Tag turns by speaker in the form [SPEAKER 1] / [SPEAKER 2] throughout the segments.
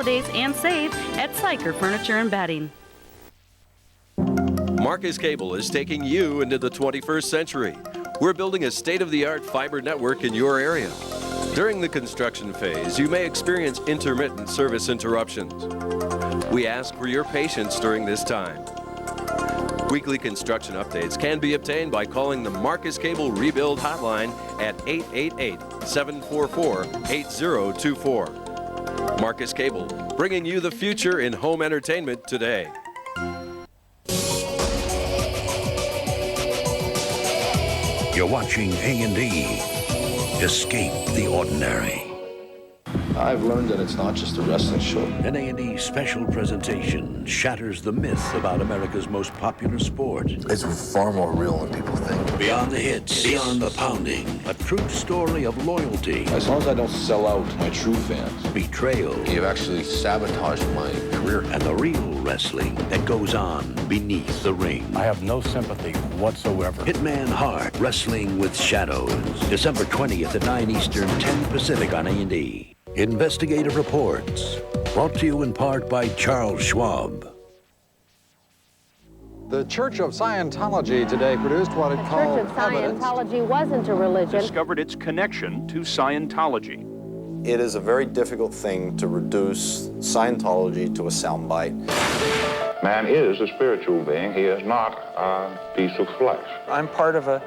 [SPEAKER 1] holidays and save at Syker Furniture and Bedding.
[SPEAKER 2] Marcus Cable is taking you into the 21st century. We're building a state-of-the-art fiber network in your area. During the construction phase, you may experience intermittent service interruptions. We ask for your patience during this time. Weekly construction updates can be obtained by calling the Marcus Cable Rebuild Hotline at 888-744-8024. Marcus Cable, bringing you the future in home entertainment today.
[SPEAKER 3] You're watching A&E. Escape the ordinary.
[SPEAKER 4] I've learned that it's not just a wrestling show.
[SPEAKER 3] An A&E special presentation shatters the myth about America's most popular sport.
[SPEAKER 4] It's far more real than people think.
[SPEAKER 3] Beyond the hits, beyond the pounding, a true story of loyalty.
[SPEAKER 4] As long as I don't sell out to my true fans.
[SPEAKER 3] Betrayal.
[SPEAKER 4] You've actually sabotaged my career.
[SPEAKER 3] And the real wrestling that goes on beneath the ring.
[SPEAKER 5] I have no sympathy whatsoever.
[SPEAKER 3] Hitman Hart, Wrestling with Shadows. December 20th at 9 Eastern, 10 Pacific on A&E. Investigative Reports, brought to you in part by Charles Schwab.
[SPEAKER 6] The Church of Scientology today produced what it called
[SPEAKER 7] The Church of Scientology wasn't a religion.
[SPEAKER 8] Discovered its connection to Scientology.
[SPEAKER 9] It is a very difficult thing to reduce Scientology to a soundbite.
[SPEAKER 10] Man is a spiritual being. He is not a piece of flesh.
[SPEAKER 11] I'm part of a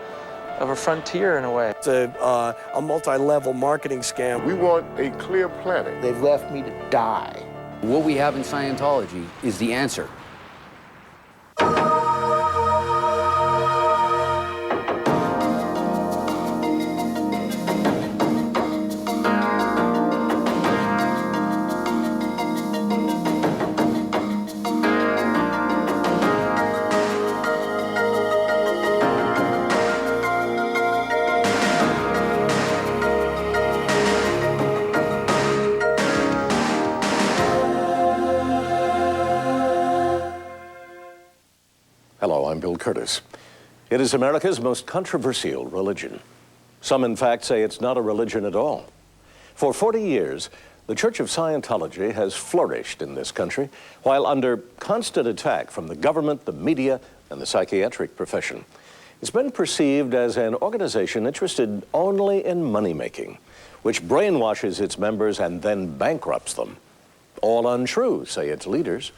[SPEAKER 11] frontier in a way.
[SPEAKER 12] It's a multi-level marketing scam.
[SPEAKER 10] We want a clear planet.
[SPEAKER 13] They've left me to die. What we have in Scientology is the answer.
[SPEAKER 14] Hello, I'm Bill Curtis. It is America's most controversial religion. Some, in fact, say it's not a religion at all. For 40 years, the Church of Scientology has flourished in this country while under constant attack from the government, the media, and the psychiatric profession. It's been perceived as an organization interested only in money-making, which brainwashes its members and then bankrupts them. All untrue, say its leaders.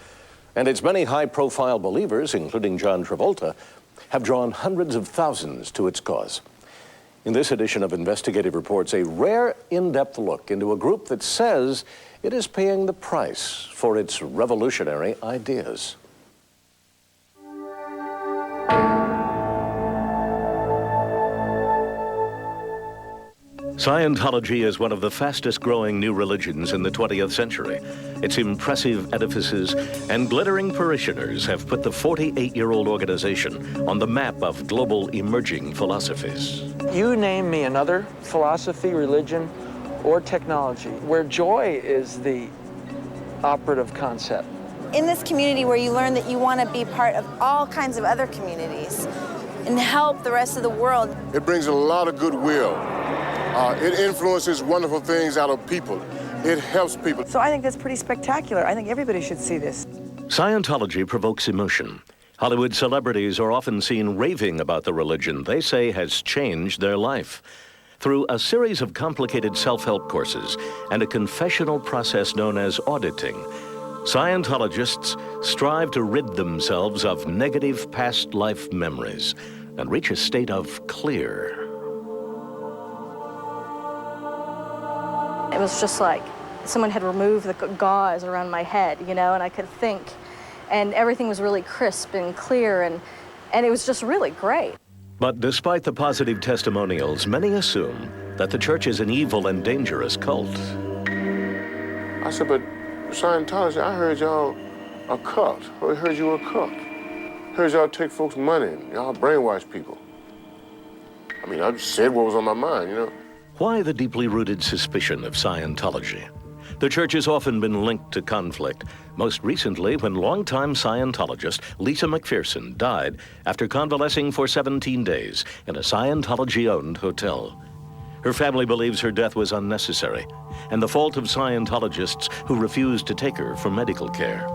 [SPEAKER 14] And its many high-profile believers, including John Travolta, have drawn hundreds of thousands to its cause. In this edition of Investigative Reports, a rare in-depth look into a group that says it is paying the price for its revolutionary ideas.
[SPEAKER 3] Scientology is one of the fastest-growing new religions in the 20th century. Its impressive edifices and glittering parishioners have put the 48-year-old organization on the map of global emerging philosophies.
[SPEAKER 11] You name me another philosophy, religion, or technology where joy is the operative concept.
[SPEAKER 7] In this community where you learn that you want to be part of all kinds of other communities and help the rest of the world.
[SPEAKER 10] It brings a lot of goodwill. It influences wonderful things out of people. It helps people.
[SPEAKER 15] So I think that's pretty spectacular. I think everybody should see this.
[SPEAKER 3] Scientology provokes emotion. Hollywood celebrities are often seen raving about the religion they say has changed their life. Through a series of complicated self-help courses and a confessional process known as auditing, Scientologists strive to rid themselves of negative past life memories and reach a state of clear.
[SPEAKER 16] It was just like someone had removed the gauze around my head, you know, and I could think. And everything was really crisp and clear, and it was just really great.
[SPEAKER 3] But despite the positive testimonials, many assume that the church is an evil and dangerous cult.
[SPEAKER 10] I said, but Scientology, I heard y'all a cult. I heard you were a cult. I heard y'all take folks' money and y'all brainwash people. I mean, I just said what was on my mind, you know.
[SPEAKER 3] Why the deeply rooted suspicion of Scientology? The church has often been linked to conflict, most recently when longtime Scientologist Lisa McPherson died after convalescing for 17 days in a Scientology-owned hotel. Her family believes her death was unnecessary and the fault of Scientologists who refused to take her for medical care.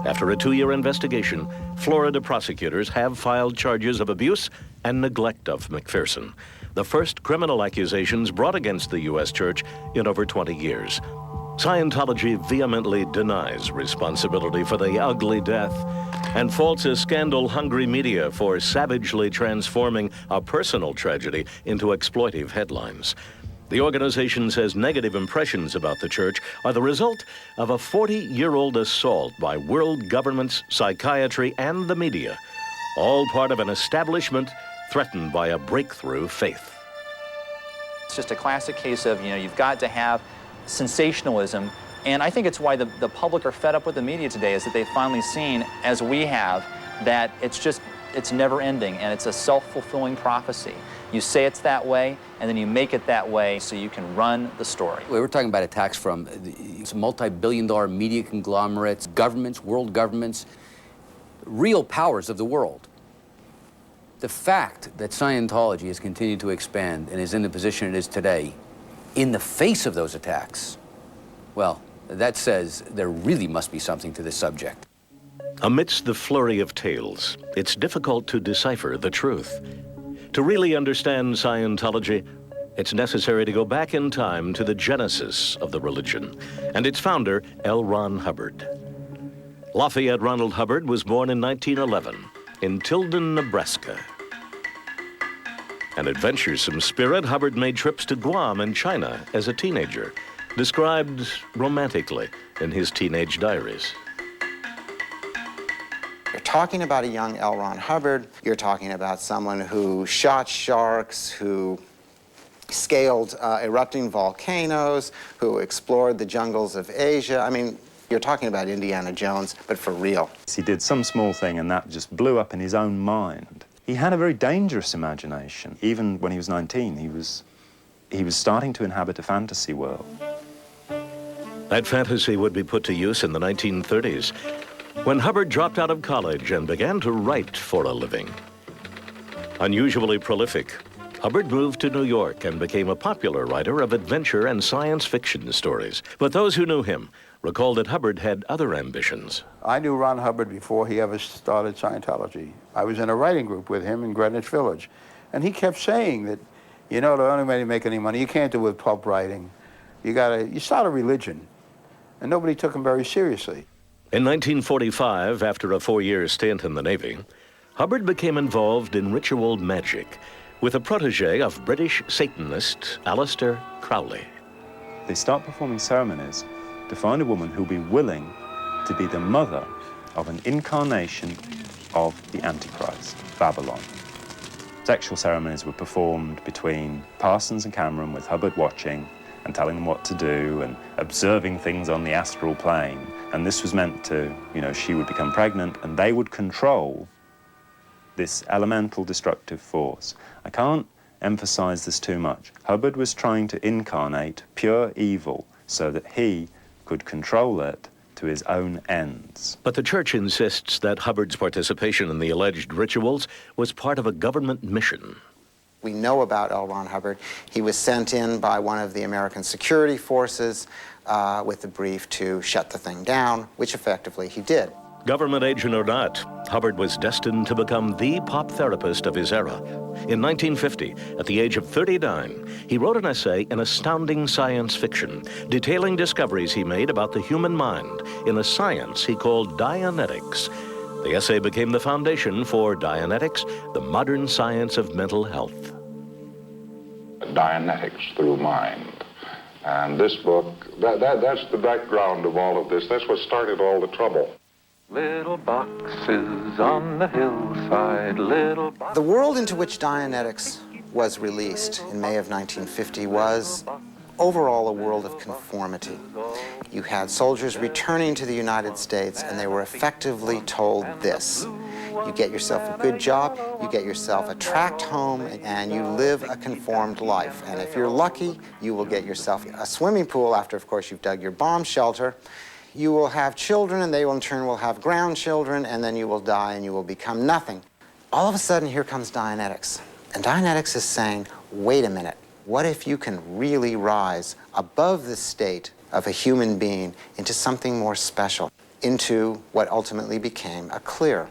[SPEAKER 3] After a 2-year investigation, Florida prosecutors have filed charges of abuse and neglect of McPherson, the first criminal accusations brought against the U.S. Church in over 20 years. Scientology vehemently denies responsibility for the ugly death and faults a scandal-hungry media for savagely transforming a personal tragedy into exploitive headlines. The organization says negative impressions about the church are the result of a 40-year-old assault by world governments, psychiatry, and the media, all part of an establishment threatened by a breakthrough faith.
[SPEAKER 17] It's just a classic case of, you've got to have sensationalism, and I think it's why the public are fed up with the media today, is that they've finally seen, as we have, that it's never ending, and it's a self-fulfilling prophecy. You say it's that way, and then you make it that way so you can run the story.
[SPEAKER 13] We were talking about attacks from multi-billion-dollar media conglomerates, governments, world governments, real powers of the world. The fact that Scientology has continued to expand and is in the position it is today, in the face of those attacks, well, that says there really must be something to this subject.
[SPEAKER 3] Amidst the flurry of tales, it's difficult to decipher the truth. To really understand Scientology, it's necessary to go back in time to the genesis of the religion and its founder, L. Ron Hubbard. Lafayette Ronald Hubbard was born in 1911 in Tilden, Nebraska. An adventuresome spirit, Hubbard made trips to Guam and China as a teenager, described romantically in his teenage diaries.
[SPEAKER 18] You're talking about a young L. Ron Hubbard. You're talking about someone who shot sharks, who scaled erupting volcanoes, who explored the jungles of Asia. I mean, you're talking about Indiana Jones, but for real.
[SPEAKER 19] He did some small thing and that just blew up in his own mind. He had a very dangerous imagination. Even when he was 19, he was starting to inhabit a fantasy world.
[SPEAKER 3] That fantasy would be put to use in the 1930s, when Hubbard dropped out of college and began to write for a living. Unusually prolific, Hubbard moved to New York and became a popular writer of adventure and science fiction stories. But those who knew him recall that Hubbard had other ambitions.
[SPEAKER 20] I knew Ron Hubbard before he ever started Scientology. I was in a writing group with him in Greenwich Village, and he kept saying that, the only way to make any money, you can't do it with pulp writing. You start a religion, and nobody took him very seriously.
[SPEAKER 3] In 1945, after a 4-year stint in the Navy, Hubbard became involved in ritual magic with a protege of British Satanist Aleister Crowley.
[SPEAKER 19] They start performing ceremonies to find a woman who'll be willing to be the mother of an incarnation of the Antichrist, Babylon. Sexual ceremonies were performed between Parsons and Cameron, with Hubbard watching and telling them what to do and observing things on the astral plane. And this was meant to, she would become pregnant and they would control this elemental destructive force. I can't emphasize this too much. Hubbard was trying to incarnate pure evil so that he could control it to his own ends.
[SPEAKER 3] But the church insists that Hubbard's participation in the alleged rituals was part of a government mission.
[SPEAKER 18] We know about L. Ron Hubbard. He was sent in by one of the American security forces with the brief to shut the thing down, which effectively he did.
[SPEAKER 3] Government agent or not, Hubbard was destined to become the pop therapist of his era. In 1950, at the age of 39, he wrote an essay in astounding science fiction, detailing discoveries he made about the human mind in a science he called Dianetics. The essay became the foundation for Dianetics, the modern science of mental health.
[SPEAKER 21] Dianetics through mind. And this book, that's the background of all of this. That's what started all the trouble.
[SPEAKER 22] Little boxes on the hillside, little boxes.
[SPEAKER 18] The world into which Dianetics was released in May of 1950 was overall a world of conformity. You had soldiers returning to the United States and they were effectively told this: you get yourself a good job, you get yourself a tract home, and you live a conformed life. And if you're lucky, you will get yourself a swimming pool after, of course, you've dug your bomb shelter. You will have children, and they will in turn will have grandchildren, and then you will die and you will become nothing. All of a sudden, here comes Dianetics. And Dianetics is saying, wait a minute, What if you can really rise above the state of a human being into something more special, into what ultimately became a clear?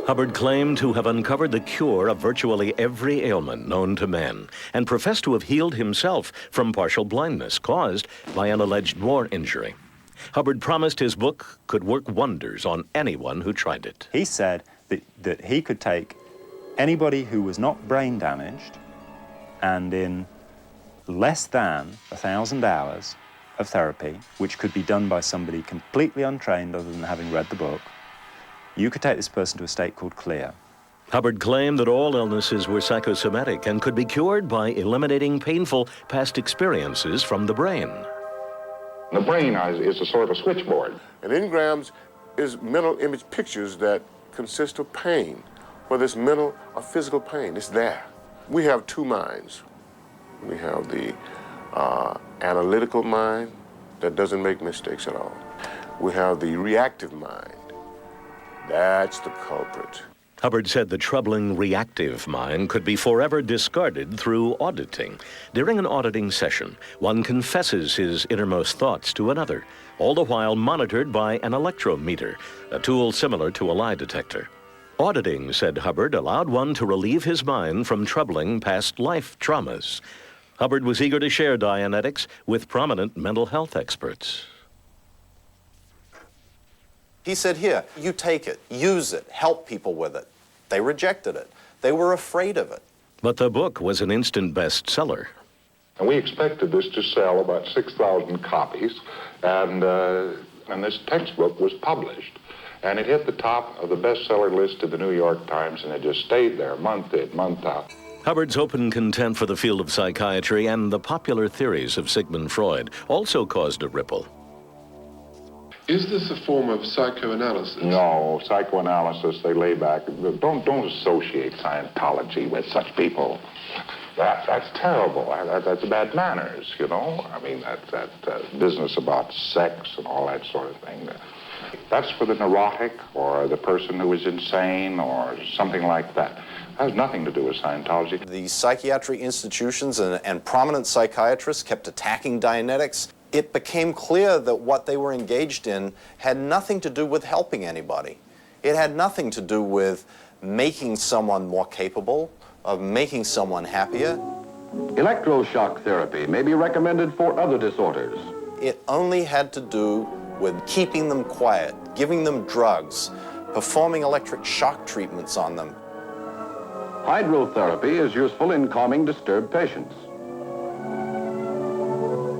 [SPEAKER 3] Hubbard claimed to have uncovered the cure of virtually every ailment known to man and professed to have healed himself from partial blindness caused by an alleged war injury. Hubbard promised his book could work wonders on anyone who tried it.
[SPEAKER 19] He said that he could take anybody who was not brain damaged and in less than 1,000 hours of therapy, which could be done by somebody completely untrained other than having read the book, you could take this person to a state called clear.
[SPEAKER 3] Hubbard claimed that all illnesses were psychosomatic and could be cured by eliminating painful past experiences from the brain.
[SPEAKER 21] The brain is a sort of switchboard.
[SPEAKER 10] And engrams is mental image pictures that consist of pain, whether it's mental or physical pain. It's there. We have two minds. We have the analytical mind that doesn't make mistakes at all. We have the reactive mind. That's the culprit.
[SPEAKER 3] Hubbard said the troubling reactive mind could be forever discarded through auditing. During an auditing session, one confesses his innermost thoughts to another, all the while monitored by an electrometer, a tool similar to a lie detector. Auditing, said Hubbard, allowed one to relieve his mind from troubling past life traumas. Hubbard was eager to share Dianetics with prominent mental health experts.
[SPEAKER 9] He said, here, you take it, use it, help people with it. They rejected it. They were afraid of it.
[SPEAKER 3] But the book was an instant bestseller.
[SPEAKER 21] And we expected this to sell about 6,000 copies, and this textbook was published. And it hit the top of the bestseller list of the New York Times, and it just stayed there month in, month out.
[SPEAKER 3] Hubbard's open contempt for the field of psychiatry and the popular theories of Sigmund Freud also caused a ripple.
[SPEAKER 1] Is this a form of psychoanalysis?
[SPEAKER 21] No, psychoanalysis, they lay back. Don't associate Scientology with such people. That's terrible. That's bad manners, you know? I mean, that business about sex and all that sort of thing. That's for the neurotic or the person who is insane or something like that. That has nothing to do with Scientology.
[SPEAKER 9] The psychiatric institutions and prominent psychiatrists kept attacking Dianetics. It became clear that what they were engaged in had nothing to do with helping anybody. It had nothing to do with making someone more capable, of making someone happier.
[SPEAKER 2] Electroshock therapy may be recommended for other disorders.
[SPEAKER 9] It only had to do with keeping them quiet, giving them drugs, performing electric shock treatments on them.
[SPEAKER 2] Hydrotherapy is useful in calming disturbed patients.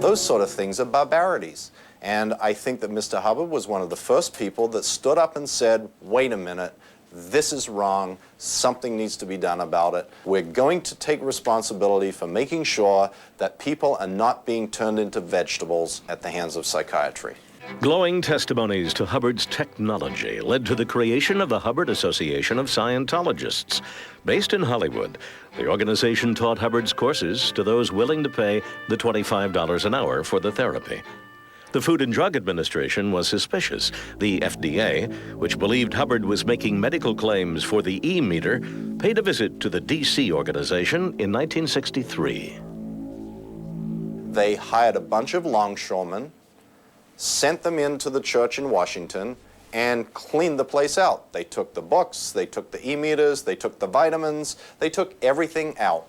[SPEAKER 9] Those sort of things are barbarities. And I think that Mr. Hubbard was one of the first people that stood up and said, wait a minute, this is wrong, something needs to be done about it. We're going to take responsibility for making sure that people are not being turned into vegetables at the hands of psychiatry.
[SPEAKER 3] Glowing testimonies to Hubbard's technology led to the creation of the Hubbard Association of Scientologists. Based in Hollywood, the organization taught Hubbard's courses to those willing to pay the $25 an hour for the therapy. The Food and Drug Administration was suspicious. The FDA, which believed Hubbard was making medical claims for the e-meter, paid a visit to the D.C. organization in 1963.
[SPEAKER 9] They hired a bunch of longshoremen, sent them into the church in Washington, and cleaned the place out. They took the books, they took the e-meters, they took the vitamins, they took everything out.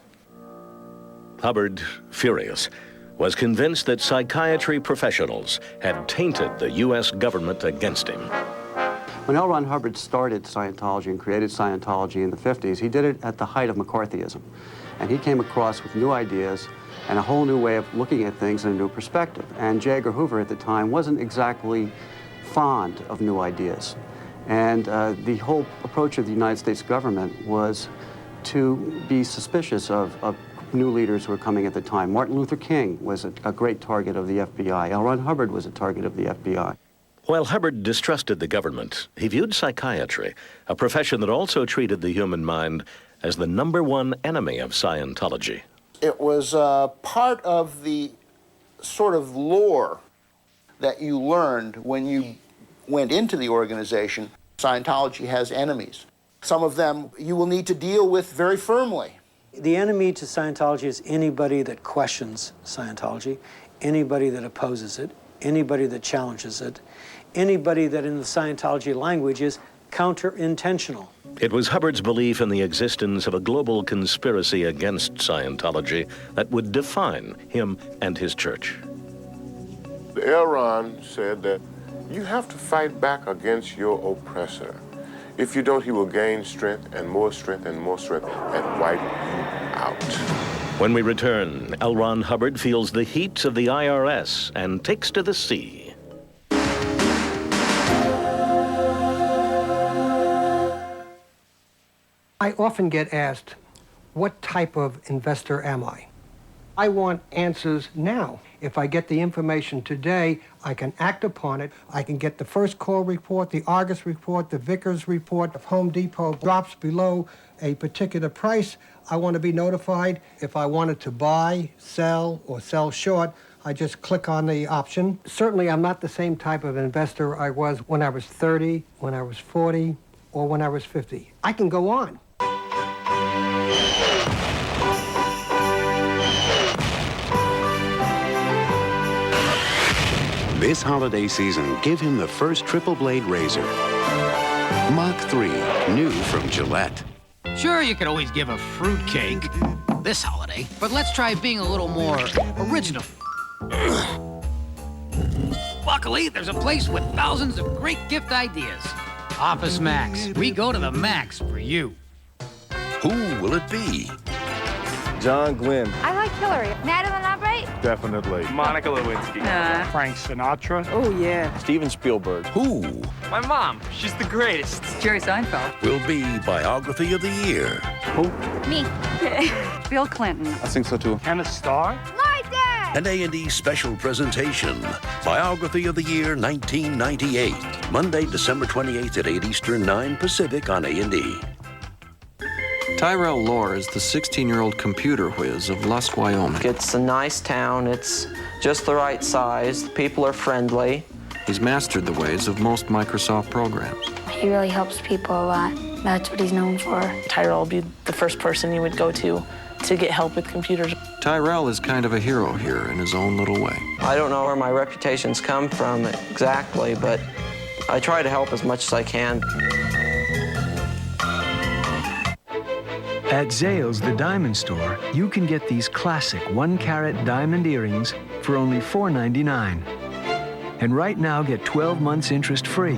[SPEAKER 3] Hubbard, furious, was convinced that psychiatry professionals had tainted the U.S. government against him.
[SPEAKER 23] When L. Ron Hubbard started Scientology and created Scientology in the 50s, he did it at the height of McCarthyism. And he came across with new ideas and a whole new way of looking at things in a new perspective. And J. Edgar Hoover at the time wasn't exactly fond of new ideas. And the whole approach of the United States government was to be suspicious of new leaders who were coming at the time. Martin Luther King was a great target of the FBI. L. Ron Hubbard was a target of the FBI.
[SPEAKER 3] While Hubbard distrusted the government, he viewed psychiatry, a profession that also treated the human mind, as the #1 enemy of Scientology.
[SPEAKER 24] It was part of the sort of lore that you learned when you went into the organization. Scientology has enemies. Some of them you will need to deal with very firmly.
[SPEAKER 4] The enemy to Scientology is anybody that questions Scientology, anybody that opposes it, anybody that challenges it, anybody that in the Scientology language is counter-intentional.
[SPEAKER 3] It was Hubbard's belief in the existence of a global conspiracy against Scientology that would define him and his church.
[SPEAKER 10] L. Ron said that you have to fight back against your oppressor. If you don't, he will gain strength and more strength and more strength and wipe you out.
[SPEAKER 3] When we return, L. Ron Hubbard feels the heat of the IRS and takes to the sea.
[SPEAKER 5] I often get asked, what type of investor am I? I want answers now. If I get the information today, I can act upon it. I can get the first call report, the Argus report, the Vickers report. If Home Depot drops below a particular price, I want to be notified. If I wanted to buy, sell, or sell short, I just click on the option. Certainly, I'm not the same type of investor I was when I was 30, when I was 40, or when I was 50. I can go on.
[SPEAKER 6] This holiday season, give him the first triple blade razor. Mach 3, new from Gillette.
[SPEAKER 8] Sure, you could always give a fruitcake this holiday, but let's try being a little more original. Luckily, there's a place with thousands of great gift ideas. Office Max. We go to the max for you.
[SPEAKER 6] Who will it be?
[SPEAKER 25] John Glenn.
[SPEAKER 26] I like Hillary. Madeline Albright?
[SPEAKER 25] Definitely. Monica Lewinsky.
[SPEAKER 26] Frank
[SPEAKER 25] Sinatra.
[SPEAKER 26] Oh, yeah.
[SPEAKER 25] Steven Spielberg.
[SPEAKER 6] Who
[SPEAKER 25] My mom. She's the greatest.
[SPEAKER 26] Jerry Seinfeld.
[SPEAKER 6] will be Biography of the Year?
[SPEAKER 26] Me. Bill Clinton.
[SPEAKER 25] I think so too. Kenneth Starr.
[SPEAKER 26] My dad!
[SPEAKER 6] An A&E special presentation. Biography of the Year 1998. Monday, December 28th at 8 Eastern, 9 Pacific on A&E.
[SPEAKER 11] Tyrell Lohr is the 16-year-old computer whiz of Lusk, Wyoming.
[SPEAKER 27] It's a nice town. It's just the right size. The people are friendly.
[SPEAKER 11] He's mastered the ways of most Microsoft programs.
[SPEAKER 26] He really helps people a lot. That's what he's known for.
[SPEAKER 28] Tyrell would be the first person you would go to get help with computers.
[SPEAKER 11] Tyrell is kind of a hero here in his own little way.
[SPEAKER 27] I don't know where my reputation's come from exactly, but I try to help as much as I can.
[SPEAKER 29] At Zales, the diamond store, you can get these classic 1-carat diamond earrings for only $4.99. And right now, get 12 months interest-free.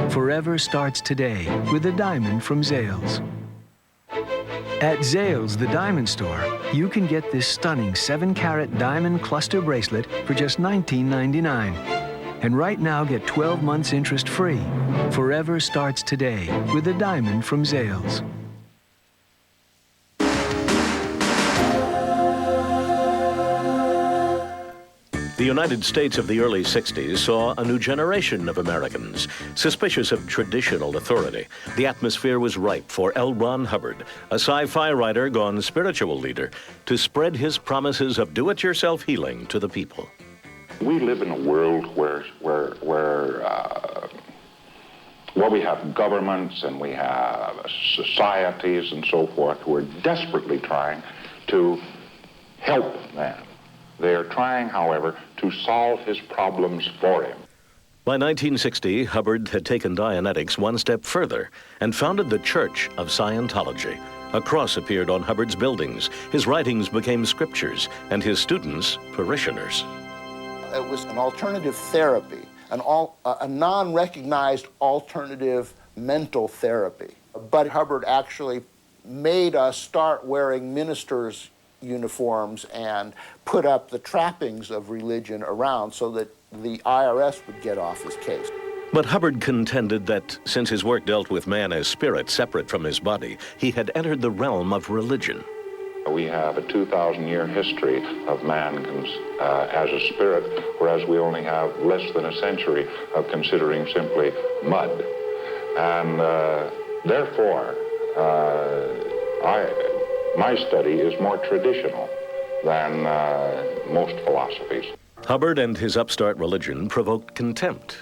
[SPEAKER 29] Forever starts today with a diamond from Zales. At Zales, the diamond store, you can get this stunning 7-carat diamond cluster bracelet for just $19.99. And right now, get 12 months interest-free. Forever starts today with a diamond from Zales.
[SPEAKER 3] The United States of the early 60s saw a new generation of Americans suspicious of traditional authority. The atmosphere was ripe for L. Ron Hubbard, a sci-fi writer gone spiritual leader, to spread his promises of do-it-yourself healing to the people.
[SPEAKER 21] We live in a world where we have governments and we have societies and so forth who are desperately trying to help man. They are trying, however, to solve his problems for him.
[SPEAKER 3] By 1960, Hubbard had taken Dianetics one step further and founded the Church of Scientology. A cross appeared on Hubbard's buildings. His writings became scriptures, and his students parishioners.
[SPEAKER 24] It was an alternative therapy, a non-recognized alternative mental therapy. But Hubbard actually made us start wearing ministers' uniforms and put up the trappings of religion around so that the IRS would get off his case.
[SPEAKER 3] But Hubbard contended that since his work dealt with man as spirit separate from his body, he had entered the realm of religion.
[SPEAKER 21] We have a 2,000-year history of man as a spirit, whereas we only have less than a century of considering simply mud. And therefore, my study is more traditional than most philosophies.
[SPEAKER 3] Hubbard and his upstart religion provoked contempt.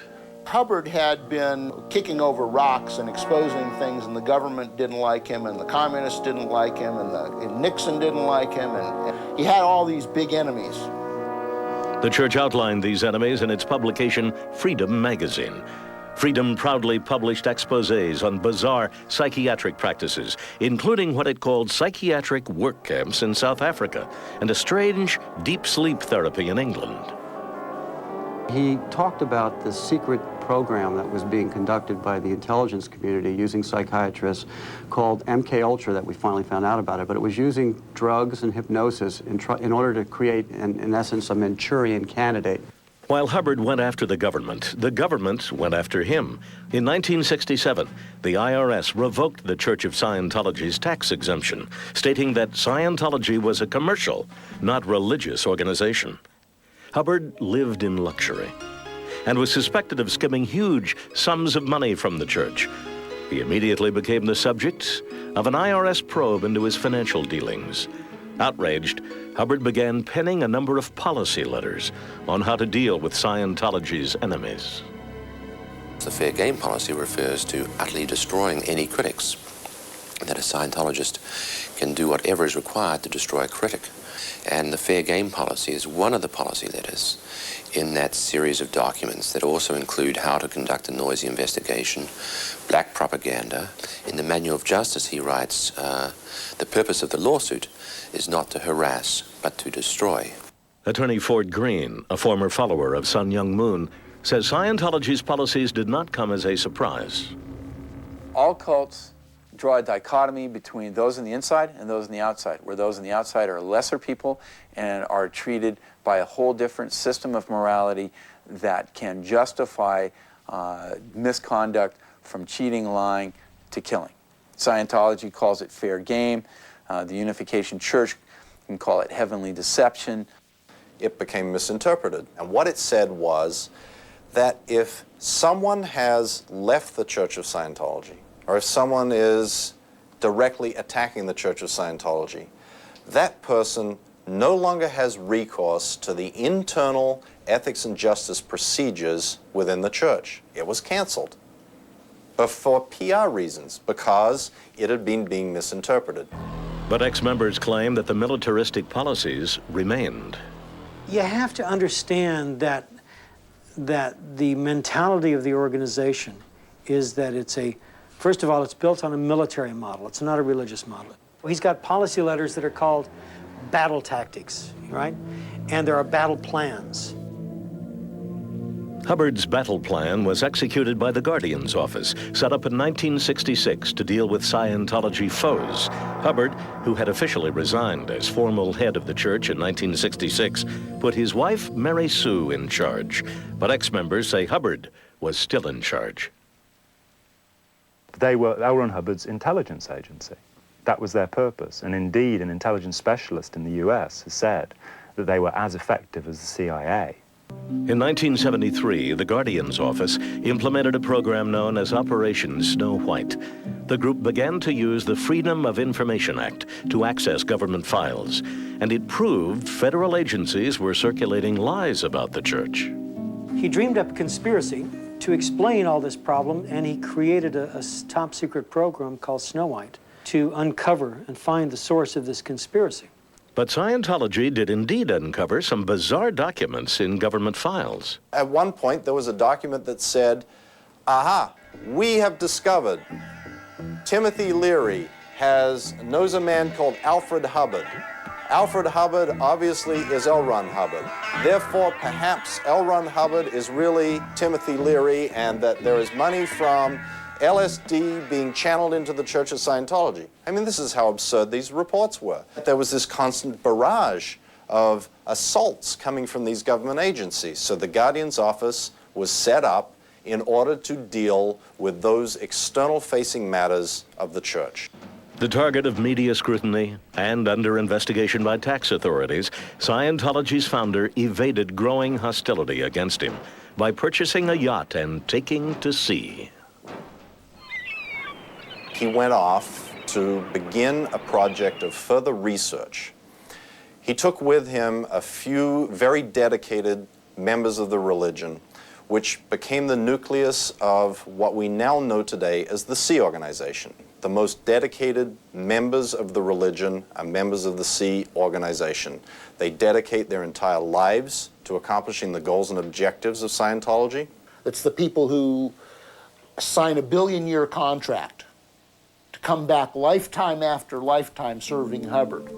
[SPEAKER 24] Hubbard had been kicking over rocks and exposing things, and the government didn't like him, and the communists didn't like him, and Nixon didn't like him, and he had all these big enemies.
[SPEAKER 3] The church outlined these enemies in its publication, Freedom magazine. Freedom proudly published exposés on bizarre psychiatric practices, including what it called psychiatric work camps in South Africa and a strange deep sleep therapy in England.
[SPEAKER 23] He talked about the secret program that was being conducted by the intelligence community using psychiatrists called MK Ultra that we finally found out about it, but it was using drugs and hypnosis in order to create, in essence, a Manchurian candidate.
[SPEAKER 3] While Hubbard went after the government went after him. In 1967, the IRS revoked the Church of Scientology's tax exemption, stating that Scientology was a commercial, not religious organization. Hubbard lived in luxury and was suspected of skimming huge sums of money from the church. He immediately became the subject of an IRS probe into his financial dealings. Outraged, Hubbard began penning a number of policy letters on how to deal with Scientology's enemies.
[SPEAKER 7] The fair game policy refers to utterly destroying any critics, that a Scientologist can do whatever is required to destroy a critic. And the fair game policy is one of the policy letters in that series of documents that also include how to conduct a noisy investigation, black propaganda. In the Manual of Justice, he writes, the purpose of the lawsuit is not to harass, but to destroy.
[SPEAKER 3] Attorney Ford Green, a former follower of Sun Myung Moon, says Scientology's policies did not come as a surprise.
[SPEAKER 11] All cults draw a dichotomy between those on the inside and those on the outside, where those on the outside are lesser people and are treated by a whole different system of morality that can justify misconduct from cheating, lying, to killing. Scientology calls it fair game. The Unification Church can call it heavenly deception.
[SPEAKER 9] It became misinterpreted. And what it said was that if someone has left the Church of Scientology, or if someone is directly attacking the Church of Scientology, that person no longer has recourse to the internal ethics and justice procedures within the church. It was canceled. But for PR reasons, because it had been being misinterpreted.
[SPEAKER 3] But ex-members claim that the militaristic policies remained.
[SPEAKER 4] You have to understand that the mentality of the organization is that it's first of all, it's built on a military model. It's not a religious model. He's got policy letters that are called battle tactics, right? And there are battle plans.
[SPEAKER 3] Hubbard's battle plan was executed by the Guardian's office, set up in 1966 to deal with Scientology foes. Hubbard, who had officially resigned as formal head of the church in 1966, put his wife, Mary Sue, in charge. But ex-members say Hubbard was still in charge.
[SPEAKER 19] They were on Hubbard's intelligence agency. That was their purpose. And indeed, an intelligence specialist in the US has said that they were as effective as the CIA.
[SPEAKER 3] In 1973, the Guardian's office implemented a program known as Operation Snow White. The group began to use the Freedom of Information Act to access government files, and it proved federal agencies were circulating lies about the church.
[SPEAKER 4] He dreamed up a conspiracy to explain all this problem, and he created a top secret program called Snow White to uncover and find the source of this conspiracy.
[SPEAKER 3] But Scientology did indeed uncover some bizarre documents in government files.
[SPEAKER 9] At one point, there was a document that said, aha, we have discovered Timothy Leary knows a man called Alfred Hubbard. Alfred Hubbard obviously is L. Ron Hubbard. Therefore, perhaps L. Ron Hubbard is really Timothy Leary, and that there is money from LSD being channeled into the Church of Scientology. I mean, this is how absurd these reports were. There was this constant barrage of assaults coming from these government agencies. So the Guardian's office was set up in order to deal with those external-facing matters of the church.
[SPEAKER 3] The target of media scrutiny and under investigation by tax authorities, Scientology's founder evaded growing hostility against him by purchasing a yacht and taking to sea.
[SPEAKER 9] He went off to begin a project of further research. He took with him a few very dedicated members of the religion, which became the nucleus of what we now know today as the Sea Organization. The most dedicated members of the religion are members of the Sea Organization. They dedicate their entire lives to accomplishing the goals and objectives of Scientology.
[SPEAKER 24] It's the people who sign a billion-year contract to come back lifetime after lifetime serving Hubbard.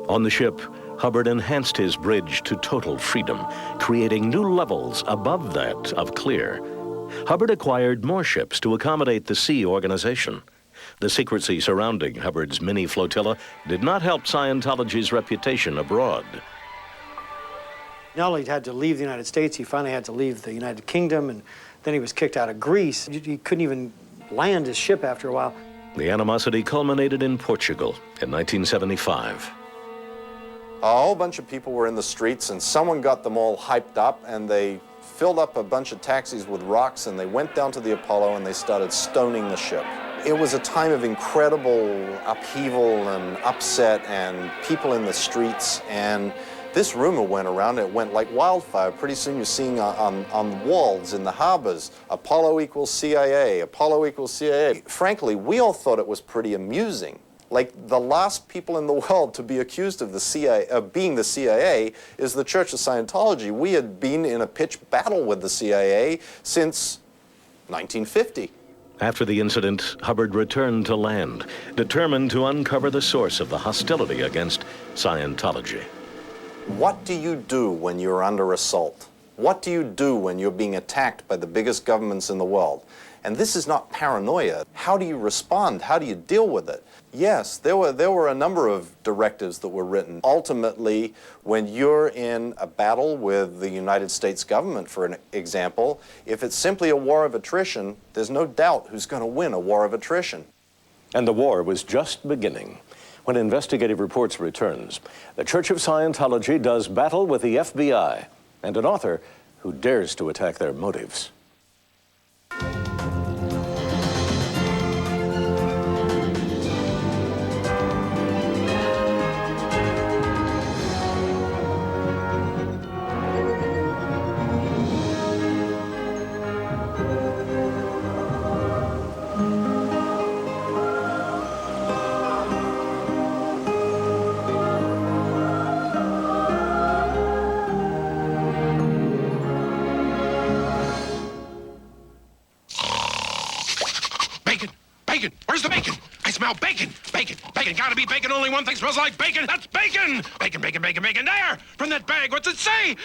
[SPEAKER 3] On the ship, Hubbard enhanced his bridge to total freedom, creating new levels above that of clear. Hubbard acquired more ships to accommodate the Sea Organization. The secrecy surrounding Hubbard's mini flotilla did not help Scientology's reputation abroad.
[SPEAKER 4] Not only had to leave the United States, he finally had to leave the United Kingdom, and then he was kicked out of Greece. He couldn't even land his ship after a while.
[SPEAKER 3] The animosity culminated in Portugal in 1975.
[SPEAKER 9] A whole bunch of people were in the streets, and someone got them all hyped up, and they filled up a bunch of taxis with rocks, and they went down to the Apollo and they started stoning the ship. It was a time of incredible upheaval and upset and people in the streets, and this rumor went around. It went like wildfire. Pretty soon you're seeing on walls in the harbors, Apollo equals CIA, Apollo equals CIA. Frankly, we all thought it was pretty amusing. Like, the last people in the world to be accused of the CIA, of being the CIA is the Church of Scientology. We had been in a pitched battle with the CIA since 1950.
[SPEAKER 3] After the incident, Hubbard returned to land, determined to uncover the source of the hostility against Scientology.
[SPEAKER 9] What do you do when you're under assault? What do you do when you're being attacked by the biggest governments in the world? And this is not paranoia. How do you respond? How do you deal with it? Yes, there were a number of directives that were written. Ultimately, when you're in a battle with the United States government, for an example, if it's simply a war of attrition, there's no doubt who's going to win a war of attrition.
[SPEAKER 3] And the war was just beginning. When Investigative Reports returns, the Church of Scientology does battle with the FBI and an author who dares to attack their motives.
[SPEAKER 12] Bacon! Where's the bacon? I smell bacon! Bacon! Bacon! Gotta be bacon! Only one thing smells like bacon! That's bacon! Bacon, bacon, bacon, bacon! There! From that bag! What's it say?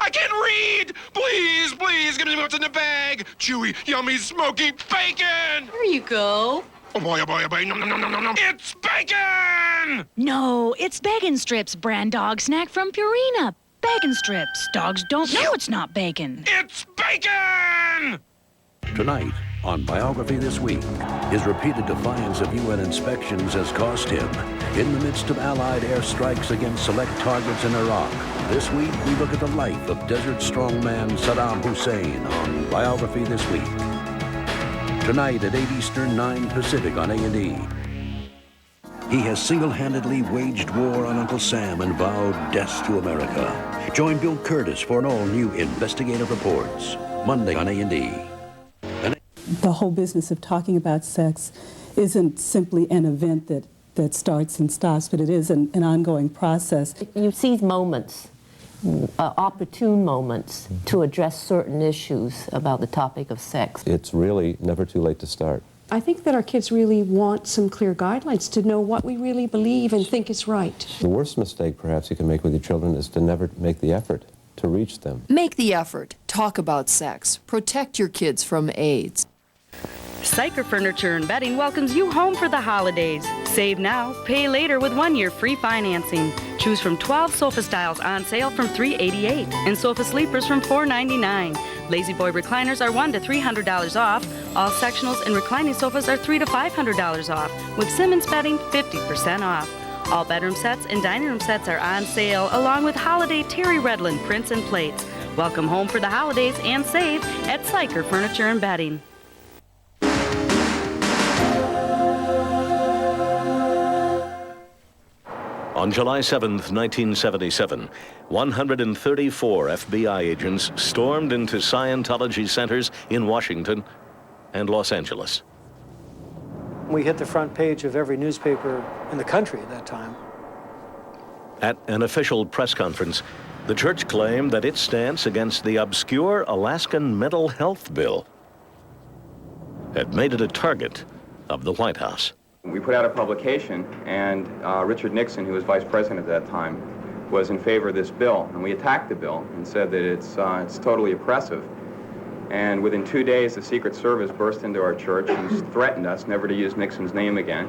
[SPEAKER 12] I can't read! Please, please, give me what's in the bag! Chewy, yummy, smoky bacon!
[SPEAKER 13] There you go.
[SPEAKER 12] Oh boy, oh boy, oh boy! Nom, nom, nom, nom, nom, nom! It's bacon!
[SPEAKER 13] No, it's Bacon Strips, brand dog snack from Purina. Bacon Strips. Dogs don't know it's not bacon.
[SPEAKER 12] It's bacon!
[SPEAKER 6] Tonight, on Biography This Week, his repeated defiance of UN inspections has cost him. In the midst of Allied airstrikes against select targets in Iraq, this week we look at the life of Desert Strongman Saddam Hussein on Biography This Week. Tonight at 8 Eastern, 9 Pacific on A&E. He has single-handedly waged war on Uncle Sam and vowed death to America. Join Bill Curtis for an all-new Investigative Reports, Monday on A&E.
[SPEAKER 14] The whole business of talking about sex isn't simply an event that starts and stops, but it is an ongoing process.
[SPEAKER 15] You seize moments, opportune moments, to address certain issues about the topic of sex.
[SPEAKER 16] It's really never too late to start.
[SPEAKER 17] I think that our kids really want some clear guidelines to know what we really believe and think is right.
[SPEAKER 16] The worst mistake perhaps you can make with your children is to never make the effort to reach them.
[SPEAKER 18] Make the effort. Talk about sex. Protect your kids from AIDS.
[SPEAKER 20] Syker Furniture and Bedding welcomes you home for the holidays. Save now, pay later with 1-year free financing. Choose from 12 sofa styles on sale from $388 and sofa sleepers from $499. Lazy Boy recliners are $100 to $300 off. All sectionals and reclining sofas are $300 to $500 off. With Simmons Bedding, 50% off. All bedroom sets and dining room sets are on sale, along with holiday Terry Redland prints and plates. Welcome home for the holidays and save at Syker Furniture and Bedding.
[SPEAKER 3] On July 7, 1977, 134 FBI agents stormed into Scientology centers in Washington and Los Angeles.
[SPEAKER 4] We hit the front page of every newspaper in the country at that time.
[SPEAKER 3] At an official press conference, the church claimed that its stance against the obscure Alaskan mental health bill had made it a target of the White House.
[SPEAKER 1] We put out a publication, and Richard Nixon, who was vice president at that time, was in favor of this bill. And we attacked the bill and said that it's totally oppressive. And within 2 days, the Secret Service burst into our church and threatened us never to use Nixon's name again,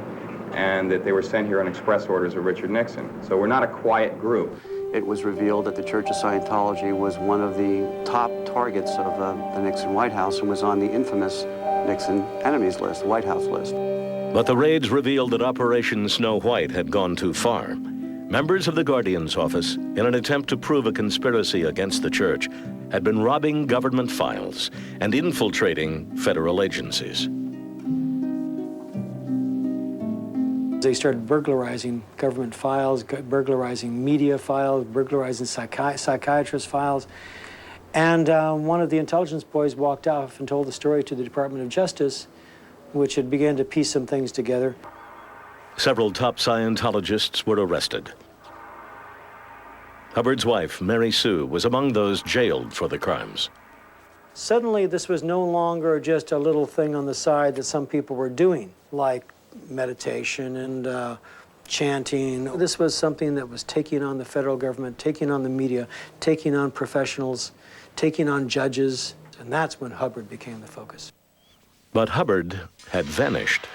[SPEAKER 1] and that they were sent here on express orders of Richard Nixon. So we're not a quiet group.
[SPEAKER 23] It was revealed that the Church of Scientology was one of the top targets of the Nixon White House and was on the infamous Nixon enemies list, the White House list.
[SPEAKER 3] But the raids revealed that Operation Snow White had gone too far. Members of the Guardian's office, in an attempt to prove a conspiracy against the church, had been robbing government files and infiltrating federal agencies.
[SPEAKER 4] They started burglarizing government files, burglarizing media files, burglarizing psychiatrist files. And one of the intelligence boys walked off and told the story to the Department of Justice, which had begun to piece some things together.
[SPEAKER 3] Several top Scientologists were arrested. Hubbard's wife, Mary Sue, was among those jailed for the crimes.
[SPEAKER 4] Suddenly, this was no longer just a little thing on the side that some people were doing, like meditation and chanting. This was something that was taking on the federal government, taking on the media, taking on professionals, taking on judges, and that's when Hubbard became the focus.
[SPEAKER 3] But Hubbard had vanished.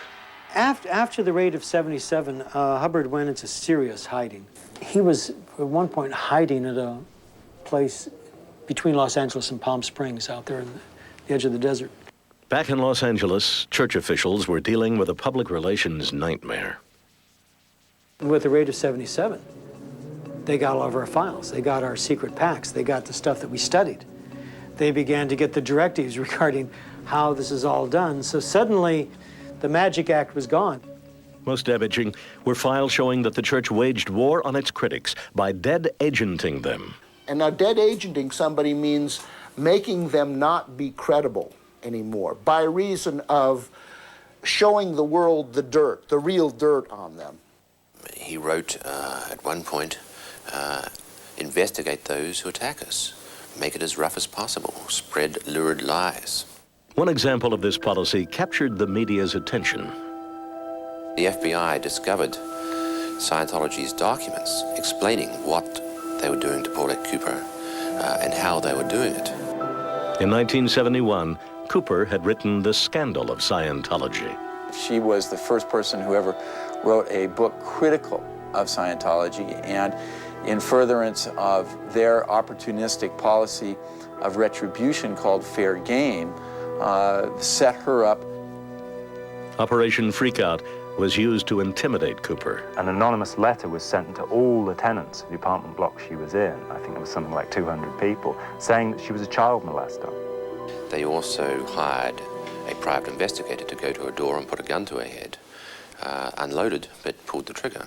[SPEAKER 4] After the raid of 77, Hubbard went into serious hiding. He was, at one point, hiding at a place between Los Angeles and Palm Springs, out there on the edge of the desert.
[SPEAKER 3] Back in Los Angeles, church officials were dealing with a public relations nightmare.
[SPEAKER 4] With the raid of 77, they got all of our files. They got our secret packs. They got the stuff that we studied. They began to get the directives regarding how this is all done. So suddenly, the Magic Act was gone.
[SPEAKER 3] Most damaging were files showing that the church waged war on its critics by dead agenting them.
[SPEAKER 24] And now dead agenting somebody means making them not be credible anymore by reason of showing the world the dirt, the real dirt on them.
[SPEAKER 7] He wrote at one point, investigate those who attack us, make it as rough as possible, spread lurid lies.
[SPEAKER 3] One example of this policy captured the media's attention.
[SPEAKER 7] The FBI discovered Scientology's documents explaining what they were doing to Paulette Cooper and how they were doing it.
[SPEAKER 3] In 1971, Cooper had written The Scandal of Scientology.
[SPEAKER 11] She was the first person who ever wrote a book critical of Scientology, and in furtherance of their opportunistic policy of retribution called fair game, set her up.
[SPEAKER 3] Operation Freakout was used to intimidate Cooper.
[SPEAKER 19] An anonymous letter was sent to all the tenants of the apartment block she was in. I think there was something like 200 people, saying that she was a child molester.
[SPEAKER 7] They also hired a private investigator to go to her door and put a gun to her head. Unloaded, but pulled the trigger.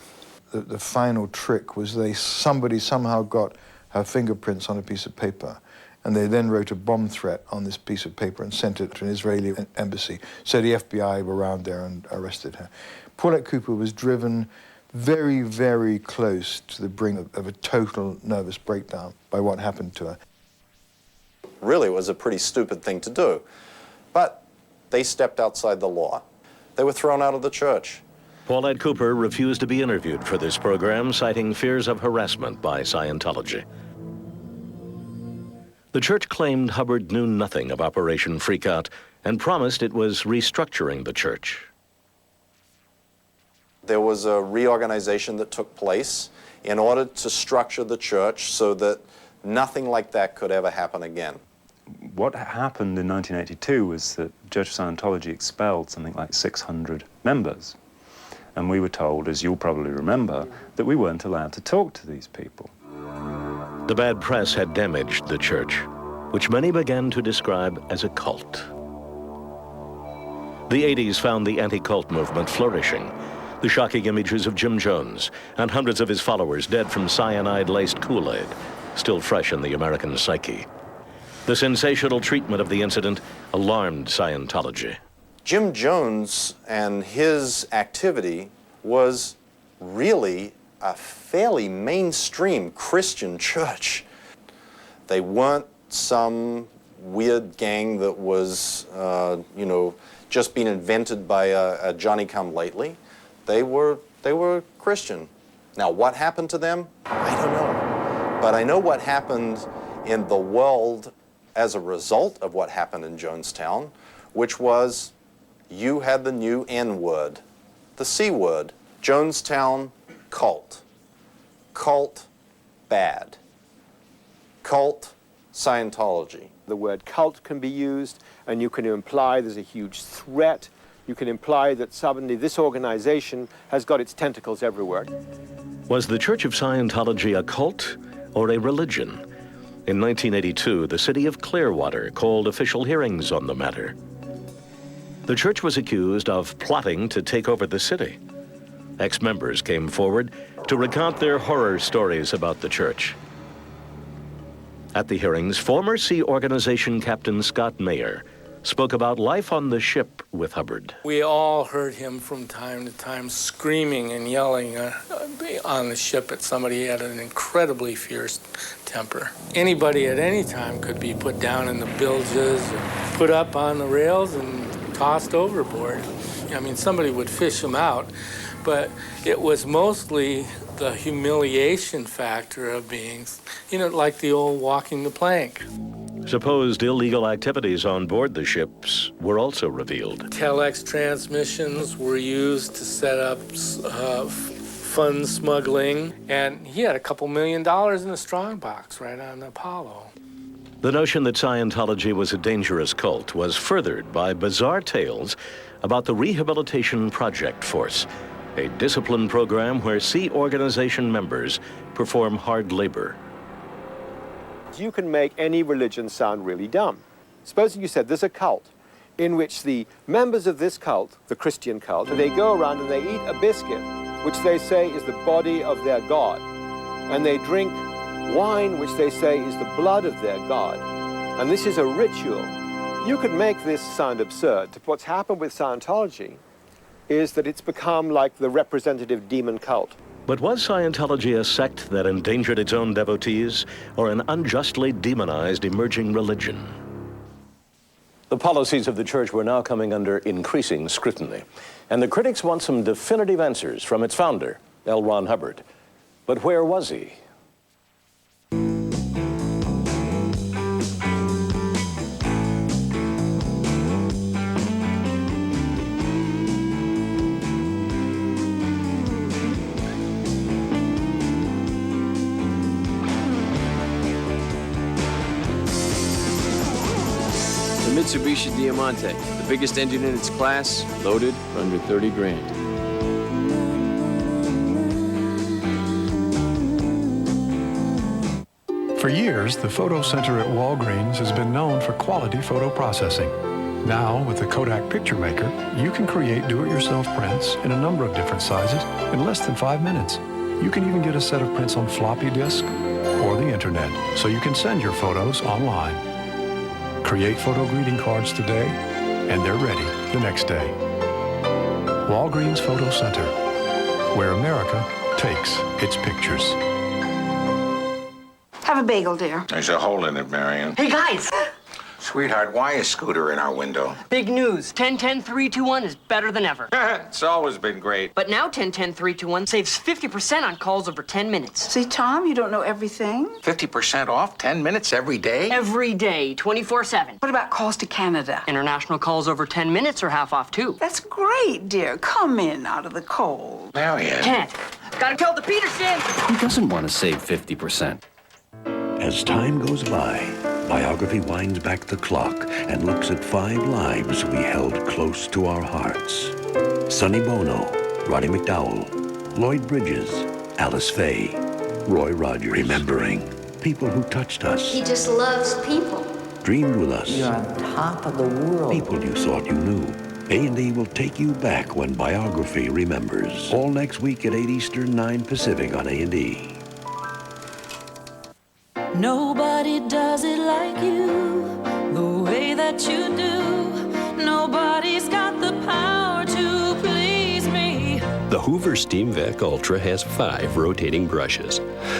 [SPEAKER 2] The final trick was somebody somehow got her fingerprints on a piece of paper, and they then wrote a bomb threat on this piece of paper and sent it to an Israeli embassy. So the FBI were around there and arrested her. Paulette Cooper was driven very, very close to the brink of a total nervous breakdown by what happened to her.
[SPEAKER 9] Really, it was a pretty stupid thing to do. But they stepped outside the law. They were thrown out of the church.
[SPEAKER 3] Paulette Cooper refused to be interviewed for this program, citing fears of harassment by Scientology. The church claimed Hubbard knew nothing of Operation Freakout and promised it was restructuring the church.
[SPEAKER 9] There was a reorganization that took place in order to structure the church so that nothing like that could ever happen again.
[SPEAKER 19] What happened in 1982 was that Church of Scientology expelled something like 600 members. And we were told, as you'll probably remember, that we weren't allowed to talk to these people.
[SPEAKER 3] The bad press had damaged the church, which many began to describe as a cult. The 80s found the anti-cult movement flourishing. The shocking images of Jim Jones and hundreds of his followers dead from cyanide-laced Kool-Aid, still fresh in the American psyche. The sensational treatment of the incident alarmed Scientology.
[SPEAKER 9] Jim Jones and his activity was really a fairly mainstream Christian church. They weren't some weird gang that was, just being invented by a Johnny-come-lately. They were Christian. Now, what happened to them? I don't know. But I know what happened in the world as a result of what happened in Jonestown, which was you had the new N-word, the C word. Jonestown, cult. Cult, bad. Cult, Scientology.
[SPEAKER 5] The word cult can be used, and you can imply there's a huge threat. You can imply that suddenly this organization has got its tentacles everywhere.
[SPEAKER 3] Was the Church of Scientology a cult or a religion? In 1982, the city of Clearwater called official hearings on the matter. The church was accused of plotting to take over the city. Ex-members came forward to recount their horror stories about the church. At the hearings, former Sea Organization Captain Scott Mayer spoke about life on the ship with Hubbard.
[SPEAKER 8] We all heard him from time to time screaming and yelling on the ship at somebody. He had an incredibly fierce temper. Anybody at any time could be put down in the bilges, or put up on the rails and tossed overboard. I mean, somebody would fish him out, but it was mostly the humiliation factor of being, like the old walking the plank.
[SPEAKER 3] Supposed illegal activities on board the ships were also revealed.
[SPEAKER 8] Telex transmissions were used to set up fund smuggling, and he had a couple $1 million in a strongbox right on the Apollo.
[SPEAKER 3] The notion that Scientology was a dangerous cult was furthered by bizarre tales about the Rehabilitation Project Force, a discipline program where Sea Organization members perform hard labor.
[SPEAKER 5] You can make any religion sound really dumb. Supposing you said there's a cult in which the members of this cult, the Christian cult, they go around and they eat a biscuit, which they say is the body of their God, and they drink wine, which they say is the blood of their God, and this is a ritual. You could make this sound absurd. What's happened with Scientology is that it's become like the representative demon cult.
[SPEAKER 3] But was Scientology a sect that endangered its own devotees, or an unjustly demonized emerging religion?
[SPEAKER 10] The policies of the church were now coming under increasing scrutiny, and the critics want some definitive answers from its founder, L. Ron Hubbard. But where was he?
[SPEAKER 22] Mitsubishi Diamante, the biggest engine in its class, loaded for under 30 grand.
[SPEAKER 25] For years, the photo center at Walgreens has been known for quality photo processing. Now, with the Kodak Picture Maker, you can create do-it-yourself prints in a number of different sizes in less than 5 minutes. You can even get a set of prints on floppy disk or the internet, so you can send your photos online. Create photo greeting cards today, and they're ready the next day. Walgreens Photo Center, where America takes its pictures.
[SPEAKER 26] Have a bagel, dear.
[SPEAKER 21] There's a hole in it, Marion.
[SPEAKER 27] Hey, guys!
[SPEAKER 21] Sweetheart, why is Scooter in our window?
[SPEAKER 27] Big news. 10-10-3-2-1 is better than ever.
[SPEAKER 21] It's always been great.
[SPEAKER 27] But now 10-10-3-2-1 saves 50% on calls over 10 minutes.
[SPEAKER 26] See, Tom, you don't know everything.
[SPEAKER 21] 50% off 10 minutes every day?
[SPEAKER 27] Every day, 24/7.
[SPEAKER 26] What about calls to Canada?
[SPEAKER 27] International calls over 10 minutes are half off, too.
[SPEAKER 26] That's great, dear. Come in out of the cold.
[SPEAKER 21] Marion.
[SPEAKER 27] Can't. Gotta tell the Peterson!
[SPEAKER 6] Who doesn't want to save 50%? As time goes by, Biography winds back the clock and looks at 5 lives we held close to our hearts. Sonny Bono, Roddy McDowell, Lloyd Bridges, Alice Faye, Roy Rogers. Remembering people who touched us.
[SPEAKER 28] He just loves people.
[SPEAKER 6] Dreamed with us.
[SPEAKER 15] You're on top of the world.
[SPEAKER 6] People you thought you knew. A&E will take you back when biography remembers. All next week at 8 Eastern, 9 Pacific on A&E.
[SPEAKER 12] Nobody does it like you, the way that you do. Nobody's got the power to please me.
[SPEAKER 13] The Hoover Steam Vac Ultra has 5 rotating brushes.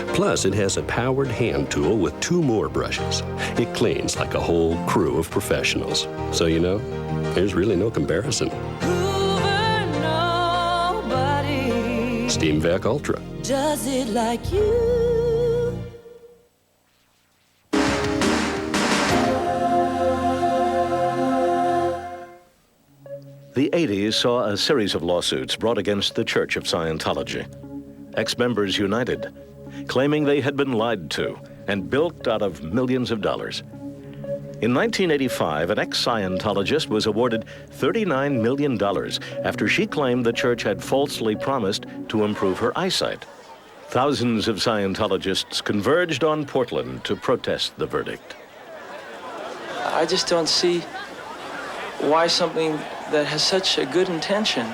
[SPEAKER 13] Plus, it has a powered hand tool with 2 more brushes. It cleans like a whole crew of professionals. So, you know, there's really no comparison.
[SPEAKER 12] Hoover, nobody
[SPEAKER 13] Steam Vac Ultra.
[SPEAKER 12] does it like you.
[SPEAKER 3] The 80s saw a series of lawsuits brought against the Church of Scientology. Ex-members united, claiming they had been lied to and bilked out of millions of dollars. In 1985, an ex-Scientologist was awarded $39 million after she claimed the church had falsely promised to improve her eyesight. Thousands of Scientologists converged on Portland to protest the verdict.
[SPEAKER 14] I just don't see why something that has such a good intention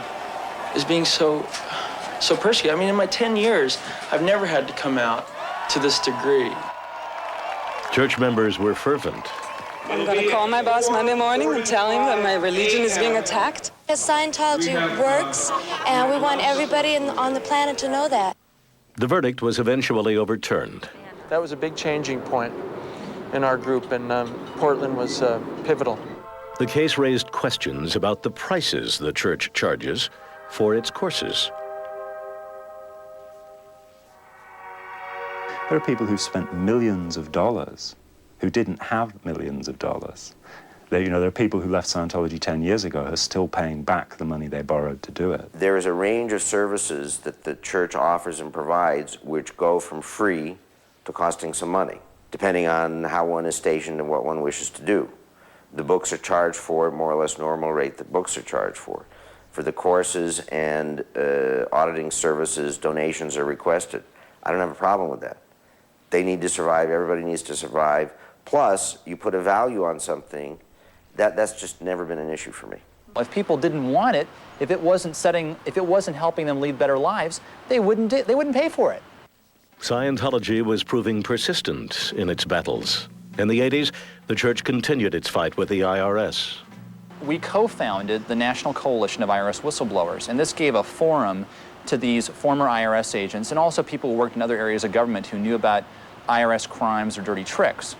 [SPEAKER 14] is being so persecuted. I mean, in my 10 years, I've never had to come out to this degree.
[SPEAKER 3] Church members were fervent.
[SPEAKER 16] I'm going to call my boss Monday morning and tell him that my religion is being attacked.
[SPEAKER 17] Scientology works, and we want everybody on the planet to know that.
[SPEAKER 3] The verdict was eventually overturned.
[SPEAKER 14] That was a big changing point in our group, and Portland was pivotal.
[SPEAKER 3] The case raised questions about the prices the church charges for its courses.
[SPEAKER 19] There are people who spent millions of dollars who didn't have millions of dollars. There are people who left Scientology 10 years ago who are still paying back the money they borrowed to do it.
[SPEAKER 18] There is a range of services that the church offers and provides which go from free to costing some money, depending on how one is stationed and what one wishes to do. The books are charged for more or less normal rate that books are charged for. For the courses and auditing services, donations are requested. I don't have a problem with that. They need to survive, everybody needs to survive. Plus, you put a value on something, that's just never been an issue for me.
[SPEAKER 20] If people didn't want it, if it wasn't helping them lead better lives, they wouldn't pay for it.
[SPEAKER 3] Scientology was proving persistent in its battles. In the 80s, the church continued its fight with the IRS.
[SPEAKER 20] We co-founded the National Coalition of IRS Whistleblowers, and this gave a forum to these former IRS agents and also people who worked in other areas of government who knew about IRS crimes or dirty tricks.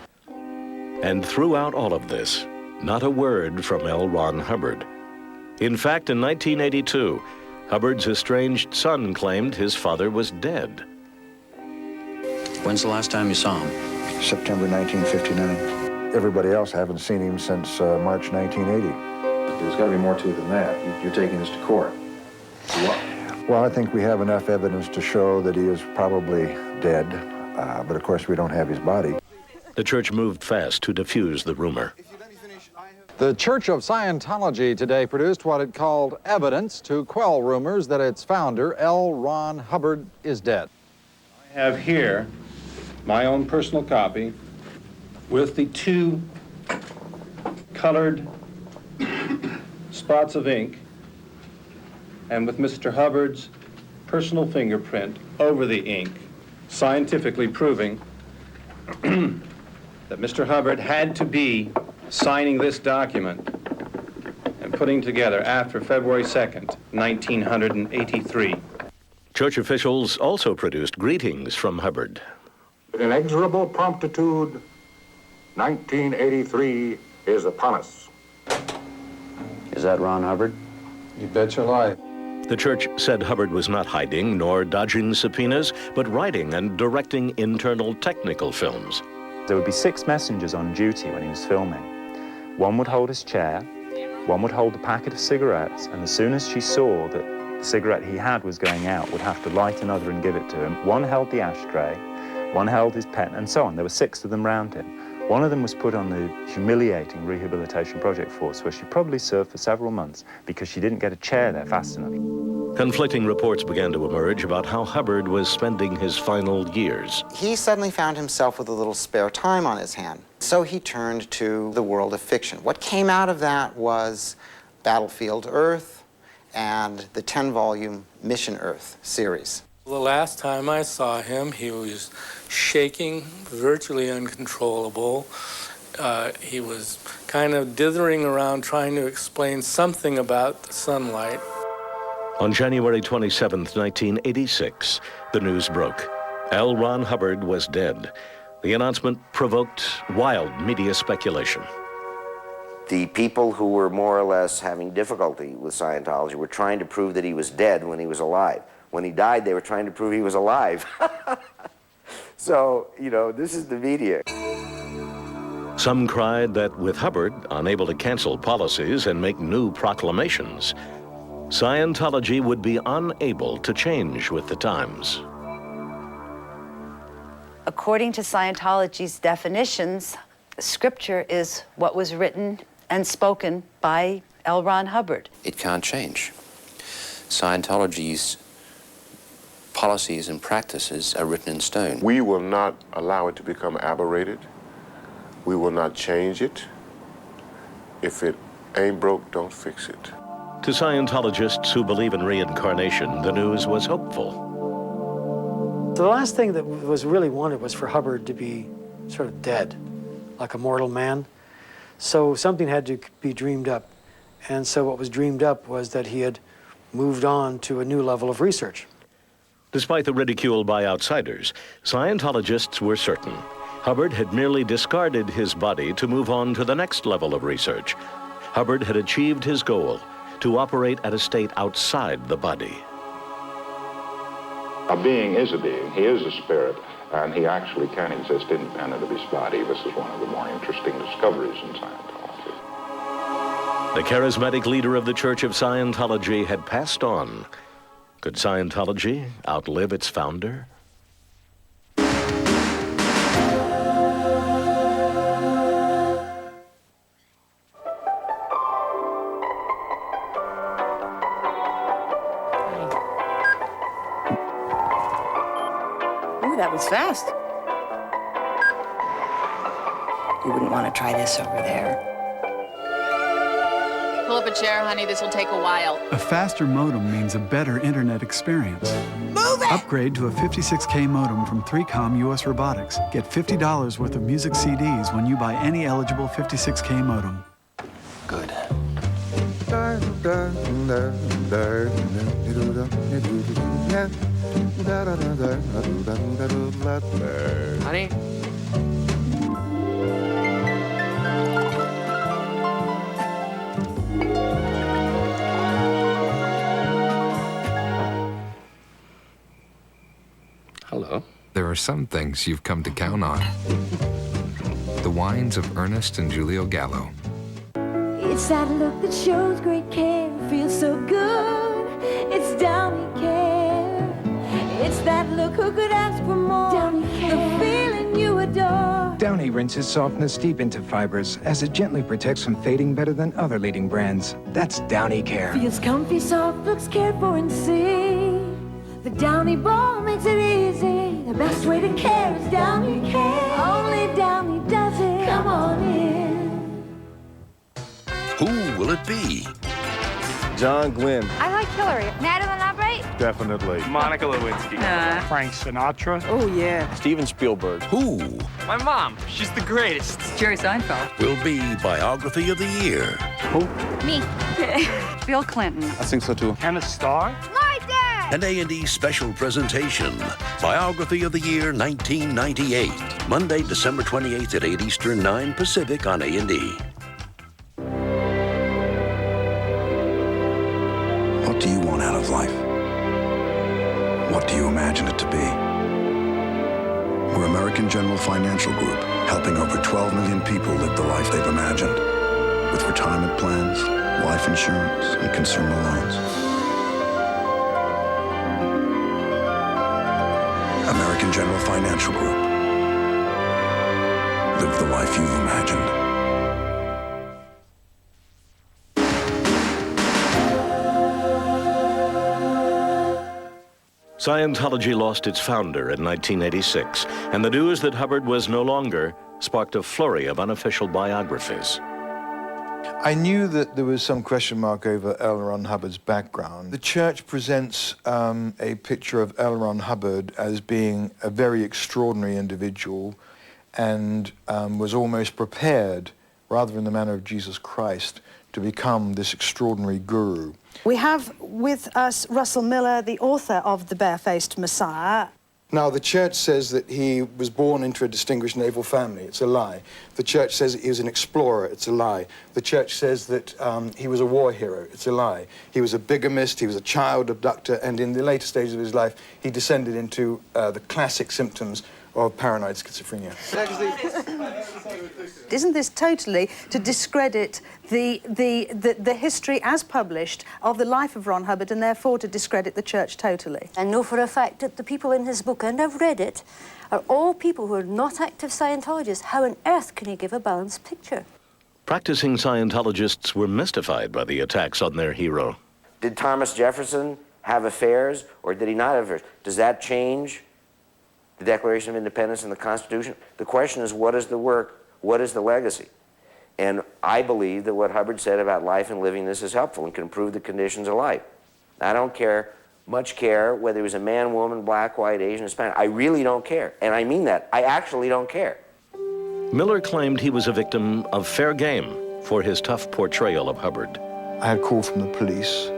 [SPEAKER 3] And throughout all of this, not a word from L. Ron Hubbard. In fact, in 1982, Hubbard's estranged son claimed his father was dead.
[SPEAKER 28] When's the last time you saw him?
[SPEAKER 2] September 1959. Everybody else, I haven't seen him since March 1980.
[SPEAKER 29] There's got to be more to it than that. You're taking this to court. What?
[SPEAKER 2] Well, I think we have enough evidence to show that he is probably dead, but of course we don't have his body.
[SPEAKER 3] The church moved fast to defuse the rumor.
[SPEAKER 30] The Church of Scientology today produced what it called evidence to quell rumors that its founder, L. Ron Hubbard, is dead.
[SPEAKER 29] I have here my own personal copy with the 2 colored spots of ink and with Mr. Hubbard's personal fingerprint over the ink, scientifically proving that Mr. Hubbard had to be signing this document and putting together after February 2nd, 1983.
[SPEAKER 3] Church officials also produced greetings from Hubbard.
[SPEAKER 21] With inexorable promptitude, 1983 is upon us.
[SPEAKER 11] Is that Ron Hubbard?
[SPEAKER 29] You bet your life.
[SPEAKER 3] The church said Hubbard was not hiding nor dodging subpoenas, but writing and directing internal technical films.
[SPEAKER 19] There would be 6 messengers on duty when he was filming. One would hold his chair, one would hold a packet of cigarettes, and as soon as she saw that the cigarette he had was going out, would have to light another and give it to him. One held the ashtray, one held his pen, and so on. There were 6 of them round him. One of them was put on the humiliating rehabilitation project force, where she probably served for several months because she didn't get a chair there fast enough.
[SPEAKER 3] Conflicting reports began to emerge about how Hubbard was spending his final years.
[SPEAKER 31] He suddenly found himself with a little spare time on his hand, so he turned to the world of fiction. What came out of that was Battlefield Earth and the 10-volume Mission Earth series.
[SPEAKER 1] The last time I saw him, he was shaking, virtually uncontrollable. He was kind of dithering around trying to explain something about the sunlight.
[SPEAKER 3] On January 27, 1986, the news broke. L. Ron Hubbard was dead. The announcement provoked wild media speculation.
[SPEAKER 18] The people who were more or less having difficulty with Scientology were trying to prove that he was dead when he was alive. When he died, they were trying to prove he was alive. So, you know, this is the media.
[SPEAKER 3] Some cried that with Hubbard unable to cancel policies and make new proclamations, Scientology would be unable to change with the times.
[SPEAKER 4] According to Scientology's definitions, Scripture is what was written and spoken by L. Ron Hubbard.
[SPEAKER 28] It can't change. Scientology's policies and practices are written in stone.
[SPEAKER 5] We will not allow it to become aberrated. We will not change it. If it ain't broke, don't fix it.
[SPEAKER 3] To Scientologists who believe in reincarnation, the news was hopeful.
[SPEAKER 7] The last thing that was really wanted was for Hubbard to be sort of dead, like a mortal man. So something had to be dreamed up. And so what was dreamed up was that he had moved on to a new level of research.
[SPEAKER 3] Despite the ridicule by outsiders, Scientologists were certain Hubbard had merely discarded his body to move on to the next level of research. Hubbard had achieved his goal, to operate at a state outside the body.
[SPEAKER 21] A being is a being. He is a spirit, and he actually can exist independent of his body. This is one of the more interesting discoveries in Scientology.
[SPEAKER 3] The charismatic leader of the Church of Scientology had passed on. Could Scientology outlive its founder?
[SPEAKER 8] Ooh, that was fast. You wouldn't want to try this over there.
[SPEAKER 9] Pull up a chair, honey. This will take a while.
[SPEAKER 10] A faster modem means a better internet experience.
[SPEAKER 9] Move it!
[SPEAKER 10] Upgrade to a 56K modem from 3Com US Robotics. Get $50 worth of music CDs when you buy any eligible 56K modem. Good.
[SPEAKER 9] Honey?
[SPEAKER 22] Hello. There are some things you've come to count on. The wines of Ernest and Giulio Gallo.
[SPEAKER 12] It's that look that shows great care, feels so good. It's Downy Care. It's that look who could ask for more. Downy Care. The feeling you adore.
[SPEAKER 23] Downy rinses softness deep into fibers as it gently protects from fading better than other leading brands. That's Downy Care.
[SPEAKER 12] Feels comfy, soft, looks cared for and see. The Downy ball makes it easy. The best way to care is Downy Care. Only Downy does it. Come on in.
[SPEAKER 6] Who will it be?
[SPEAKER 24] John Glenn.
[SPEAKER 25] I like Hillary. Madeline Albright?
[SPEAKER 24] Definitely. Monica Lewinsky.
[SPEAKER 25] Frank
[SPEAKER 24] Sinatra.
[SPEAKER 25] Oh, yeah.
[SPEAKER 24] Steven Spielberg.
[SPEAKER 6] Who
[SPEAKER 24] My mom. She's the greatest.
[SPEAKER 25] Jerry Seinfeld.
[SPEAKER 6] will be Biography of the Year?
[SPEAKER 24] Who?
[SPEAKER 25] Me. Bill Clinton.
[SPEAKER 24] I think so too. Kenneth Starr.
[SPEAKER 25] My dad!
[SPEAKER 6] An A&E special presentation. Biography of the Year 1998. Monday, December 28th at 8 Eastern, 9 Pacific on A&E.
[SPEAKER 32] What do you want out of life? What do you imagine it to be? We're American General Financial Group, helping over 12 million people live the life they've imagined. With retirement plans, life insurance, and consumer loans. American General Financial Group. Live the life you've imagined.
[SPEAKER 3] Scientology lost its founder in 1986, and the news that Hubbard was no longer sparked a flurry of unofficial biographies.
[SPEAKER 2] I knew that there was some question mark over L. Ron Hubbard's background. The church presents a picture of L. Ron Hubbard as being a very extraordinary individual and was almost prepared, rather in the manner of Jesus Christ, to become this extraordinary guru.
[SPEAKER 11] We have with us Russell Miller, the author of The Barefaced Messiah.
[SPEAKER 23] Now, the church says that he was born into a distinguished naval family. It's a lie. The church says that he was an explorer. It's a lie. The church says that he was a war hero. It's a lie. He was a bigamist, he was a child abductor, and in the later stages of his life, he descended into the classic symptoms of paranoid schizophrenia.
[SPEAKER 11] Isn't this totally to discredit the history as published of the life of Ron Hubbard, and therefore to discredit the church totally?
[SPEAKER 13] I know for a fact that the people in his book, and I've read it, are all people who are not active Scientologists. How on earth can he give a balanced picture?
[SPEAKER 3] Practicing Scientologists were mystified by the attacks on their hero.
[SPEAKER 18] Did Thomas Jefferson have affairs, or did he not have affairs? Does that change the Declaration of Independence and the Constitution? The question is, what is the work? What is the legacy? And I believe that what Hubbard said about life and living this is helpful and can improve the conditions of life. I don't much care whether he was a man, woman, black, white, Asian, Hispanic. I really don't care. And I mean that. I actually don't care.
[SPEAKER 3] Miller claimed he was a victim of fair game for his tough portrayal of Hubbard.
[SPEAKER 2] I had a call from the police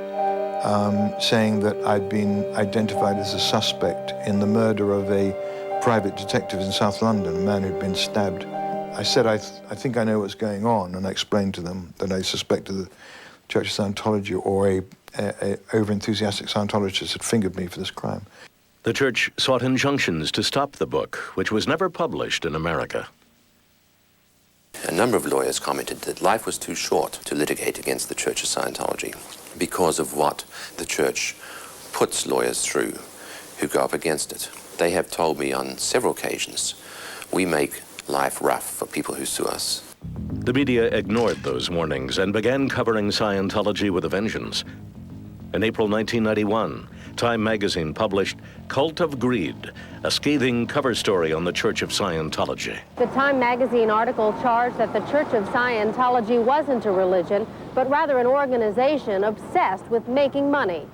[SPEAKER 2] saying that I'd been identified as a suspect in the murder of a private detective in South London, a man who'd been stabbed. I said, I think I know what's going on, and I explained to them that I suspected the Church of Scientology or a over-enthusiastic Scientologist had fingered me for this crime.
[SPEAKER 3] The church sought injunctions to stop the book, which was never published in America.
[SPEAKER 14] A number of lawyers commented that life was too short to litigate against the Church of Scientology because of what the church puts lawyers through who go up against it. They have told me on several occasions, we make life rough for people who sue us.
[SPEAKER 3] The media ignored those warnings and began covering Scientology with a vengeance. In April 1991, Time magazine published Cult of Greed, a scathing cover story on the Church of Scientology.
[SPEAKER 15] The Time magazine article charged that the Church of Scientology wasn't a religion, but rather an organization obsessed with making money.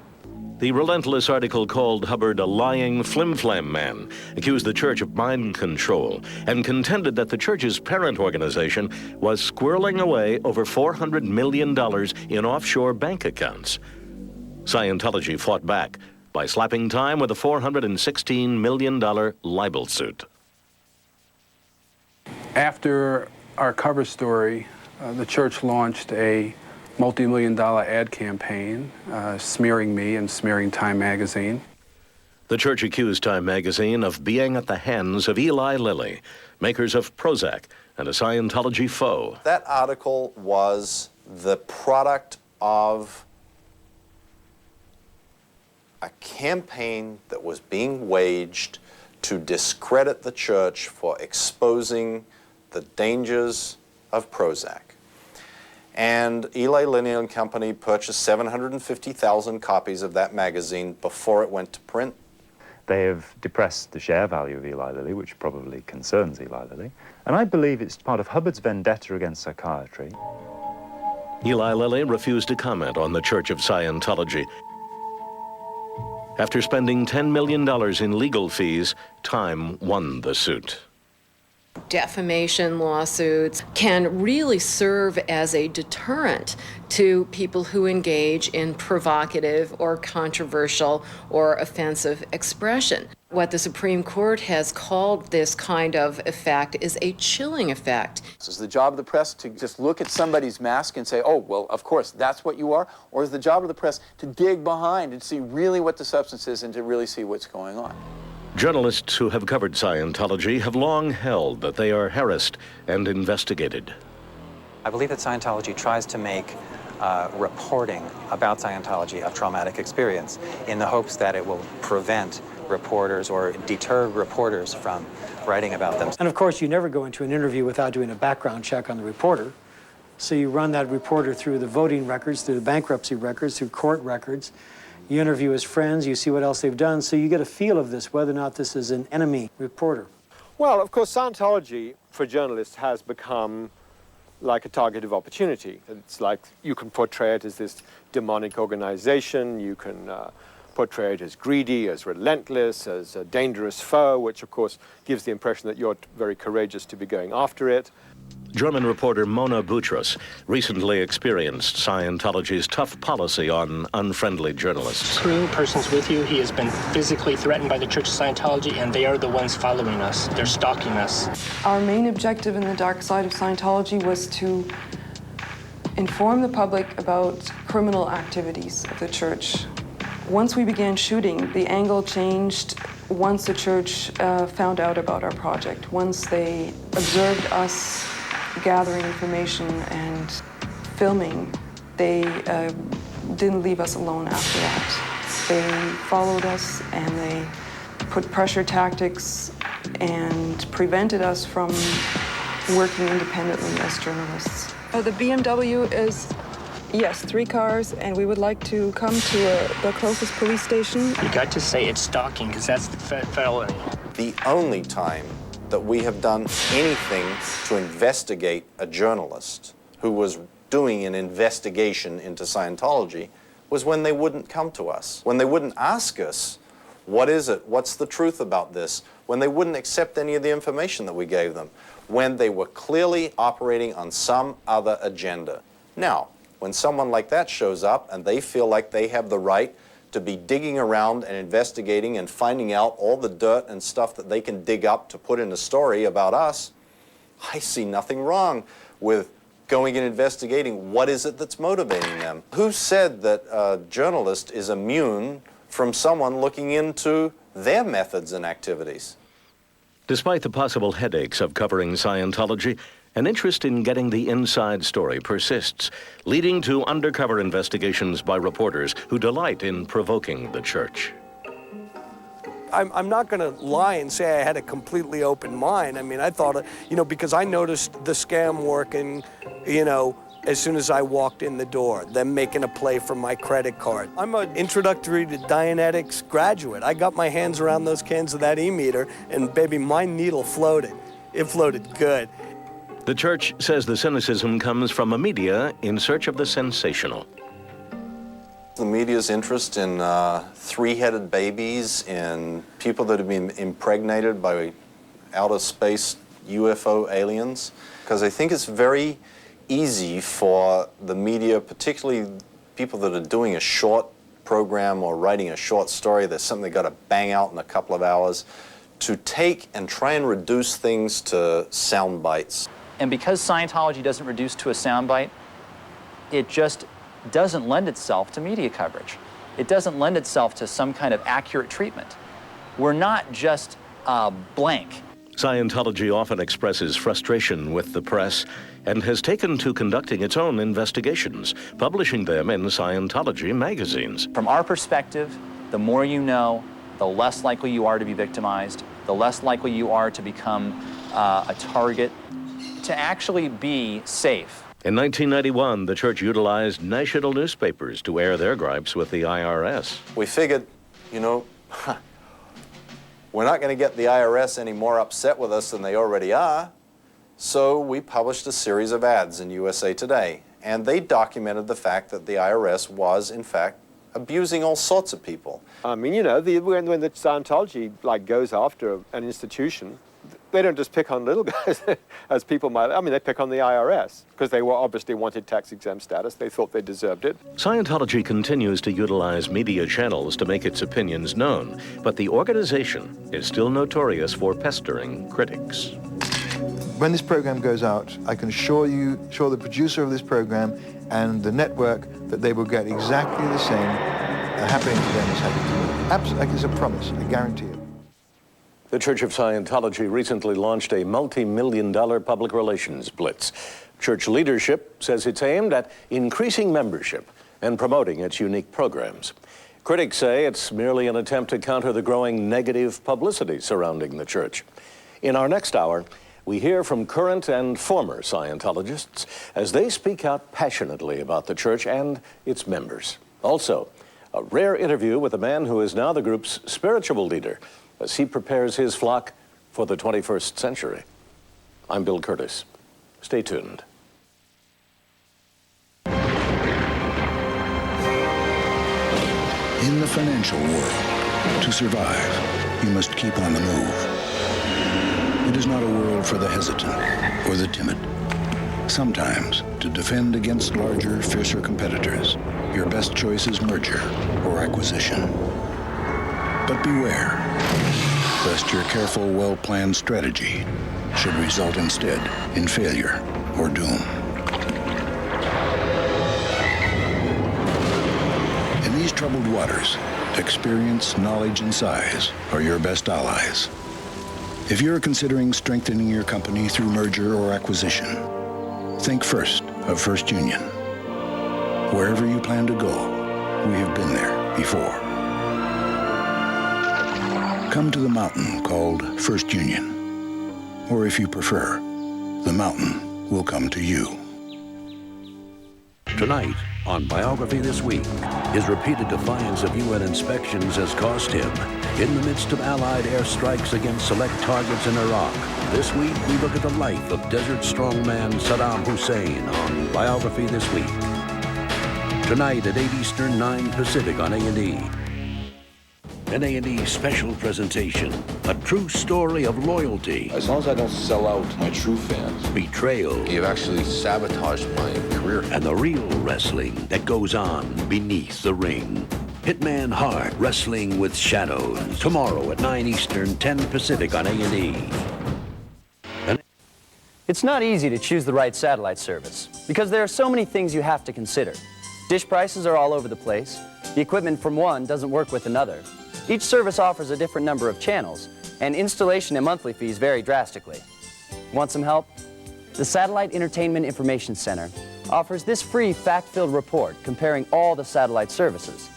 [SPEAKER 3] The relentless article called Hubbard a lying flim-flam man, accused the church of mind control, and contended that the church's parent organization was squirreling away over $400 million in offshore bank accounts. Scientology fought back by slapping Time with a $416 million libel suit.
[SPEAKER 16] After our cover story, the church launched a multi-million-dollar ad campaign smearing me and smearing Time magazine.
[SPEAKER 3] The church accused Time magazine of being at the hands of Eli Lilly, makers of Prozac and a Scientology foe.
[SPEAKER 17] That article was the product of a campaign that was being waged to discredit the church for exposing the dangers of Prozac. And Eli Lilly and Company purchased 750,000 copies of that magazine before it went to print.
[SPEAKER 19] They have depressed the share value of Eli Lilly, which probably concerns Eli Lilly. And I believe it's part of Hubbard's vendetta against psychiatry.
[SPEAKER 3] Eli Lilly refused to comment on the Church of Scientology. After spending $10 million in legal fees, Time won the suit.
[SPEAKER 20] Defamation lawsuits can really serve as a deterrent to people who engage in provocative or controversial or offensive expression. What the Supreme Court has called this kind of effect is a chilling effect.
[SPEAKER 26] Is the job of the press to just look at somebody's mask and say, oh, well, of course, that's what you are? Or is the job of the press to dig behind and see really what the substance is and to really see what's going on?
[SPEAKER 3] Journalists who have covered Scientology have long held that they are harassed and investigated.
[SPEAKER 27] I believe that Scientology tries to make reporting about Scientology a traumatic experience in the hopes that it will prevent reporters or deter reporters from writing about them.
[SPEAKER 7] And of course, you never go into an interview without doing a background check on the reporter. So you run that reporter through the voting records, through the bankruptcy records, through court records. You interview his friends, you see what else they've done, so you get a feel of this, whether or not this is an enemy reporter.
[SPEAKER 29] Well, of course, Scientology, for journalists, has become
[SPEAKER 1] like a target of opportunity. It's like you can portray it as this demonic organization, you can portray it as greedy, as relentless, as a dangerous foe, which of course gives the impression that you're very courageous to be going after it.
[SPEAKER 3] German reporter Mona Boutros recently experienced Scientology's tough policy on unfriendly journalists.
[SPEAKER 4] Crew, persons with you, he has been physically threatened by the Church of Scientology, and they are the ones following us. They're stalking us.
[SPEAKER 5] Our main objective in the dark side of Scientology was to inform the public about criminal activities of the church. Once we began shooting, the angle changed once the church found out about our project. Once they observed us gathering information and filming, they didn't leave us alone after that. They followed us and they put pressure tactics and prevented us from working independently as journalists. The BMW is, yes, 3 cars, and we would like to come to the closest police station.
[SPEAKER 4] You got to say it's stalking, because that's the felony.
[SPEAKER 17] The only time that we have done anything to investigate a journalist who was doing an investigation into Scientology was when they wouldn't come to us, when they wouldn't ask us, what is it, what's the truth about this, when they wouldn't accept any of the information that we gave them, when they were clearly operating on some other agenda. Now, when someone like that shows up and they feel like they have the right to be digging around and investigating and finding out all the dirt and stuff that they can dig up to put in a story about us, I see nothing wrong with going and investigating what is it that's motivating them. Who said that a journalist is immune from someone looking into their methods and activities?
[SPEAKER 3] Despite the possible headaches of covering Scientology, an interest in getting the inside story persists, leading to undercover investigations by reporters who delight in provoking the church.
[SPEAKER 8] I'm not going to lie and say I had a completely open mind. I mean, I thought, because I noticed the scam working, as soon as I walked in the door, them making a play from my credit card. I'm an introductory to Dianetics graduate. I got my hands around those cans of that e-meter, and baby, my needle floated. It floated good.
[SPEAKER 3] The church says the cynicism comes from a media in search of the sensational.
[SPEAKER 17] The media's interest in 3-headed babies, in people that have been impregnated by outer space UFO aliens, because I think it's very easy for the media, particularly people that are doing a short program or writing a short story, there's something they got to bang out in a couple of hours, to take and try and reduce things to sound bites.
[SPEAKER 9] And because Scientology doesn't reduce to a soundbite, it just doesn't lend itself to media coverage. It doesn't lend itself to some kind of accurate treatment. We're not just blank.
[SPEAKER 3] Scientology often expresses frustration with the press and has taken to conducting its own investigations, publishing them in Scientology magazines.
[SPEAKER 9] From our perspective, the more you know, the less likely you are to be victimized, the less likely you are to become a target, to actually be safe.
[SPEAKER 3] In 1991, the church utilized national newspapers to air their gripes with the IRS.
[SPEAKER 17] We figured, we're not going to get the IRS any more upset with us than they already are, so we published a series of ads in USA Today, and they documented the fact that the IRS was, in fact, abusing all sorts of people.
[SPEAKER 1] I mean, when the Scientology goes after an institution, they don't just pick on little guys, as people might. I mean, they pick on the IRS, because they obviously wanted tax-exempt status. They thought they deserved it.
[SPEAKER 3] Scientology continues to utilize media channels to make its opinions known, but the organization is still notorious for pestering critics.
[SPEAKER 2] When this program goes out, I can assure the producer of this program and the network that they will get exactly the same happening to them as happening to me. Absolutely, it's a promise, I guarantee it.
[SPEAKER 3] The Church of Scientology recently launched a multi-million-dollar public relations blitz. Church leadership says it's aimed at increasing membership and promoting its unique programs. Critics say it's merely an attempt to counter the growing negative publicity surrounding the church. In our next hour, we hear from current and former Scientologists as they speak out passionately about the church and its members. Also, a rare interview with a man who is now the group's spiritual leader as he prepares his flock for the 21st century. I'm Bill Curtis. Stay tuned.
[SPEAKER 6] In the financial world, to survive, you must keep on the move. It is not a world for the hesitant or the timid. Sometimes, to defend against larger, fiercer competitors, your best choice is merger or acquisition. But beware, lest your careful, well-planned strategy should result instead in failure or doom. In these troubled waters, experience, knowledge, and size are your best allies. If you're considering strengthening your company through merger or acquisition, think first of First Union. Wherever you plan to go, we have been there before. Come to the mountain called First Union. Or if you prefer, the mountain will come to you.
[SPEAKER 10] Tonight, on Biography This Week, his repeated defiance of UN inspections has cost him. In the midst of Allied airstrikes against select targets in Iraq, this week we look at the life of Desert Strongman Saddam Hussein on Biography This Week. Tonight at 8 Eastern, 9 Pacific on A&E. An A&E special presentation, a true story of loyalty.
[SPEAKER 12] As long as I don't sell out my true fans.
[SPEAKER 10] Betrayal.
[SPEAKER 12] You've actually sabotaged my career.
[SPEAKER 10] And the real wrestling that goes on beneath the ring. Hitman Hart, Wrestling with Shadows. Tomorrow at 9 Eastern, 10 Pacific on A&E.
[SPEAKER 21] It's not easy to choose the right satellite service because there are so many things you have to consider. Dish prices are all over the place. The equipment from one doesn't work with another. Each service offers a different number of channels, and installation and monthly fees vary drastically. Want some help? The Satellite Entertainment Information Center offers this free fact-filled report comparing all the satellite services.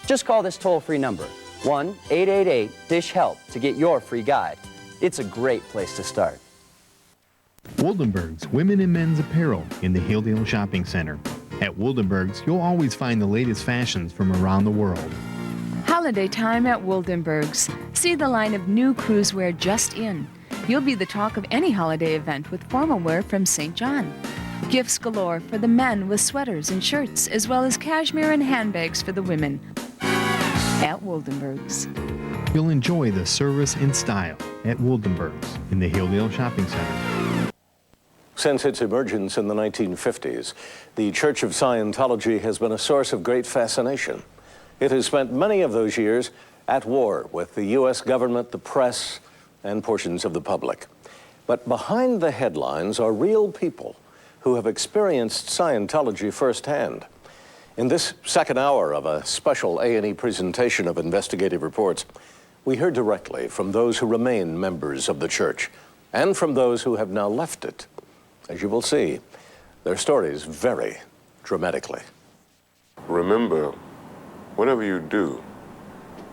[SPEAKER 21] Just call this toll-free number, 1-888-DISH-HELP, to get your free guide. It's a great place to start.
[SPEAKER 22] Woldenberg's Women and Men's Apparel in the Hilldale Shopping Center. At Woldenberg's, you'll always find the latest fashions from around the world.
[SPEAKER 24] Holiday time at Woldenberg's. See the line of new cruisewear just in. You'll be the talk of any holiday event with formal wear from St. John. Gifts galore for the men with sweaters and shirts, as well as cashmere and handbags for the women. At Woldenberg's.
[SPEAKER 22] You'll enjoy the service and style at Woldenberg's in the Hilldale Shopping Center.
[SPEAKER 3] Since its emergence in the 1950s, the Church of Scientology has been a source of great fascination. It has spent many of those years at war with the U.S. government, the press, and portions of the public. But behind the headlines are real people who have experienced Scientology firsthand. In this second hour of a special A&E presentation of investigative reports, we heard directly from those who remain members of the church and from those who have now left it. As you will see, their stories vary dramatically.
[SPEAKER 25] Remember, whatever you do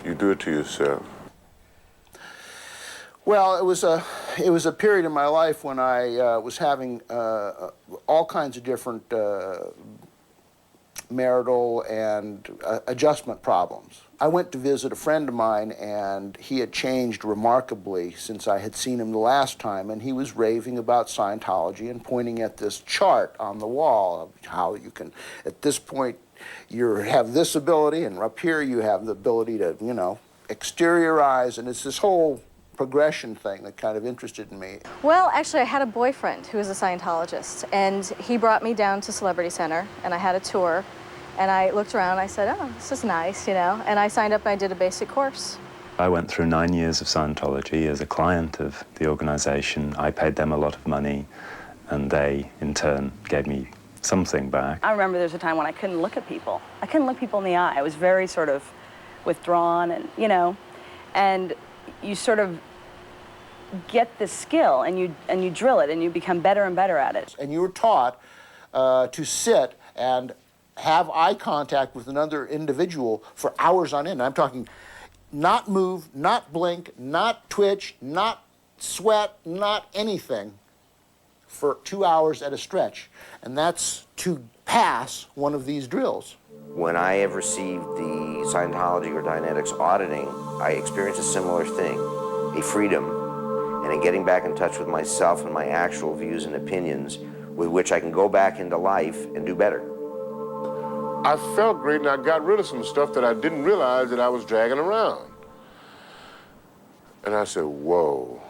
[SPEAKER 25] it to yourself.
[SPEAKER 28] Well, it was a period in my life when I was having all kinds of different marital and adjustment problems. I went to visit a friend of mine, and he had changed remarkably since I had seen him the last time, and he was raving about Scientology and pointing at this chart on the wall of how you can, at this point, you have this ability, and up here you have the ability to, you know, exteriorize, and it's this whole progression thing that kind of interested in me.
[SPEAKER 29] Well, actually, I had a boyfriend who was a Scientologist, and he brought me down to Celebrity Center, and I had a tour, and I looked around, and I said, oh, this is nice, you know, and I signed up and I did a basic course.
[SPEAKER 19] I went through 9 years of Scientology as a client of the organization. I paid them a lot of money, and they, in turn, gave me something back.
[SPEAKER 30] I remember there was a time when I couldn't look at people. I couldn't look people in the eye. I was very sort of withdrawn and, you know, and you sort of get this skill and you drill it and you become better and better at it.
[SPEAKER 28] And you were taught to sit and have eye contact with another individual for hours on end. I'm talking not move, not blink, not twitch, not sweat, not anything for 2 hours at a stretch. And that's to pass one of these drills.
[SPEAKER 18] When I have received the Scientology or Dianetics auditing, I experienced a similar thing, a freedom, and a getting back in touch with myself and my actual views and opinions with which I can go back into life and do better.
[SPEAKER 25] I felt great, and I got rid of some stuff that I didn't realize that I was dragging around. And I said, whoa,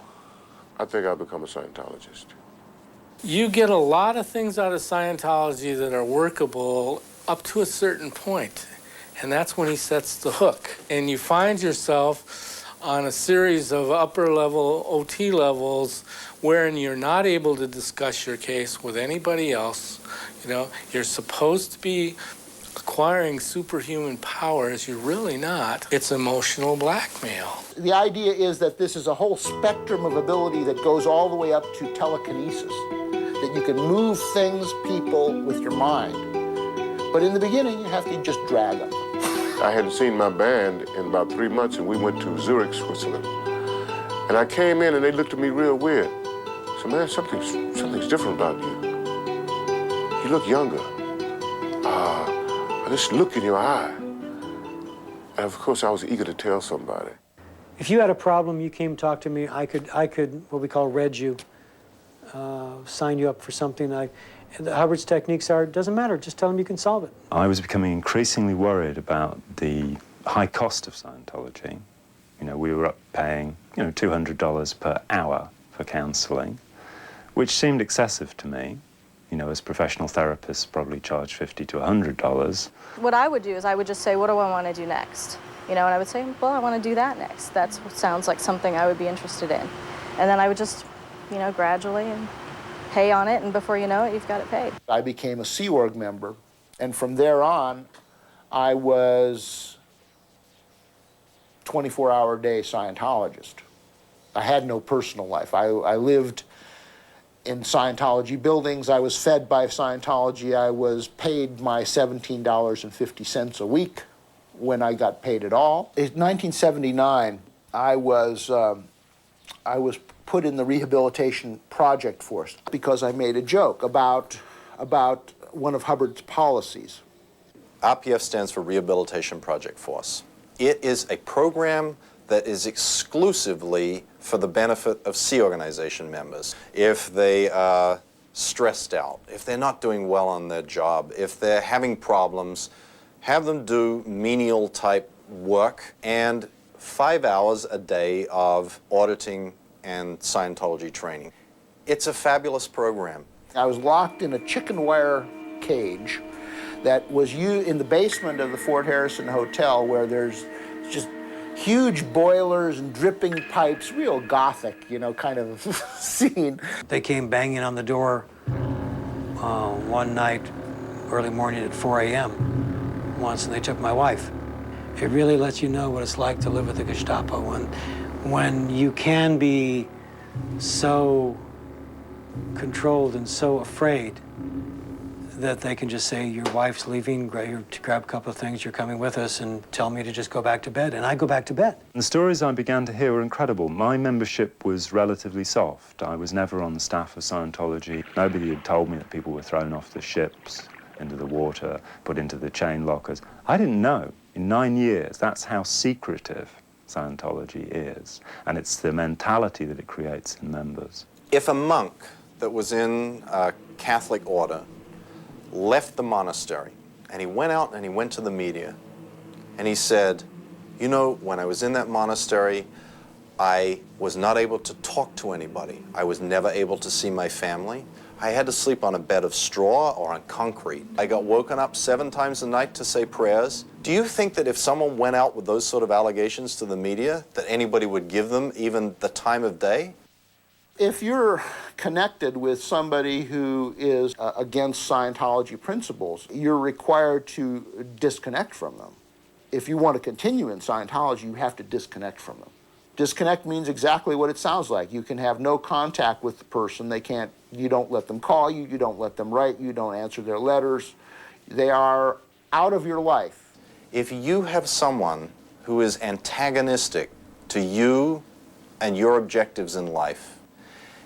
[SPEAKER 25] I think I'll become a Scientologist.
[SPEAKER 7] You get a lot of things out of Scientology that are workable up to a certain point, and that's when he sets the hook. And you find yourself on a series of upper-level OT levels wherein you're not able to discuss your case with anybody else. You know, you're supposed to be acquiring superhuman powers. You're really not. It's emotional blackmail.
[SPEAKER 28] The idea is that this is a whole spectrum of ability that goes all the way up to telekinesis, that you can move things, people, with your mind. But in the beginning, you have to just drag them.
[SPEAKER 25] I hadn't seen my band in about 3 months, and we went to Zurich, Switzerland. And I came in, and they looked at me real weird. I said, man, something's different about you. You look younger. This look in your eye. And of course, I was eager to tell somebody.
[SPEAKER 11] If you had a problem, you came talk to me, I could what we call reg you, sign you up for something. Hubbard's techniques are, it doesn't matter, just tell them you can solve it.
[SPEAKER 19] I was becoming increasingly worried about the high cost of Scientology. You know, we were up paying, you know, $200 per hour for counseling, which seemed excessive to me. You know, as professional therapists probably charge $50 to $100.
[SPEAKER 29] What I would do is I would just say, what do I want to do next? You know, and I would say, well, I want to do that next. That sounds like something I would be interested in. And then I would just, you know, gradually and pay on it, and before you know it, you've got it paid.
[SPEAKER 28] I became a Sea Org member, and from there on, I was 24-hour-a-day Scientologist. I had no personal life. I lived in Scientology buildings. I was fed by Scientology. I was paid my $17.50 a week when I got paid at all. In 1979, I was put in the rehabilitation project force because I made a joke about one of Hubbard's policies.
[SPEAKER 17] RPF stands for Rehabilitation Project Force. It is a program that is exclusively for the benefit of Sea Organization members. If they are stressed out, if they're not doing well on their job, if they're having problems, have them do menial type work and 5 hours a day of auditing and Scientology training. It's a fabulous program.
[SPEAKER 28] I was locked in a chicken wire cage that was in the basement of the Fort Harrison Hotel, where there's just huge boilers and dripping pipes, real gothic, you know, kind of scene.
[SPEAKER 11] They came banging on the door one night, early morning at 4 a.m. once, and they took my wife. It really lets you know what it's like to live with the Gestapo when you can be so controlled and so afraid that they can just say, your wife's leaving, grab a couple of things, you're coming with us, and tell me to just go back to bed, and I go back to bed.
[SPEAKER 19] The stories I began to hear were incredible. My membership was relatively soft. I was never on the staff of Scientology. Nobody had told me that people were thrown off the ships into the water, put into the chain lockers. I didn't know. In 9 years, that's how secretive Scientology is, and it's the mentality that it creates in members.
[SPEAKER 17] If a monk that was in a Catholic order left the monastery and he went out and he went to the media and he said, you know, when I was in that monastery, I was not able to talk to anybody. I was never able to see my family. I had to sleep on a bed of straw or on concrete. I got woken up 7 times a night to say prayers. Do you think that if someone went out with those sort of allegations to the media, that anybody would give them even the time of day?
[SPEAKER 28] If you're connected with somebody who is against Scientology principles, you're required to disconnect from them. If you want to continue in Scientology, you have to disconnect from them. Disconnect means exactly what it sounds like. You can have no contact with the person. You don't let them call you, you don't let them write you, don't answer their letters. They are out of your life.
[SPEAKER 17] If you have someone who is antagonistic to you and your objectives in life,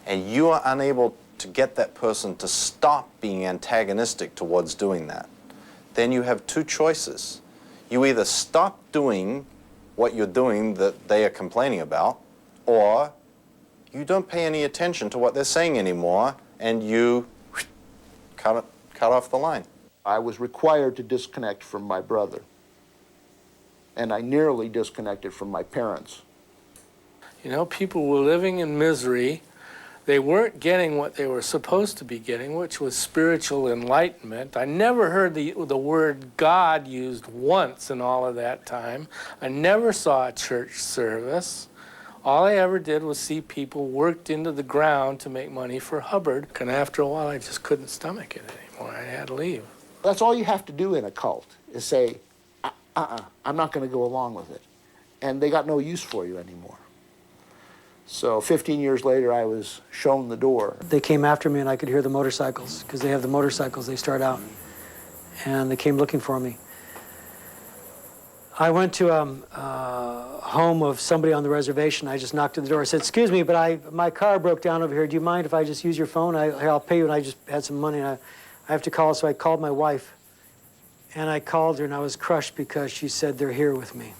[SPEAKER 17] and you are unable to get that person to stop being antagonistic towards doing that, then you have 2 choices. You either stop doing what you're doing that they are complaining about, or you don't pay any attention to what they're saying anymore, and you cut off the line.
[SPEAKER 28] I was required to disconnect from my brother, and I nearly disconnected from my parents.
[SPEAKER 7] You know, people were living in misery. They weren't getting what they were supposed to be getting, which was spiritual enlightenment. I never heard the word God used once in all of that time. I never saw a church service. All I ever did was see people worked into the ground to make money for Hubbard. And after a while, I just couldn't stomach it anymore. I had to leave.
[SPEAKER 28] That's all you have to do in a cult, is say, I'm not going to go along with it. And they got no use for you anymore. So 15 years later, I was shown the door.
[SPEAKER 11] They came after me, and I could hear the motorcycles, because they have the motorcycles, they start out. And they came looking for me. I went to a home of somebody on the reservation. I just knocked at the door. I said, excuse me, but my car broke down over here. Do you mind if I just use your phone? I'll pay you, and I just had some money, and I have to call, so I called my wife. And I called her, and I was crushed because she said they're here with me.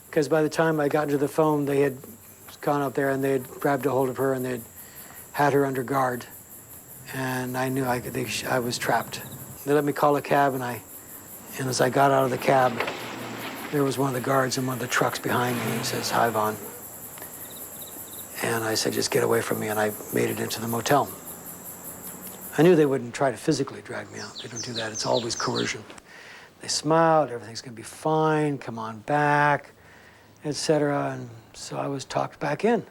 [SPEAKER 11] Because by the time I got into the phone, they had gone up there, and they had grabbed a hold of her, and they had her under guard. And I knew I was trapped. They let me call a cab, and as I got out of the cab, there was one of the guards in one of the trucks behind me. He says, "Hi, Vaughn." And I said, "Just get away from me," and I made it into the motel. I knew they wouldn't try to physically drag me out. They don't do that. It's always coercion. They smiled, everything's gonna be fine, come on back, etc. And so I was talked back in.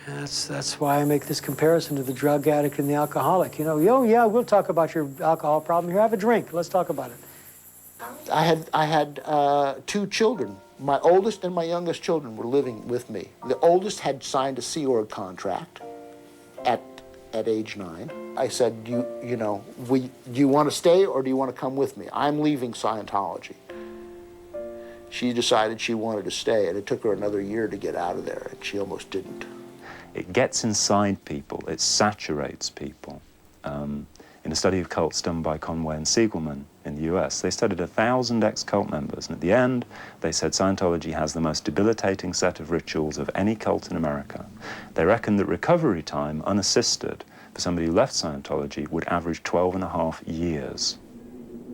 [SPEAKER 11] And that's why I make this comparison to the drug addict and the alcoholic. You know, oh yeah, we'll talk about your alcohol problem. Here, have a drink. Let's talk about it.
[SPEAKER 28] I had 2 children. My oldest and my youngest children were living with me. The oldest had signed a Sea Org contract at age 9. I said, do you want to stay or do you want to come with me? I'm leaving Scientology. She decided she wanted to stay, and it took her another year to get out of there, and she almost didn't.
[SPEAKER 19] It gets inside people, it saturates people. In a study of cults done by Conway and Siegelman in the US, they studied 1,000 ex-cult members, and at the end, they said Scientology has the most debilitating set of rituals of any cult in America. They reckoned that recovery time, unassisted, for somebody who left Scientology would average 12.5 years.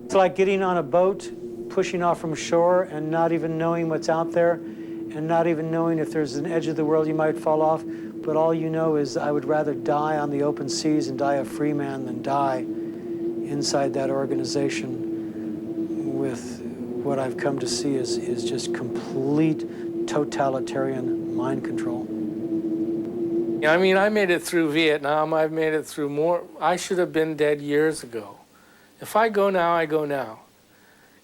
[SPEAKER 11] It's like getting on a boat, pushing off from shore, and not even knowing what's out there, and not even knowing if there's an edge of the world you might fall off. But all you know is I would rather die on the open seas and die a free man than die inside that organization with what I've come to see is just complete totalitarian mind control.
[SPEAKER 7] I mean, I made it through Vietnam. I've made it through more. I should have been dead years ago. If I go now, I go now.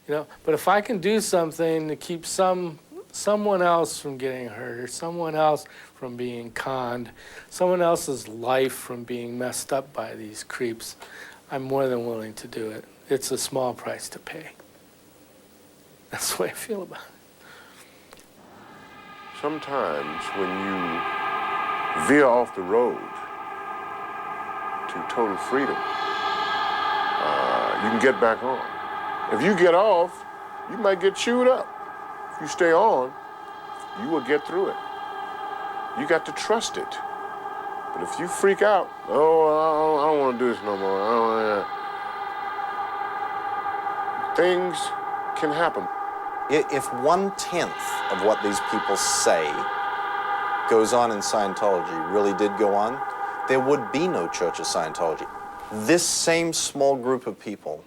[SPEAKER 7] You know, but if I can do something to keep someone else from getting hurt, or someone else from being conned, someone else's life from being messed up by these creeps, I'm more than willing to do it. It's a small price to pay. That's the way I feel about it.
[SPEAKER 25] Sometimes when you veer off the road to total freedom, you can get back on. If you get off, you might get chewed up. If you stay on, you will get through it. You got to trust it. But if you freak out, I don't want to do this no more. Things can happen.
[SPEAKER 17] If 1/10 of what these people say goes on in Scientology really did go on, there would be no Church of Scientology. This same small group of people,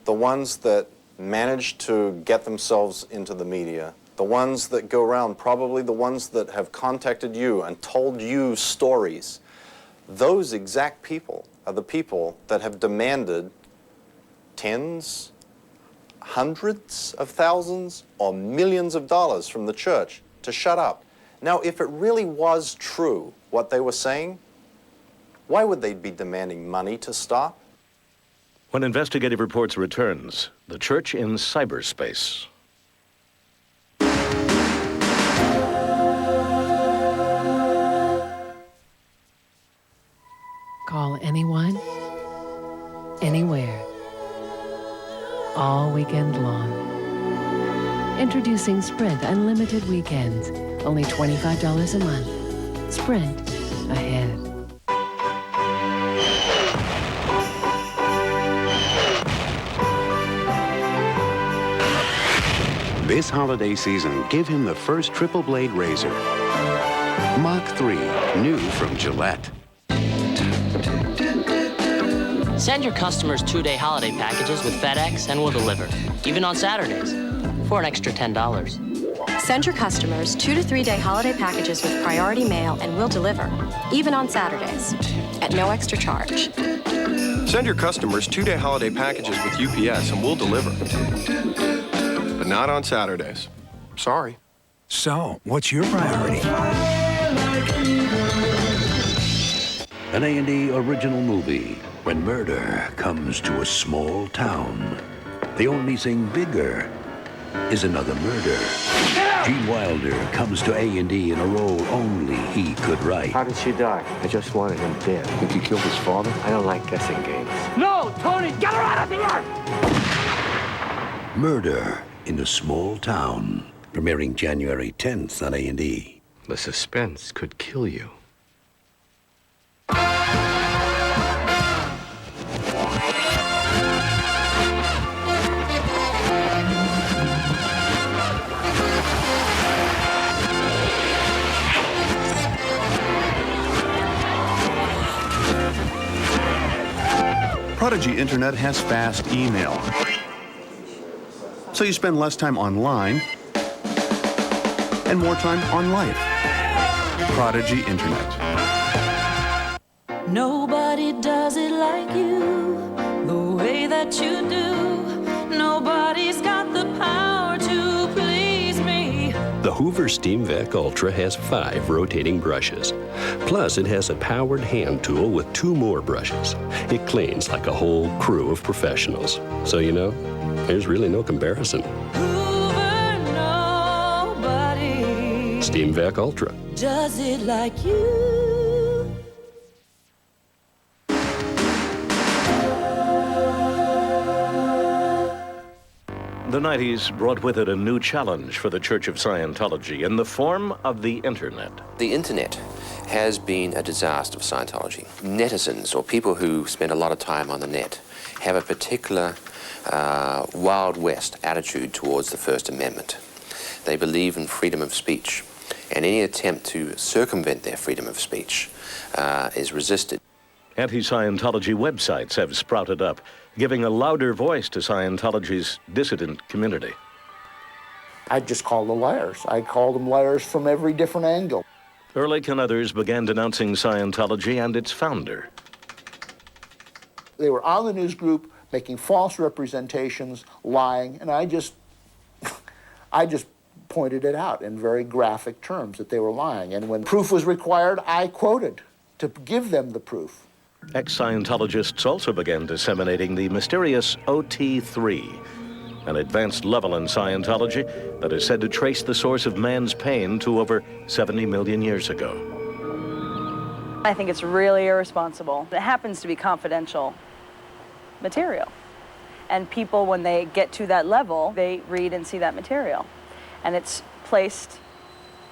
[SPEAKER 17] the ones that manage to get themselves into the media, the ones that go around, probably the ones that have contacted you and told you stories, those exact people are the people that have demanded tens, hundreds of thousands, or millions of dollars from the church to shut up. Now, if it really was true what they were saying, why would they be demanding money to stop?
[SPEAKER 3] When Investigative Reports returns, the church in cyberspace.
[SPEAKER 4] Call anyone, anywhere, all weekend long. Introducing Sprint Unlimited Weekends. Only $25 a month. Sprint ahead.
[SPEAKER 10] This holiday season, give him the first triple blade razor. Mach 3, new from Gillette.
[SPEAKER 5] Send your customers 2-day holiday packages with FedEx and we'll deliver, even on Saturdays, for an extra $10.
[SPEAKER 8] Send your customers 2 to 3-day holiday packages with priority mail and we'll deliver, even on Saturdays, at no extra charge.
[SPEAKER 13] Send your customers 2-day holiday packages with UPS and we'll deliver. But not on Saturdays. Sorry.
[SPEAKER 10] So, what's your priority? An A&E original movie, When Murder Comes to a Small Town. The only thing bigger is another murder. Gene Wilder comes to A&E in a role only he could write.
[SPEAKER 14] How did she die? I just wanted him dead.
[SPEAKER 13] Think he killed his father?
[SPEAKER 14] I don't like guessing games.
[SPEAKER 5] No, Tony, get her out of here!
[SPEAKER 10] Murder in a Small Town. Premiering January 10th on A&E.
[SPEAKER 14] The suspense could kill you.
[SPEAKER 15] Prodigy Internet has fast email. So you spend less time online and more time on life. Prodigy Internet.
[SPEAKER 16] Nobody does it like you, the way that you do. Nobody's got the power to please me.
[SPEAKER 20] The Hoover Steam Vac Ultra has 5 rotating brushes. Plus, it has a powered hand tool with 2 more brushes. It cleans like a whole crew of professionals. So, you know, there's really no comparison.
[SPEAKER 16] Hoover, nobody
[SPEAKER 20] Steam Vac Ultra.
[SPEAKER 16] does it like you.
[SPEAKER 3] The 90s brought with it a new challenge for the Church of Scientology in the form of the Internet.
[SPEAKER 23] The Internet has been a disaster for Scientology. Netizens, or people who spend a lot of time on the net, have a particular Wild West attitude towards the First Amendment. They believe in freedom of speech, and any attempt to circumvent their freedom of speech is resisted.
[SPEAKER 3] Anti-Scientology websites have sprouted up, giving a louder voice to Scientology's dissident community.
[SPEAKER 28] I just called them liars. I called them liars from every different angle.
[SPEAKER 3] Ehrlich and others began denouncing Scientology and its founder.
[SPEAKER 28] They were on the news group making false representations, lying, and I just pointed it out in very graphic terms that they were lying. And when proof was required, I quoted to give them the proof.
[SPEAKER 3] Ex-Scientologists also began disseminating the mysterious OT3, an advanced level in Scientology that is said to trace the source of man's pain to over 70 million years ago.
[SPEAKER 30] I think it's really irresponsible. It happens to be confidential material. And people, when they get to that level, they read and see that material. And it's placed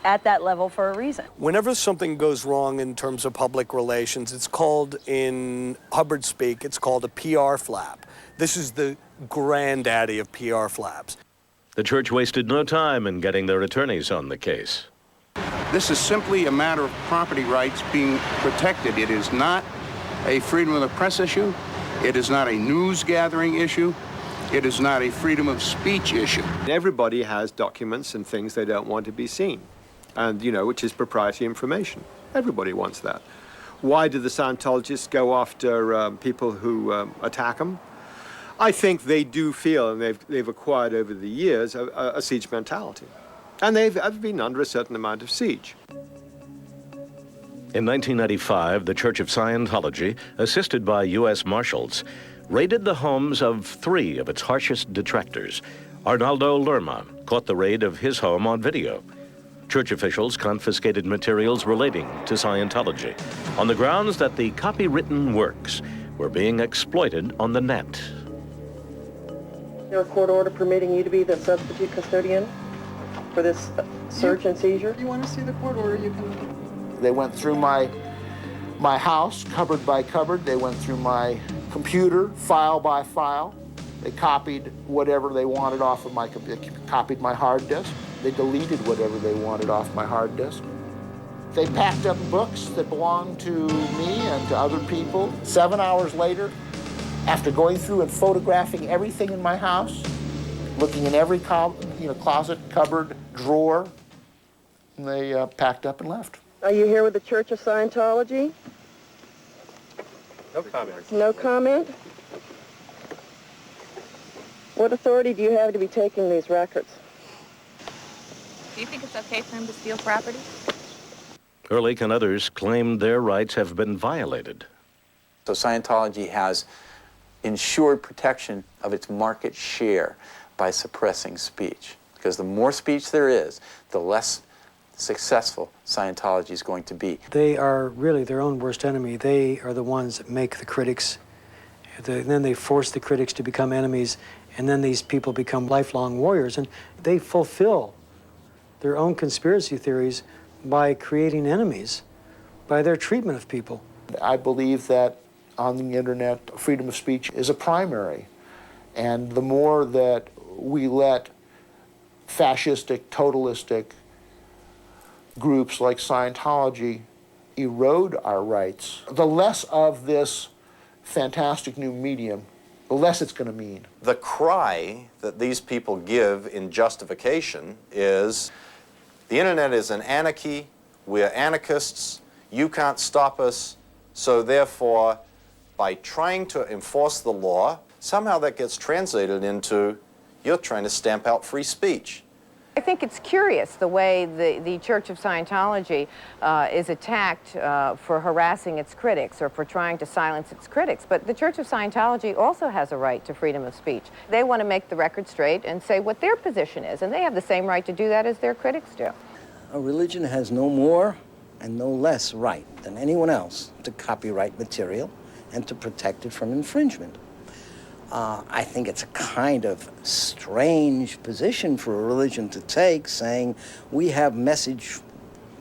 [SPEAKER 30] at that level for a reason.
[SPEAKER 26] Whenever something goes wrong in terms of public relations, it's called, in Hubbard speak, it's called a PR flap. This is the granddaddy of PR flaps.
[SPEAKER 3] The church wasted no time in getting their attorneys on the case.
[SPEAKER 15] This is simply a matter of property rights being protected. It is not a freedom of the press issue. It is not a news gathering issue. It is not a freedom of speech issue.
[SPEAKER 1] Everybody has documents and things they don't want to be seen, and, you know, which is proprietary information. Everybody wants that. Why do the Scientologists go after people who attack them? I think they do feel, and they've acquired over the years, a siege mentality. And they've been under a certain amount of siege.
[SPEAKER 3] In 1995, the Church of Scientology, assisted by U.S. Marshals, raided the homes of 3 of its harshest detractors. Arnaldo Lerma caught the raid of his home on video. Church officials confiscated materials relating to Scientology on the grounds that the copywritten works were being exploited on the net.
[SPEAKER 27] Is there a court order permitting you to be the substitute custodian for this search and seizure?
[SPEAKER 28] If you want to see the court order, you can. They went through my house, cupboard by cupboard. They went through my computer, file by file. They copied whatever they wanted off of my computer. They copied my hard disk. They deleted whatever they wanted off my hard disk. They packed up books that belonged to me and to other people. 7 hours later, after going through and photographing everything in my house, looking in every closet, cupboard, drawer, and they packed up and left.
[SPEAKER 27] Are you here with the Church of Scientology?
[SPEAKER 1] No comment.
[SPEAKER 27] No comment? What authority do you have to be taking these records?
[SPEAKER 2] Do you think it's okay for him to steal property?
[SPEAKER 3] Ehrlich and others claimed their rights have been violated.
[SPEAKER 6] So Scientology has ensured protection of its market share by suppressing speech. Because the more speech there is, the less successful Scientology is going to be.
[SPEAKER 11] They are really their own worst enemy. They are the ones that make the critics. Then they force the critics to become enemies, and then these people become lifelong warriors, and they fulfill their own conspiracy theories by creating enemies, by their treatment of people.
[SPEAKER 28] I believe that on the internet, freedom of speech is a primary. And the more that we let fascistic, totalistic groups like Scientology erode our rights, the less of this fantastic new medium, the less it's going to mean.
[SPEAKER 17] The cry that these people give in justification is, the internet is an anarchy, we're anarchists, you can't stop us, so therefore, by trying to enforce the law, somehow that gets translated into, you're trying to stamp out free speech.
[SPEAKER 9] I think it's curious the way the Church of Scientology is attacked for harassing its critics or for trying to silence its critics. But the Church of Scientology also has a right to freedom of speech. They want to make the record straight and say what their position is, and they have the same right to do that as their critics do.
[SPEAKER 12] A religion has no more and no less right than anyone else to copyright material and to protect it from infringement. I think it's a kind of strange position for a religion to take, saying, we have message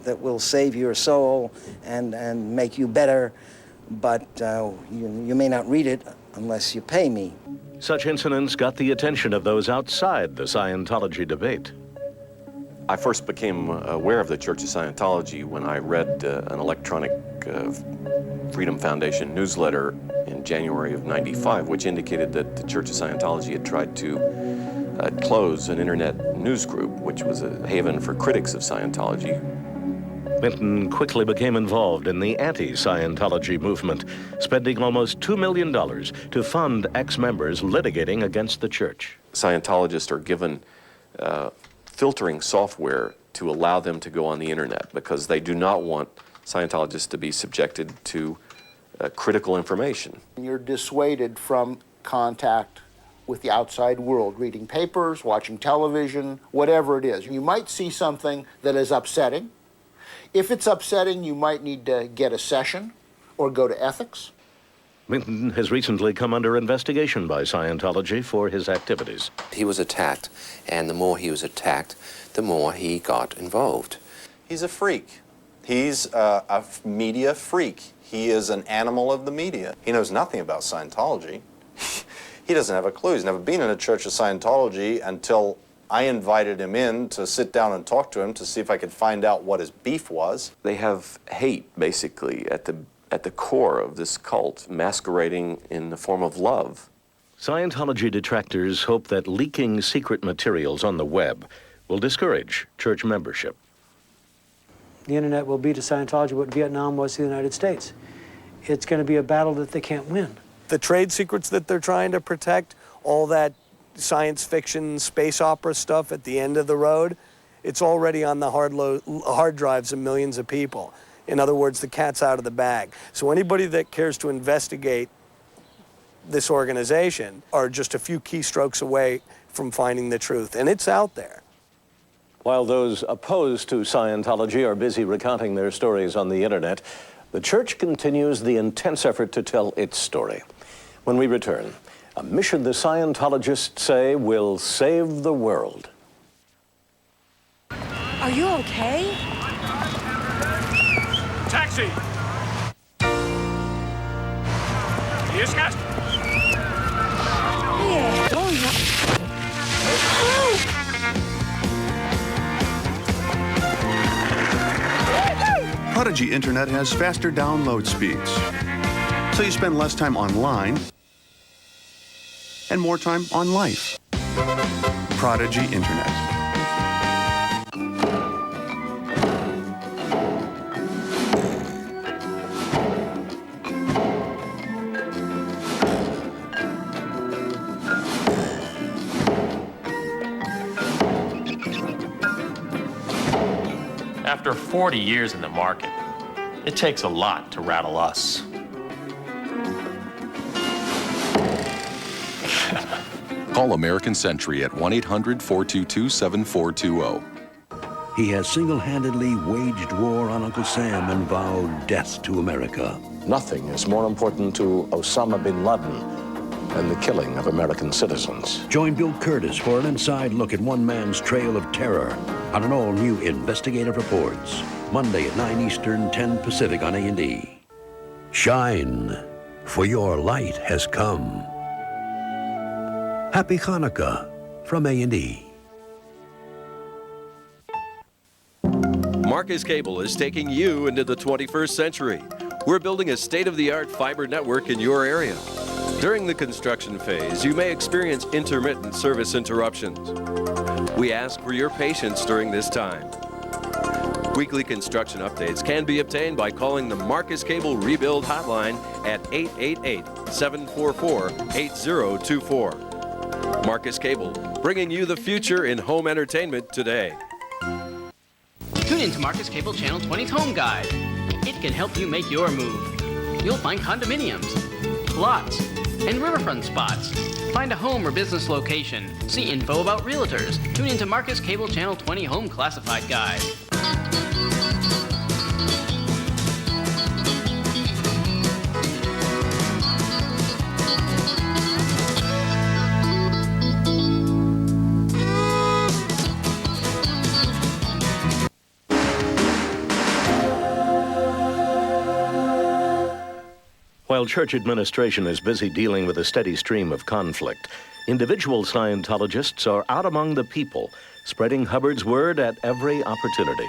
[SPEAKER 12] that will save your soul and make you better, but you may not read it unless you pay me.
[SPEAKER 3] Such incidents got the attention of those outside the Scientology debate.
[SPEAKER 18] I first became aware of the Church of Scientology when I read an electronic Freedom Foundation newsletter in January of '95, which indicated that the Church of Scientology had tried to close an internet news group, which was a haven for critics of Scientology.
[SPEAKER 3] Minton quickly became involved in the anti-Scientology movement, spending almost $2 million to fund ex-members litigating against the church.
[SPEAKER 18] Scientologists are given filtering software to allow them to go on the internet because they do not want Scientologists to be subjected to critical information.
[SPEAKER 28] You're dissuaded from contact with the outside world, reading papers, watching television, whatever it is. You might see something that is upsetting. If it's upsetting, you might need to get a session or go to ethics.
[SPEAKER 3] Minton has recently come under investigation by Scientology for his activities.
[SPEAKER 23] He was attacked, and the more he was attacked, the more he got involved.
[SPEAKER 17] He's a freak. He's a media freak. He is an animal of the media. He knows nothing about Scientology. He doesn't have a clue. He's never been in a Church of Scientology until I invited him in to sit down and talk to him to see if I could find out what his beef was.
[SPEAKER 18] They have hate, basically, at the core of this cult, masquerading in the form of love.
[SPEAKER 3] Scientology detractors hope that leaking secret materials on the web will discourage church membership.
[SPEAKER 11] The internet will be to Scientology what Vietnam was to the United States. It's going to be a battle that they can't win.
[SPEAKER 26] The trade secrets that they're trying to protect, all that science fiction, space opera stuff at the end of the road, it's already on the hard drives of millions of people. In other words, the cat's out of the bag. So anybody that cares to investigate this organization are just a few keystrokes away from finding the truth, and it's out there.
[SPEAKER 3] While those opposed to Scientology are busy recounting their stories on the internet, the church continues the intense effort to tell its story. When we return, a mission the Scientologists say will save the world.
[SPEAKER 30] Are you okay?
[SPEAKER 19] Taxi! Hier ist Gast!
[SPEAKER 30] Yeah.
[SPEAKER 4] Prodigy Internet has faster download speeds, so you spend less time online and more time on life. Prodigy Internet.
[SPEAKER 7] After 40 years in the market, it takes a lot to rattle us.
[SPEAKER 8] Call American Century at 1-800-422-7420.
[SPEAKER 10] He has single-handedly waged war on Uncle Sam and vowed death to America.
[SPEAKER 3] Nothing is more important to Osama bin Laden than the killing of American citizens.
[SPEAKER 10] Join Bill Curtis for an inside look at one man's trail of terror on an all-new Investigative Reports. Monday at 9 Eastern, 10 Pacific on A&E. Shine, for your light has come. Happy Hanukkah from A&E.
[SPEAKER 13] Marcus Cable is taking you into the 21st century. We're building a state-of-the-art fiber network in your area. During the construction phase, you may experience intermittent service interruptions. We ask for your patience during this time. Weekly construction updates can be obtained by calling the Marcus Cable Rebuild Hotline at 888-744-8024. Marcus Cable, bringing you the future in home entertainment today.
[SPEAKER 19] Tune in to Marcus Cable Channel 20's Home Guide. It can help you make your move. You'll find condominiums, lots, and riverfront spots. Find a home or business location. See info about realtors. Tune in to Marcus Cable Channel 20 Home Classified Guide.
[SPEAKER 3] While church administration is busy dealing with a steady stream of conflict, individual Scientologists are out among the people, spreading Hubbard's word at every opportunity.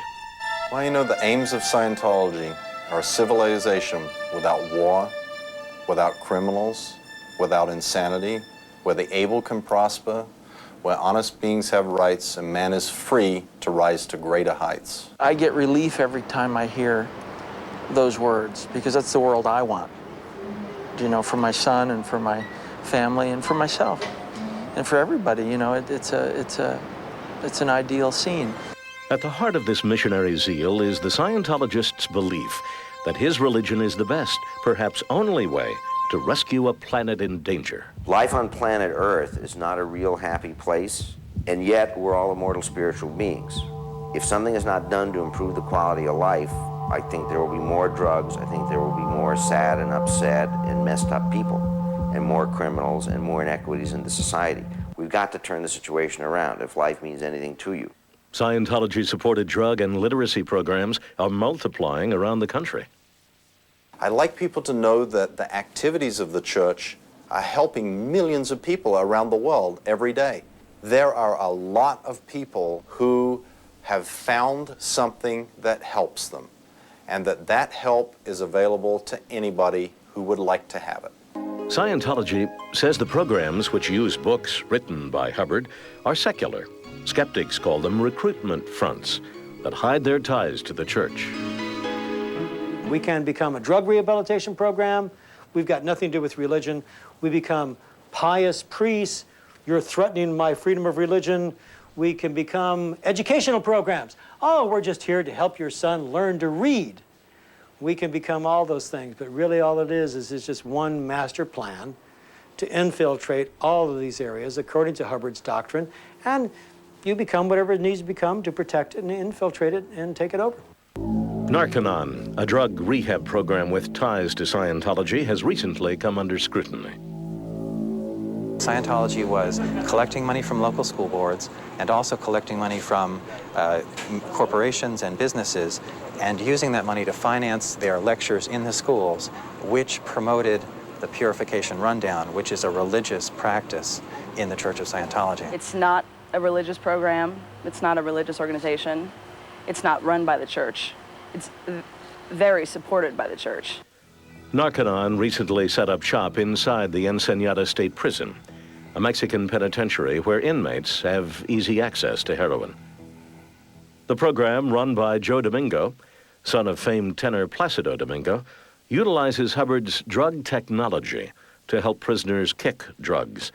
[SPEAKER 17] Well, you know, the aims of Scientology are a civilization without war, without criminals, without insanity, where the able can prosper, where honest beings have rights, and man is free to rise to greater heights.
[SPEAKER 6] I get relief every time I hear those words, because that's the world I want. You know, for my son and for my family and for myself and for everybody. You know, it's an ideal scene.
[SPEAKER 3] At the heart of this missionary zeal is the Scientologist's belief that his religion is the best, perhaps only way, to rescue a planet in danger.
[SPEAKER 21] Life on planet Earth is not a real happy place, and yet we're all immortal spiritual beings. If something is not done to improve the quality of life, I think there will be more drugs, I think there will be more sad and upset and messed up people, and more criminals and more inequities in the society. We've got to turn the situation around if life means anything to you.
[SPEAKER 3] Scientology-supported drug and literacy programs are multiplying around the country.
[SPEAKER 17] I'd like people to know that the activities of the church are helping millions of people around the world every day. There are a lot of people who have found something that helps them, and that help is available to anybody who would like to have it.
[SPEAKER 3] Scientology says the programs, which use books written by Hubbard, are secular. Skeptics call them recruitment fronts that hide their ties to the church.
[SPEAKER 11] We can become a drug rehabilitation program. We've got nothing to do with religion. We become pious priests. You're threatening my freedom of religion. We can become educational programs. Oh, we're just here to help your son learn to read. We can become all those things, but really all it is it's just one master plan to infiltrate all of these areas according to Hubbard's doctrine, and you become whatever it needs to become to protect it and infiltrate it and take it over.
[SPEAKER 3] Narconon, a drug rehab program with ties to Scientology, has recently come under scrutiny.
[SPEAKER 22] Scientology was collecting money from local school boards and also collecting money from corporations and businesses and using that money to finance their lectures in the schools, which promoted the Purification Rundown, which is a religious practice in the Church of Scientology.
[SPEAKER 30] It's not a religious program. It's not a religious organization. It's not run by the church. very supported by the church.
[SPEAKER 3] Narconon recently set up shop inside the Ensenada State Prison, a Mexican penitentiary where inmates have easy access to heroin. The program, run by Joe Domingo, son of famed tenor Placido Domingo, utilizes Hubbard's drug technology to help prisoners kick drugs.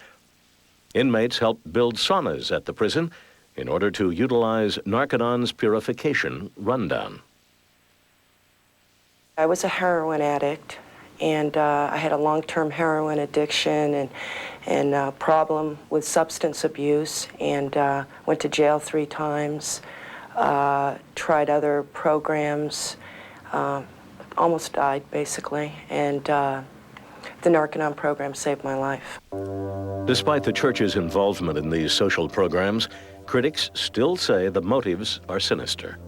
[SPEAKER 3] Inmates help build saunas at the prison in order to utilize Narconon's purification rundown.
[SPEAKER 1] I was a heroin addict, and I had a long-term heroin addiction and a problem with substance abuse, and went to jail 3 times, tried other programs, almost died, basically, and the Narconon program saved my life.
[SPEAKER 3] Despite the church's involvement in these social programs, critics still say the motives are sinister.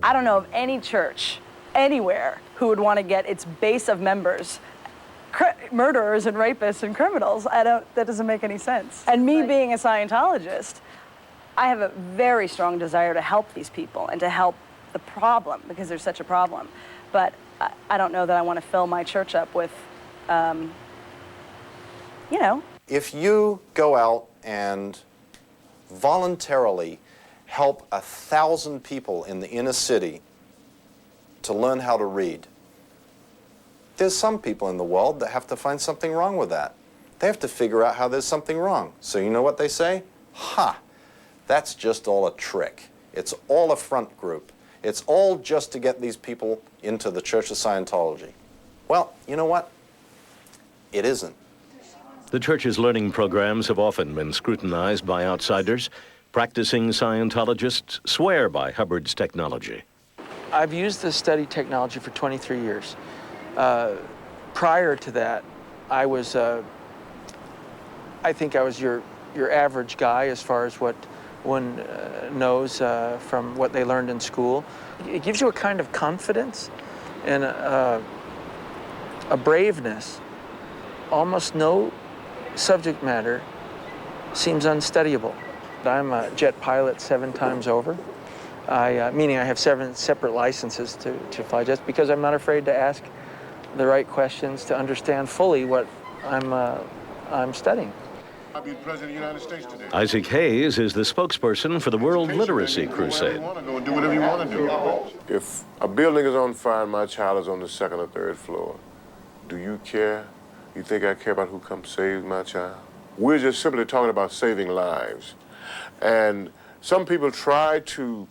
[SPEAKER 30] I don't know of any church anywhere who would want to get its base of members murderers and rapists and criminals. That doesn't make any sense. And me being a Scientologist, I have a very strong desire to help these people and to help the problem, because there's such a problem. But I don't know that I want to fill my church up with, you know.
[SPEAKER 17] If you go out and voluntarily help 1,000 people in the inner city to learn how to read, there's some people in the world that have to find something wrong with that. They have to figure out how there's something wrong. So you know what they say? Ha! That's just all a trick. It's all a front group. It's all just to get these people into the Church of Scientology. Well, you know what? It isn't.
[SPEAKER 3] The church's learning programs have often been scrutinized by outsiders. Practicing Scientologists swear by Hubbard's technology.
[SPEAKER 5] I've used this study technology for 23 years. Prior to that, I was, I think I was your average guy as far as what one knows from what they learned in school. It gives you a kind of confidence and a braveness. Almost no subject matter seems unstudyable. I'm a jet pilot 7 times over, meaning I have 7 separate licenses to fly jets, because I'm not afraid to ask the right questions to understand fully what I'm studying.
[SPEAKER 14] I'll be the President of the United States today.
[SPEAKER 3] Isaac Hayes is the spokesperson for the World Literacy Crusade.
[SPEAKER 14] Do whatever you want to do.
[SPEAKER 15] If a building is on fire and my child is on the 2nd or 3rd floor, do you care? You think I care about who comes save my child? We're just simply talking about saving lives. And some people try to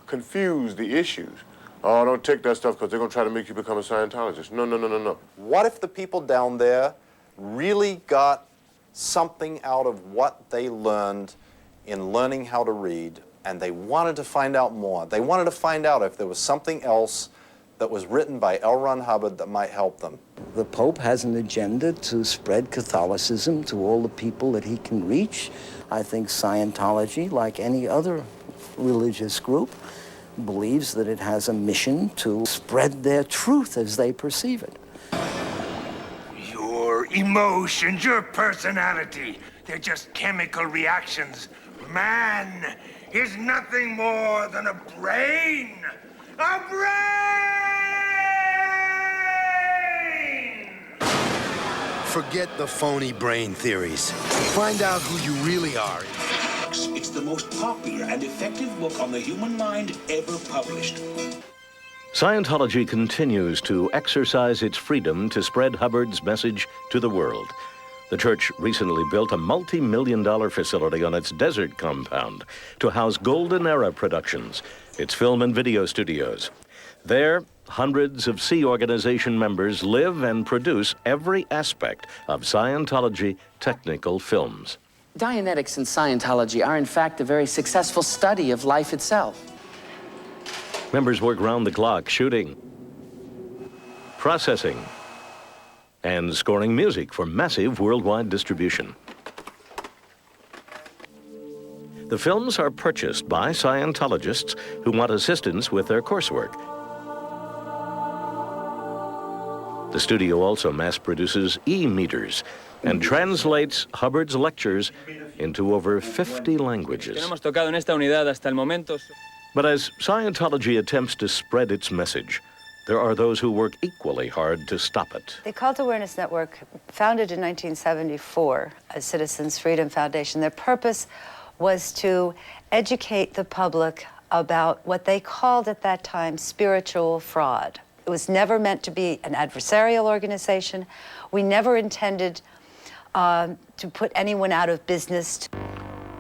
[SPEAKER 15] confuse the issues. Oh, don't take that stuff because they're going to try to make you become a Scientologist. No, no, no, no, no.
[SPEAKER 17] What if the people down there really got something out of what they learned in learning how to read, and they wanted to find out more? They wanted to find out if there was something else that was written by L. Ron Hubbard that might help them.
[SPEAKER 12] The Pope has an agenda to spread Catholicism to all the people that he can reach. I think Scientology, like any other religious group, believes that it has a mission to spread their truth as they perceive it.
[SPEAKER 16] Your emotions, your personality, they're just chemical reactions. Man is nothing more than a brain. A brain!
[SPEAKER 20] Forget the phony brain theories. Find out who you really are.
[SPEAKER 24] It's the most popular and effective book on the human mind ever published.
[SPEAKER 3] Scientology continues to exercise its freedom to spread Hubbard's message to the world. The church recently built a multi-million-dollar facility on its desert compound to house Golden Era Productions, its film and video studios. There, hundreds of Sea Organization members live and produce every aspect of Scientology technical films.
[SPEAKER 25] Dianetics and Scientology are, in fact, a very successful study of life itself.
[SPEAKER 3] Members work round the clock shooting, processing, and scoring music for massive worldwide distribution. The films are purchased by Scientologists who want assistance with their coursework. The studio also mass produces e-meters and translates Hubbard's lectures into over 50 languages. But as Scientology attempts to spread its message, there are those who work equally hard to stop it.
[SPEAKER 2] The Cult Awareness Network, founded in 1974 as Citizens Freedom Foundation, their purpose was to educate the public about what they called at that time spiritual fraud. It was never meant to be an adversarial organization. We never intended to put anyone out of business.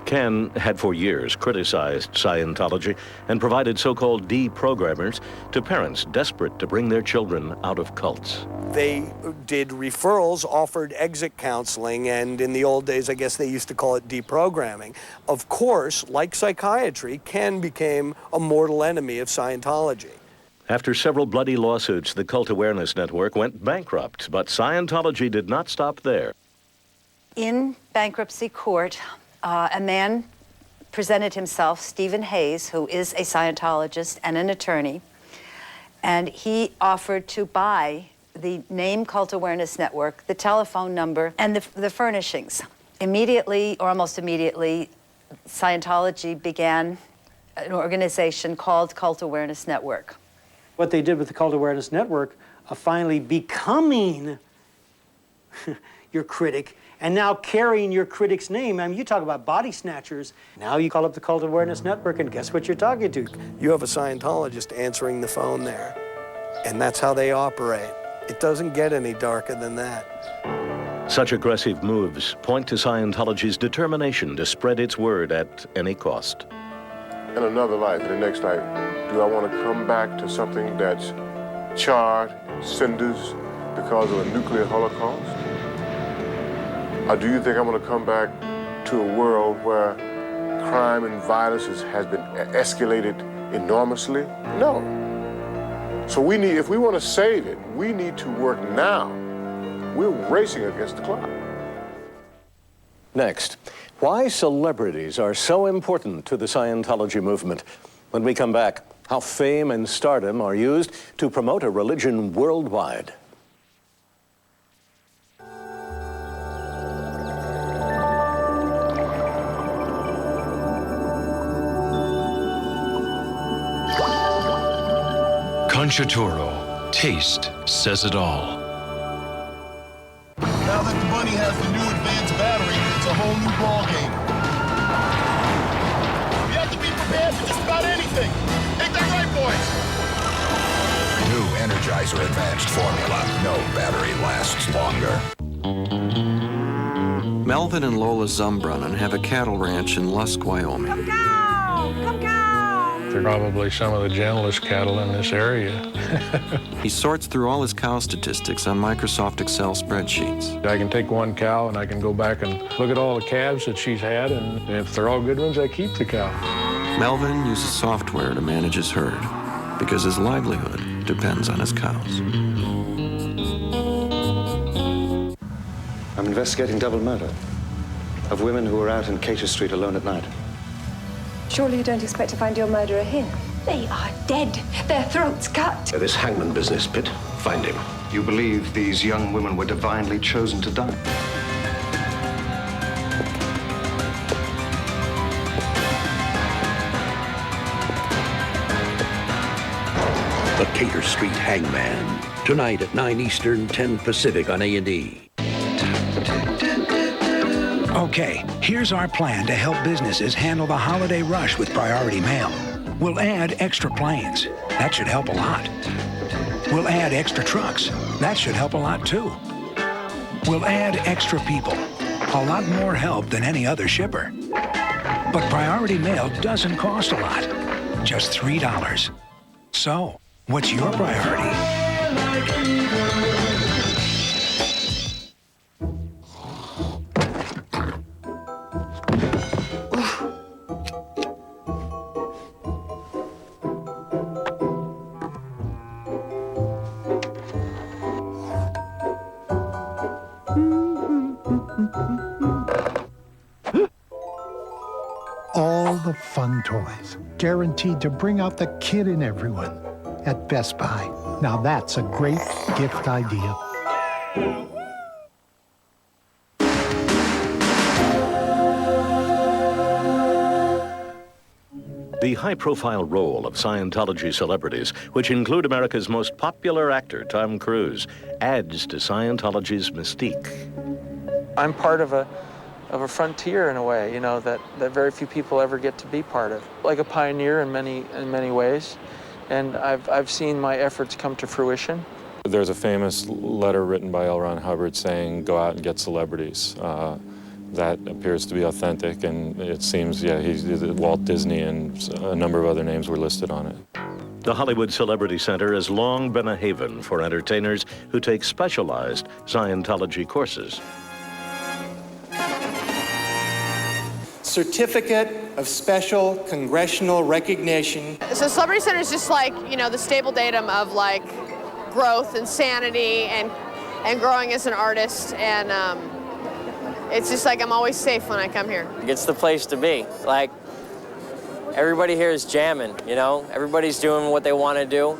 [SPEAKER 3] Ken had for years criticized Scientology and provided so-called deprogrammers to parents desperate to bring their children out of cults.
[SPEAKER 4] They did referrals, offered exit counseling, and in the old days, I guess they used to call it deprogramming. Of course, like psychiatry, Ken became a mortal enemy of Scientology.
[SPEAKER 3] After several bloody lawsuits, the Cult Awareness Network went bankrupt, but Scientology did not stop there.
[SPEAKER 2] In bankruptcy court, a man presented himself, Stephen Hayes, who is a Scientologist and an attorney, and he offered to buy the name Cult Awareness Network, the telephone number, and the furnishings. Immediately, or almost immediately, Scientology began an organization called Cult Awareness Network.
[SPEAKER 11] What they did with the Cult Awareness Network of finally becoming your critic and now carrying your critic's name. I mean, you talk about body snatchers. Now you call up the Cult Awareness Network, and guess what you're talking to?
[SPEAKER 4] You have a Scientologist answering the phone there, and that's how they operate. It doesn't get any darker than that.
[SPEAKER 3] Such aggressive moves point to Scientology's determination to spread its word at any cost.
[SPEAKER 15] In another life, in the next life, do I want to come back to something that's charred, cinders, because of a nuclear holocaust? Or do you think I'm going to come back to a world where crime and violence has been escalated enormously? No. So if we want to save it, we need to work now. We're racing against the clock.
[SPEAKER 3] Next, why celebrities are so important to the Scientology movement. When we come back, how fame and stardom are used to promote a religion worldwide.
[SPEAKER 7] Conchitoro. Taste says it all.
[SPEAKER 14] Now that the Bunny has the new advanced battery, it's a whole new ballgame. We have to be prepared for just about anything. Ain't that right, boys?
[SPEAKER 9] New Energizer Advanced Formula. No battery lasts longer.
[SPEAKER 18] Melvin and Lola Zumbrunnan have a cattle ranch in Lusk, Wyoming.
[SPEAKER 23] Come cow! Come cow!
[SPEAKER 26] They're probably some of the gentlest cattle in this area.
[SPEAKER 18] He sorts through all his cow statistics on Microsoft Excel spreadsheets.
[SPEAKER 26] I can take one cow and I can go back and look at all the calves that she's had, and if they're all good ones, I keep the cow.
[SPEAKER 18] Melvin uses software to manage his herd because his livelihood depends on his cows.
[SPEAKER 27] I'm investigating double murder of women who were out in Cater Street alone at night.
[SPEAKER 28] Surely you don't expect to find your murderer here? They are dead. Their throats cut.
[SPEAKER 27] This hangman business, Pitt. Find him. You believe these young women were divinely chosen to die?
[SPEAKER 10] The Cater Street Hangman. Tonight at 9 Eastern, 10 Pacific on A&E.
[SPEAKER 29] Okay, here's our plan to help businesses handle the holiday rush with priority mail. We'll add extra planes. That should help a lot. We'll add extra trucks. That should help a lot too. We'll add extra people. A lot more help than any other shipper. But priority mail doesn't cost a lot. Just $3. So, what's your priority?
[SPEAKER 31] All the fun toys, guaranteed to bring out the kid in everyone at Best Buy. Now that's a great gift idea.
[SPEAKER 3] The high-profile role of Scientology celebrities, which include America's most popular actor, Tom Cruise, adds to Scientology's mystique.
[SPEAKER 1] I'm part of a frontier in a way, you know, that very few people ever get to be part of. Like a pioneer in many ways, and I've seen my efforts come to fruition.
[SPEAKER 5] There's a famous letter written by L. Ron Hubbard saying, "Go out and get celebrities." That appears to be authentic, and it seems, yeah, Walt Disney and a number of other names were listed on it.
[SPEAKER 3] The Hollywood Celebrity Center has long been a haven for entertainers who take specialized Scientology courses.
[SPEAKER 6] Certificate of Special Congressional Recognition.
[SPEAKER 23] So Celebrity Center is just like, you know, the stable datum of like growth and sanity and growing as an artist, and it's just like I'm always safe when I come here.
[SPEAKER 8] It's the place to be. Like, everybody here is jamming, you know? Everybody's doing what they want to do.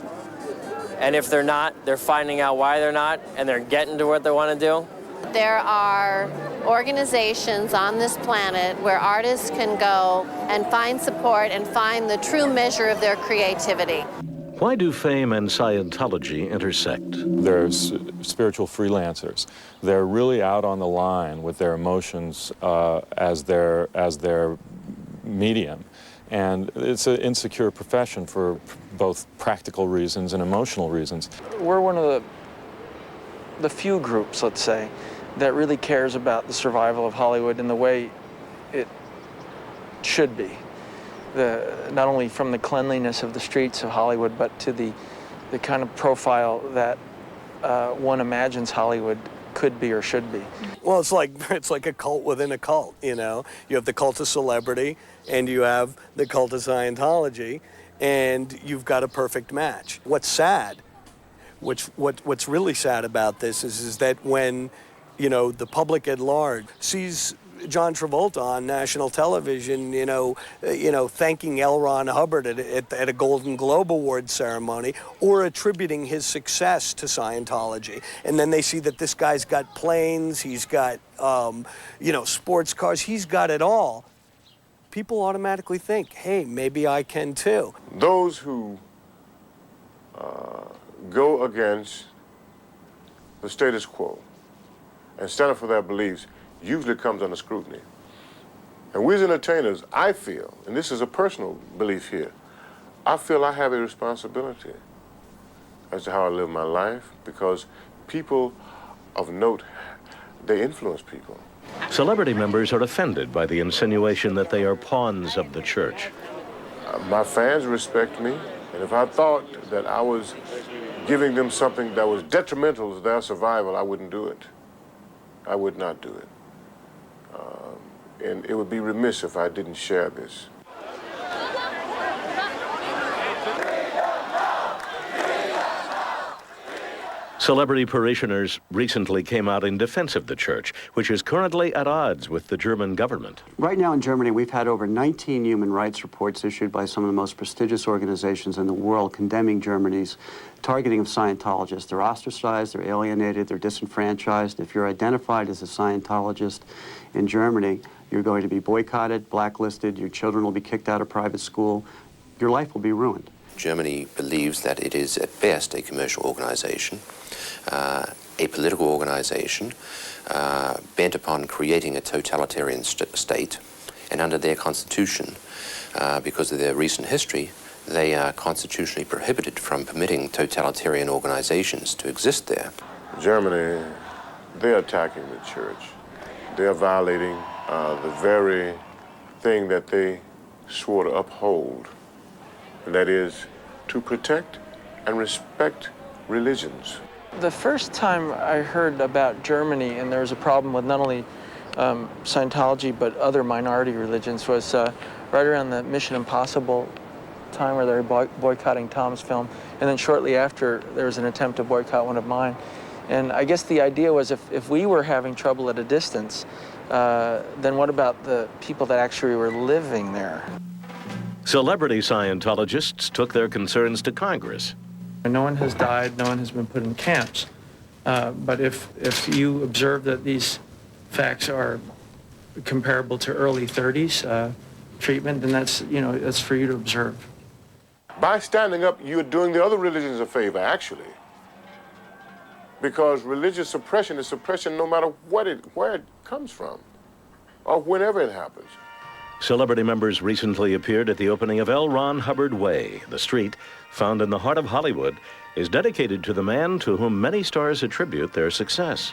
[SPEAKER 8] And if they're not, they're finding out why they're not, and they're getting to what they want to do.
[SPEAKER 12] There are organizations on this planet where artists can go and find support and find the true measure of their creativity.
[SPEAKER 3] Why do fame and Scientology intersect?
[SPEAKER 5] They're spiritual freelancers. They're really out on the line with their emotions as their medium. And it's an insecure profession for both practical reasons and emotional reasons.
[SPEAKER 1] We're one of the few groups, let's say, that really cares about the survival of Hollywood in the way it should be. Not only from the cleanliness of the streets of Hollywood, but to the kind of profile that one imagines Hollywood could be or should be.
[SPEAKER 4] Well, it's like a cult within a cult, you know? You have the cult of celebrity, and you have the cult of Scientology, and you've got a perfect match. What's sad, what's really sad about this is that when, you know, the public at large sees John Travolta on national television, you know, thanking L. Ron Hubbard at a Golden Globe Award ceremony, or attributing his success to Scientology. And then they see that this guy's got planes, he's got, you know, sports cars, he's got it all. People automatically think, hey, maybe I can too.
[SPEAKER 15] Those who go against the status quo and stand up for their beliefs usually comes under scrutiny. And we as entertainers, I feel, and this is a personal belief here, I feel I have a responsibility as to how I live my life, because people of note, they influence people.
[SPEAKER 3] Celebrity members are offended by the insinuation that they are pawns of the church.
[SPEAKER 15] My fans respect me, and if I thought that I was giving them something that was detrimental to their survival, I wouldn't do it. I would not do it. And it would be remiss if I didn't share this.
[SPEAKER 3] Celebrity parishioners recently came out in defense of the church, which is currently at odds with the German government.
[SPEAKER 13] Right now in Germany, we've had over 19 human rights reports issued by some of the most prestigious organizations in the world condemning Germany's targeting of Scientologists. They're ostracized, they're alienated, they're disenfranchised. If you're identified as a Scientologist in Germany, you're going to be boycotted, blacklisted, your children will be kicked out of private school, your life will be ruined.
[SPEAKER 17] Germany believes that it is at best a commercial organization, a political organization bent upon creating a totalitarian state, and under their constitution, because of their recent history, they are constitutionally prohibited from permitting totalitarian organizations to exist there.
[SPEAKER 15] Germany, they're attacking the church. They're violating the very thing that they swore to uphold, and that is to protect and respect religions.
[SPEAKER 1] The first time I heard about Germany, and there was a problem with not only Scientology but other minority religions, was right around the Mission Impossible time where they were boycotting Tom's film, and then shortly after there was an attempt to boycott one of mine. And I guess the idea was if we were having trouble at a distance, then what about the people that actually were living there?
[SPEAKER 3] Celebrity Scientologists took their concerns to Congress.
[SPEAKER 1] No one has died, no one has been put in camps. But if you observe that these facts are comparable to early 30s, treatment, then that's, that's for you to observe.
[SPEAKER 15] By standing up, you're doing the other religions a favor, actually. Because religious suppression is suppression no matter where it comes from, or whenever it happens.
[SPEAKER 3] Celebrity members recently appeared at the opening of L. Ron Hubbard Way. The street, found in the heart of Hollywood, is dedicated to the man to whom many stars attribute their success.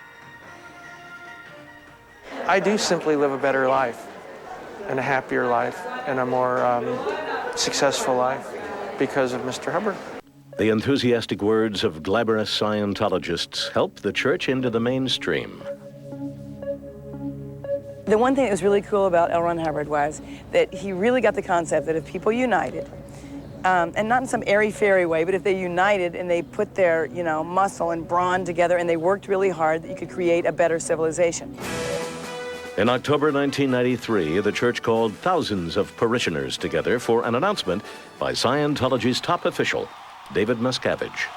[SPEAKER 1] I do simply live a better life, and a happier life, and a more successful life because of Mr. Hubbard.
[SPEAKER 3] The enthusiastic words of glamorous Scientologists helped the church into the mainstream.
[SPEAKER 2] The one thing that was really cool about L. Ron Hubbard was that he really got the concept that if people united, and not in some airy-fairy way, but if they united and they put their, muscle and brawn together and they worked really hard, that you could create a better civilization.
[SPEAKER 3] In October 1993, the church called thousands of parishioners together for an announcement by Scientology's top official, David Miscavige.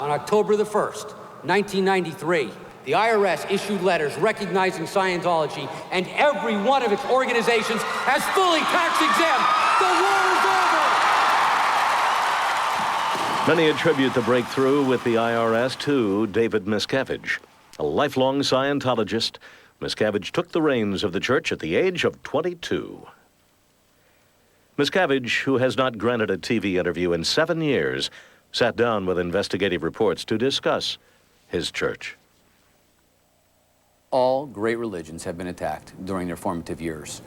[SPEAKER 7] On October the 1st, 1993, the IRS issued letters recognizing Scientology and every one of its organizations as fully tax-exempt. The war is over!
[SPEAKER 3] Many attribute the breakthrough with the IRS to David Miscavige. A lifelong Scientologist, Miscavige took the reins of the church at the age of 22. Miscavige, who has not granted a TV interview in 7 years, sat down with Investigative Reports to discuss his church.
[SPEAKER 11] All great religions have been attacked during their formative years.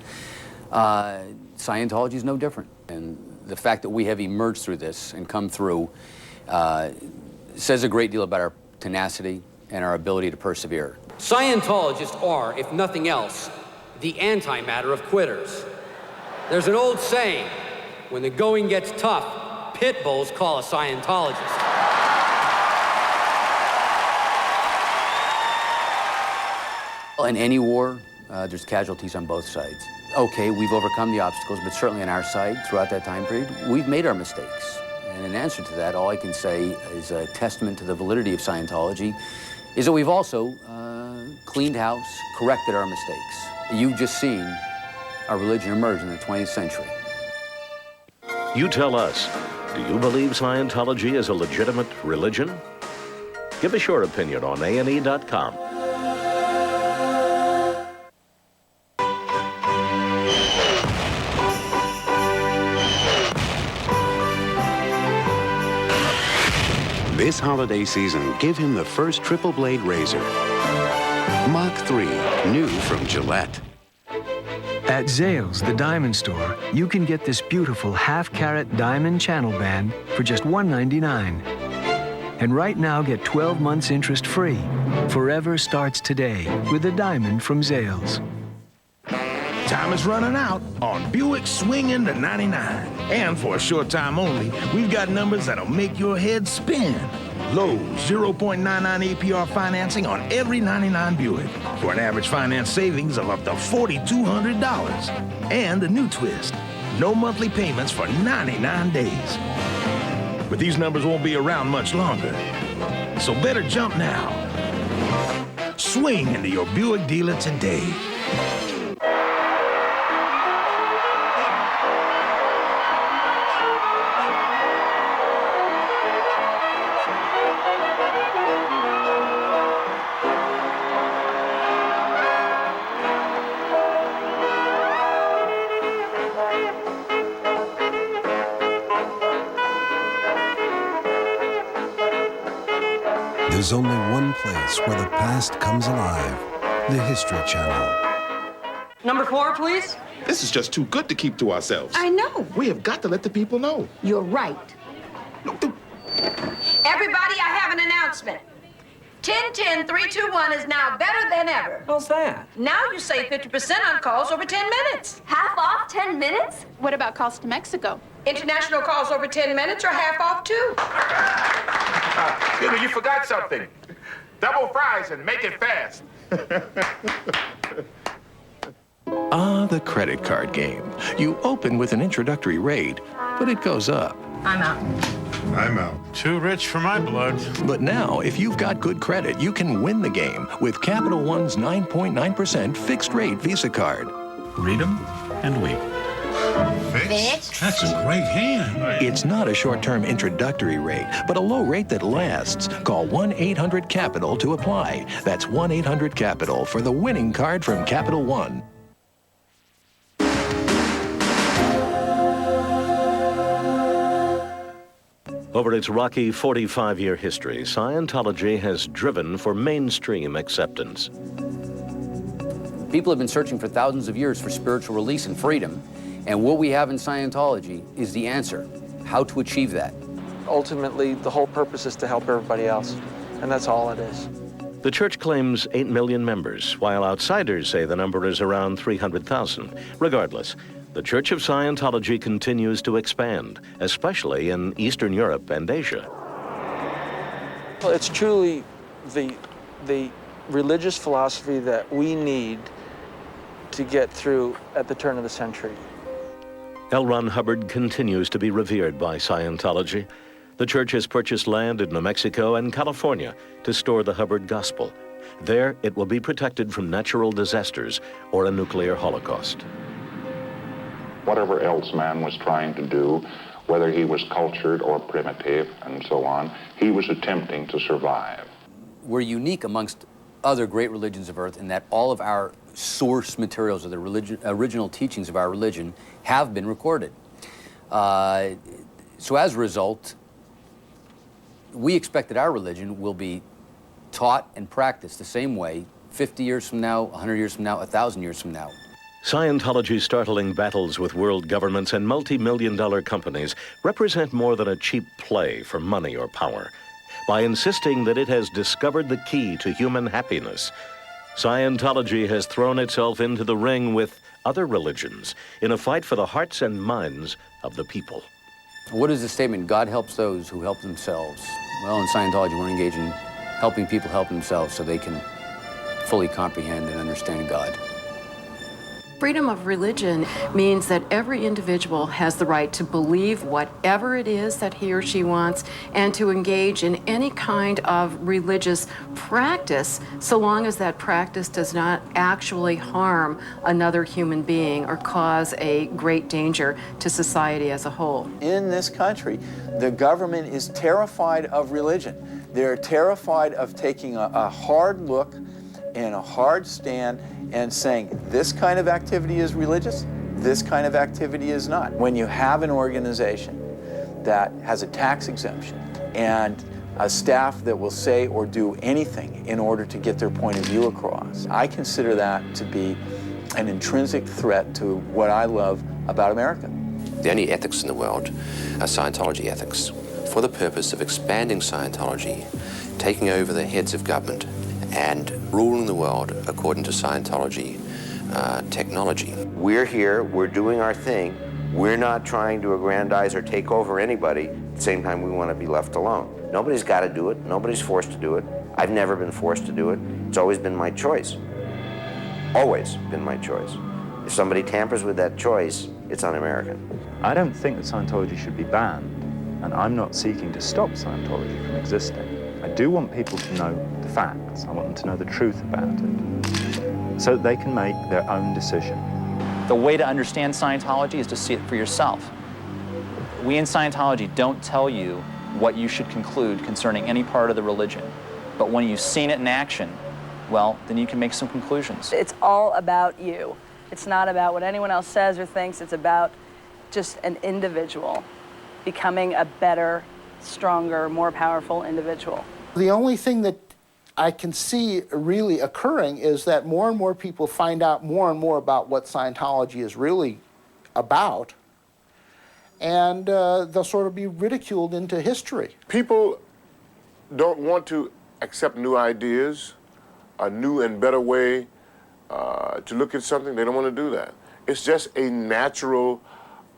[SPEAKER 11] Scientology is no different. And the fact that we have emerged through this and come through says a great deal about our tenacity and our ability to persevere.
[SPEAKER 7] Scientologists are, if nothing else, the antimatter of quitters. There's an old saying, when the going gets tough, pit bulls call a Scientologist.
[SPEAKER 11] In any war, there's casualties on both sides. Okay, we've overcome the obstacles, but certainly on our side, throughout that time period, we've made our mistakes. And in answer to that, all I can say is a testament to the validity of Scientology is that we've also cleaned house, corrected our mistakes. You've just seen our religion emerge in the 20th century.
[SPEAKER 3] You tell us, do you believe Scientology is a legitimate religion? Give us your opinion on A&E.com.
[SPEAKER 10] This holiday season, give him the first triple blade razor. Mach 3, new from Gillette.
[SPEAKER 16] At Zales, the diamond store, you can get this beautiful half-carat diamond channel band for just $1.99. And right now, get 12 months interest-free. Forever starts today with a diamond from Zales.
[SPEAKER 19] Time is running out on Buick Swing into 99. And for a short time only, we've got numbers that'll make your head spin. Low 0.99 APR financing on every 99 Buick for an average finance savings of up to $4,200. And a new twist, no monthly payments for 99 days. But these numbers won't be around much longer, so better jump now. Swing into your Buick dealer today.
[SPEAKER 20] There's only one place where the past comes alive. The History Channel.
[SPEAKER 21] Number 4, please.
[SPEAKER 14] This is just too good to keep to ourselves.
[SPEAKER 21] I know.
[SPEAKER 14] We have got to let the people know.
[SPEAKER 21] You're right. Everybody, I have an announcement. 10-10-3-2-1 is now better than ever.
[SPEAKER 7] How's that?
[SPEAKER 21] Now you save 50% on calls over 10 minutes.
[SPEAKER 28] Half off 10 minutes?
[SPEAKER 22] What about calls to Mexico?
[SPEAKER 21] International calls over 10 minutes are half off, too.
[SPEAKER 14] You forgot something. Double fries and make it fast.
[SPEAKER 24] The credit card game. You open with an introductory rate, but it goes up.
[SPEAKER 21] I'm out.
[SPEAKER 24] I'm out.
[SPEAKER 31] Too rich for my blood.
[SPEAKER 24] But now, if you've got good credit, you can win the game with Capital One's 9.9% fixed rate Visa card.
[SPEAKER 31] Read them?
[SPEAKER 24] and weep.
[SPEAKER 19] Fitch? That's a great hand.
[SPEAKER 24] It's not a short-term introductory rate, but a low rate that lasts. Call 1-800-CAPITAL to apply. That's 1-800-CAPITAL for the winning card from Capital One.
[SPEAKER 3] Over its rocky 45-year history, Scientology has driven for mainstream acceptance.
[SPEAKER 11] People have been searching for thousands of years for spiritual release and freedom, and what we have in Scientology is the answer. How to achieve that.
[SPEAKER 1] Ultimately, the whole purpose is to help everybody else, and that's all it is.
[SPEAKER 3] The church claims 8 million members, while outsiders say the number is around 300,000. Regardless, the Church of Scientology continues to expand, especially in Eastern Europe and Asia.
[SPEAKER 1] Well, it's truly the religious philosophy that we need to get through at the turn of the century.
[SPEAKER 3] L. Ron Hubbard continues to be revered by Scientology. The church has purchased land in New Mexico and California to store the Hubbard gospel. There, it will be protected from natural disasters or a nuclear holocaust.
[SPEAKER 6] Whatever else man was trying to do, whether he was cultured or primitive and so on, he was attempting to survive.
[SPEAKER 11] We're unique amongst other great religions of Earth in that all of our source materials of the original teachings of our religion have been recorded. So as a result, we expect that our religion will be taught and practiced the same way 50 years from now, 100 years from now, 1,000 years from now.
[SPEAKER 3] Scientology's startling battles with world governments and multi-million-dollar companies represent more than a cheap play for money or power. By insisting that it has discovered the key to human happiness, Scientology has thrown itself into the ring with other religions in a fight for the hearts and minds of the people.
[SPEAKER 11] What is the statement, God helps those who help themselves? Well, in Scientology, we're engaged in helping people help themselves so they can fully comprehend and understand God.
[SPEAKER 8] Freedom of religion means that every individual has the right to believe whatever it is that he or she wants and to engage in any kind of religious practice so long as that practice does not actually harm another human being or cause a great danger to society as a whole.
[SPEAKER 9] In this country, the government is terrified of religion. They're terrified of taking a hard look and a hard stand and saying this kind of activity is religious, this kind of activity is not. When you have an organization that has a tax exemption and a staff that will say or do anything in order to get their point of view across, I consider that to be an intrinsic threat to what I love about America.
[SPEAKER 17] The only ethics in the world are Scientology ethics, for the purpose of expanding Scientology, taking over the heads of government, and ruling the world according to Scientology technology.
[SPEAKER 18] We're here, we're doing our thing. We're not trying to aggrandize or take over anybody. At the same time, we want to be left alone. Nobody's got to do it. Nobody's forced to do it. I've never been forced to do it. It's always been my choice. Always been my choice. If somebody tampers with that choice, it's un-American.
[SPEAKER 22] I don't think that Scientology should be banned, and I'm not seeking to stop Scientology from existing. I do want people to know the facts. I want them to know the truth about it, so that they can make their own decision.
[SPEAKER 23] The way to understand Scientology is to see it for yourself. We in Scientology don't tell you what you should conclude concerning any part of the religion, but when you've seen it in action, well, then you can make some conclusions.
[SPEAKER 2] It's all about you. It's not about what anyone else says or thinks. It's about just an individual becoming a better, stronger, more powerful individual.
[SPEAKER 25] The only thing that I can see really occurring is that more and more people find out more and more about what Scientology is really about, and they'll sort of be ridiculed into history.
[SPEAKER 15] People don't want to accept new ideas, a new and better way to look at something. They don't want to do that. It's just a natural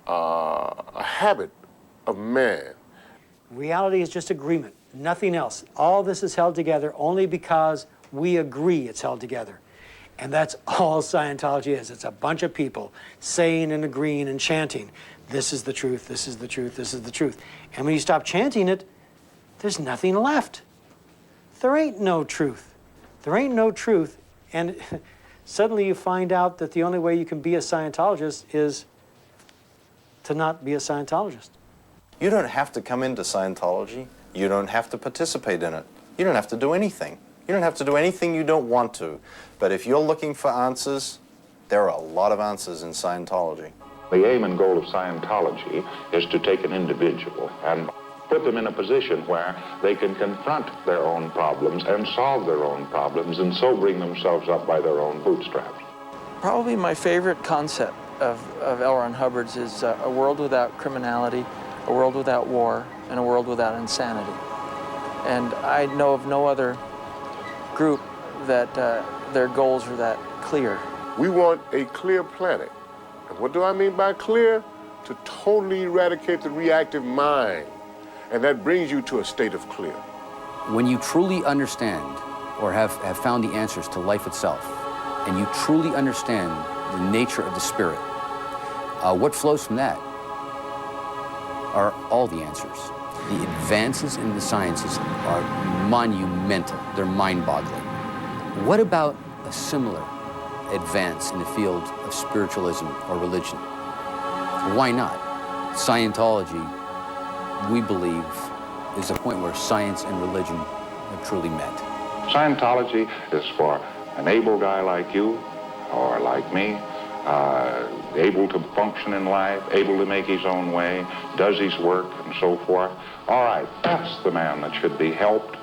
[SPEAKER 15] a habit of man.
[SPEAKER 26] Reality is just agreement, nothing else. All this is held together only because we agree it's held together. And that's all Scientology is. It's a bunch of people saying and agreeing and chanting, this is the truth, this is the truth, this is the truth. And when you stop chanting it, there's nothing left. There ain't no truth. There ain't no truth. And suddenly you find out that the only way you can be a Scientologist is to not be a Scientologist.
[SPEAKER 4] You don't have to come into Scientology. You don't have to participate in it. You don't have to do anything. You don't have to do anything you don't want to. But if you're looking for answers, there are a lot of answers in Scientology.
[SPEAKER 6] The aim and goal of Scientology is to take an individual and put them in a position where they can confront their own problems and solve their own problems, and so bring themselves up by their own bootstraps.
[SPEAKER 1] Probably my favorite concept of L. Ron Hubbard's is a world without criminality, a world without war, and a world without insanity. And I know of no other group that their goals are that clear.
[SPEAKER 15] We want a clear planet. And what do I mean by clear? To totally eradicate the reactive mind. And that brings you to a state of clear.
[SPEAKER 11] When you truly understand or have found the answers to life itself, and you truly understand the nature of the spirit, what flows from that are all the answers. The advances in the sciences are monumental. They're mind-boggling. What about a similar advance in the field of spiritualism or religion? Why not? Scientology, we believe, is a point where science and religion have truly met.
[SPEAKER 6] Scientology is for an able guy like you or like me, able to function in life, able to make his own way, does his work, and so forth. All right, that's the man that should be helped.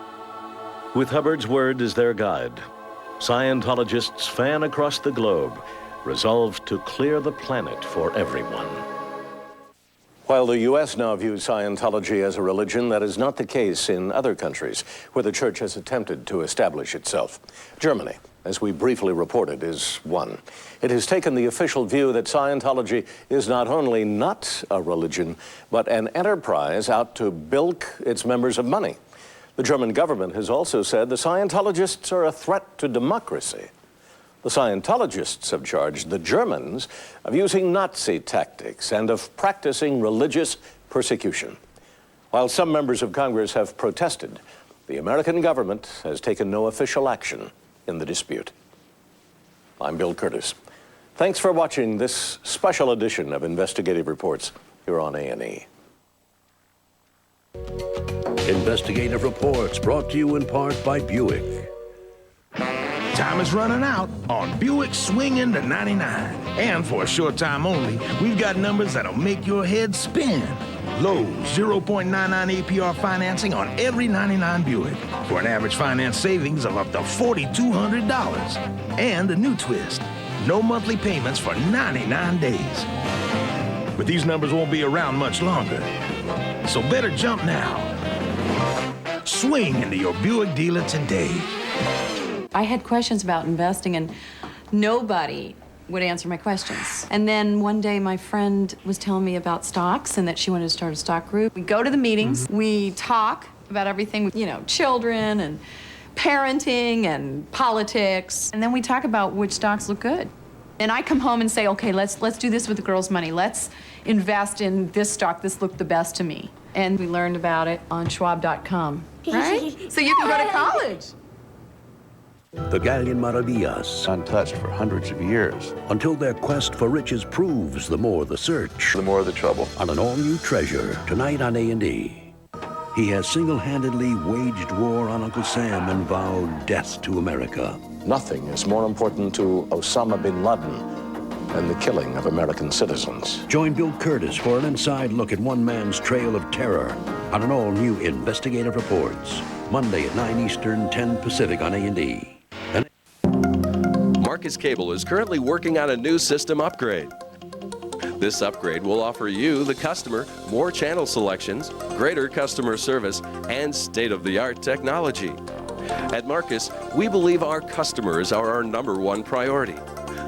[SPEAKER 3] With Hubbard's word as their guide, Scientologists fan across the globe, resolved to clear the planet for everyone. While the U.S. now views Scientology as a religion, that is not the case in other countries where the church has attempted to establish itself. Germany, as we briefly reported, is one. It has taken the official view that Scientology is not only not a religion, but an enterprise out to bilk its members of money. The German government has also said the Scientologists are a threat to democracy. The Scientologists have charged the Germans of using Nazi tactics and of practicing religious persecution. While some members of Congress have protested, the American government has taken no official action in the dispute. I'm Bill Curtis. Thanks for watching this special edition of Investigative Reports here on A&E.
[SPEAKER 5] Investigative Reports brought to you in part by Buick.
[SPEAKER 19] Time is running out on Buick Swinging to 99. And for a short time only, we've got numbers that'll make your head spin. Low 0.99 APR financing on every 99 Buick for an average finance savings of up to $4,200. And a new twist, no monthly payments for 99 days. But these numbers won't be around much longer, so better jump now. Swing into your Buick dealer today.
[SPEAKER 7] I had questions about investing, and nobody would answer my questions. And then one day my friend was telling me about stocks and that she wanted to start a stock group. We go to the meetings, we talk about everything, you know, children and parenting and politics, and then we talk about which stocks look good. And I come home and say, okay, let's do this with the girls' money. Let's invest in this stock. This looked the best to me. And we learned about it on Schwab.com, right? So you can go to college.
[SPEAKER 5] The Galleon Maravillas, untouched for hundreds of years, until their quest for riches proves the more the search, the more the trouble. On an all-new treasure, tonight on A&E. He has single-handedly waged war on Uncle Sam and vowed death to America.
[SPEAKER 3] Nothing is more important to Osama bin Laden than the killing of American citizens.
[SPEAKER 5] Join Bill Curtis for an inside look at one man's trail of terror on an all-new Investigative Reports, Monday at 9 Eastern, 10 Pacific on A&E.
[SPEAKER 10] Marcus Cable is currently working on a new system upgrade. This upgrade will offer you, the customer, more channel selections, greater customer service, and state-of-the-art technology. At Marcus, we believe our customers are our #1 priority.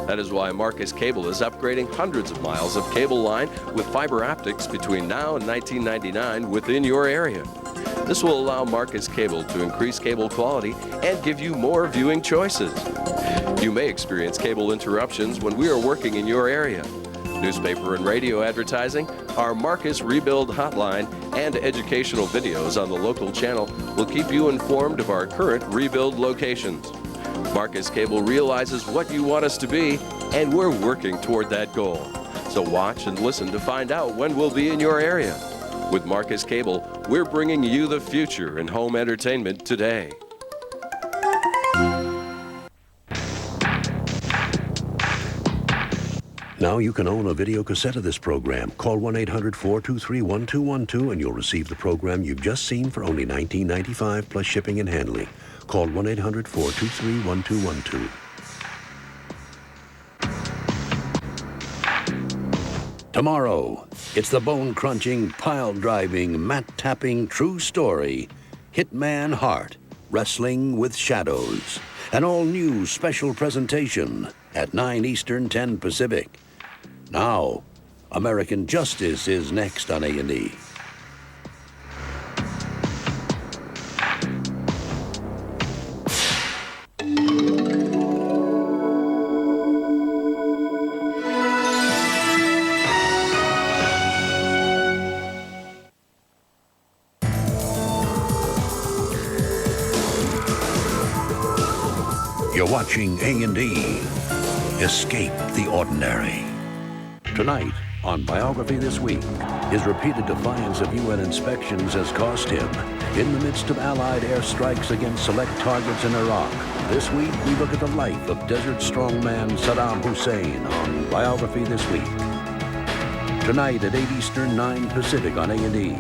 [SPEAKER 10] That is why Marcus Cable is upgrading hundreds of miles of cable line with fiber optics between now and 1999 within your area. This will allow Marcus Cable to increase cable quality and give you more viewing choices. You may experience cable interruptions when we are working in your area. Newspaper and radio advertising, our Marcus Rebuild Hotline, and educational videos on the local channel will keep you informed of our current rebuild locations. Marcus Cable realizes what you want us to be, and we're working toward that goal. So watch and listen to find out when we'll be in your area. With Marcus Cable, we're bringing you the future in home entertainment today.
[SPEAKER 5] Now you can own a video cassette of this program. Call 1-800-423-1212 and you'll receive the program you've just seen for only $19.95 plus shipping and handling. Call 1-800-423-1212. Tomorrow, it's the bone-crunching, pile-driving, mat-tapping true story, Hitman Hart, Wrestling with Shadows. An all-new special presentation at 9 Eastern, 10 Pacific. Now, American Justice is next on A&E. You're watching A&E. Escape the ordinary. Tonight, on Biography This Week, his repeated defiance of UN inspections has cost him. In the midst of Allied airstrikes against select targets in Iraq, this week we look at the life of Desert Strongman Saddam Hussein on Biography This Week. Tonight at 8 Eastern, 9 Pacific on A&E.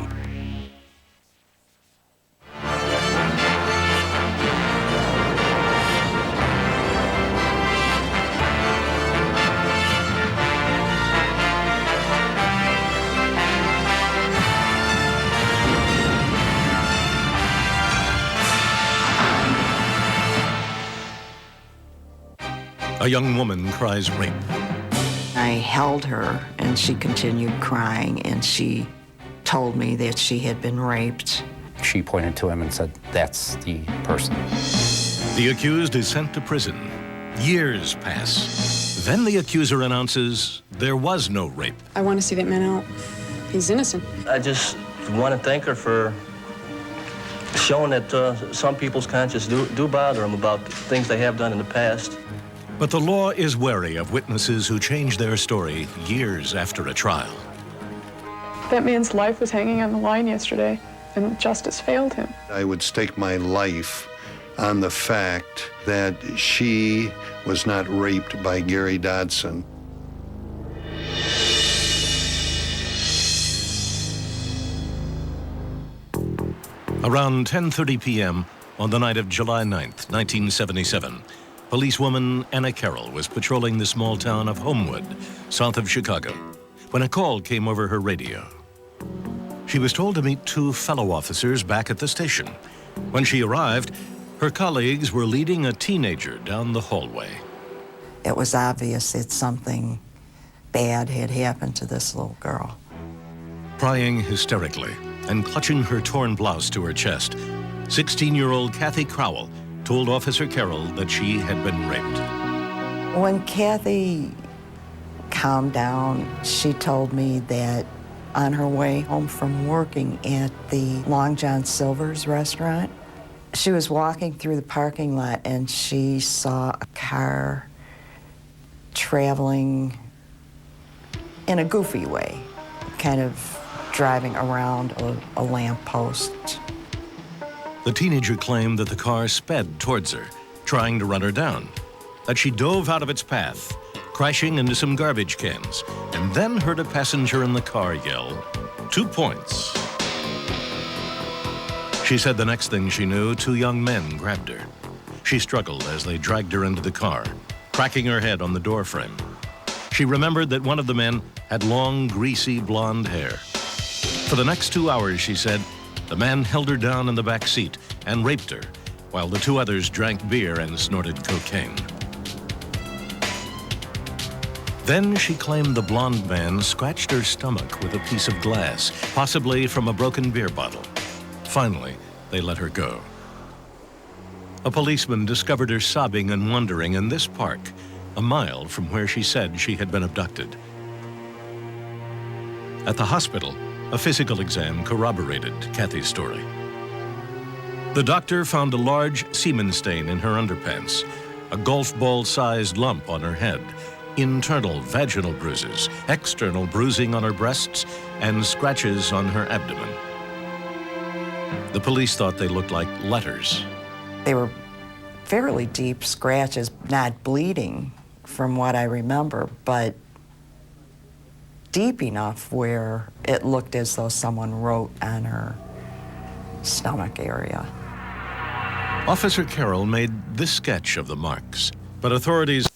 [SPEAKER 12] A young woman cries rape.
[SPEAKER 13] I held her and she continued crying and she told me that she had been raped.
[SPEAKER 14] She pointed to him and said, "That's the person."
[SPEAKER 12] The accused is sent to prison. Years pass. Then the accuser announces there was no rape.
[SPEAKER 16] I want to see that man out. He's innocent.
[SPEAKER 20] I just want to thank her for showing that some people's conscience do bother them about things they have done in the past.
[SPEAKER 12] But the law is wary of witnesses who change their story years after a trial.
[SPEAKER 16] That man's life was hanging on the line yesterday, and justice failed him.
[SPEAKER 21] I would stake my life on the fact that she was not raped by Gary Dodson.
[SPEAKER 12] Around 10:30 p.m. on the night of July 9th, 1977, policewoman Anna Carroll was patrolling the small town of Homewood, south of Chicago, when a call came over her radio. She was told to meet two fellow officers back at the station. When she arrived, her colleagues were leading a teenager down the hallway.
[SPEAKER 13] It was obvious that something bad had happened to this little girl.
[SPEAKER 12] Crying hysterically and clutching her torn blouse to her chest, 16-year-old Kathy Crowell told Officer Carroll that she had been raped.
[SPEAKER 13] When Kathy calmed down, she told me that on her way home from working at the Long John Silver's restaurant, she was walking through the parking lot and she saw a car traveling in a goofy way, kind of driving around a lamppost.
[SPEAKER 12] The teenager claimed that the car sped towards her, trying to run her down, that she dove out of its path, crashing into some garbage cans, and then heard a passenger in the car yell, "2 points." She said the next thing she knew, two young men grabbed her. She struggled as they dragged her into the car, cracking her head on the doorframe. She remembered that one of the men had long, greasy blonde hair. For the next 2 hours, she said, the man held her down in the back seat and raped her, while the two others drank beer and snorted cocaine. Then she claimed the blonde man scratched her stomach with a piece of glass, possibly from a broken beer bottle. Finally, they let her go. A policeman discovered her sobbing and wandering in this park, a mile from where she said she had been abducted. At the hospital, a physical exam corroborated Kathy's story. The doctor found a large semen stain in her underpants. a golf ball-sized lump on her head, internal vaginal bruises, external bruising on her breasts, and scratches on her abdomen. The police thought they looked like letters.
[SPEAKER 13] They were fairly deep scratches, not bleeding from what I remember, but deep enough where it looked as though someone wrote on her stomach area.
[SPEAKER 12] Officer Carroll made this sketch of the marks, but authorities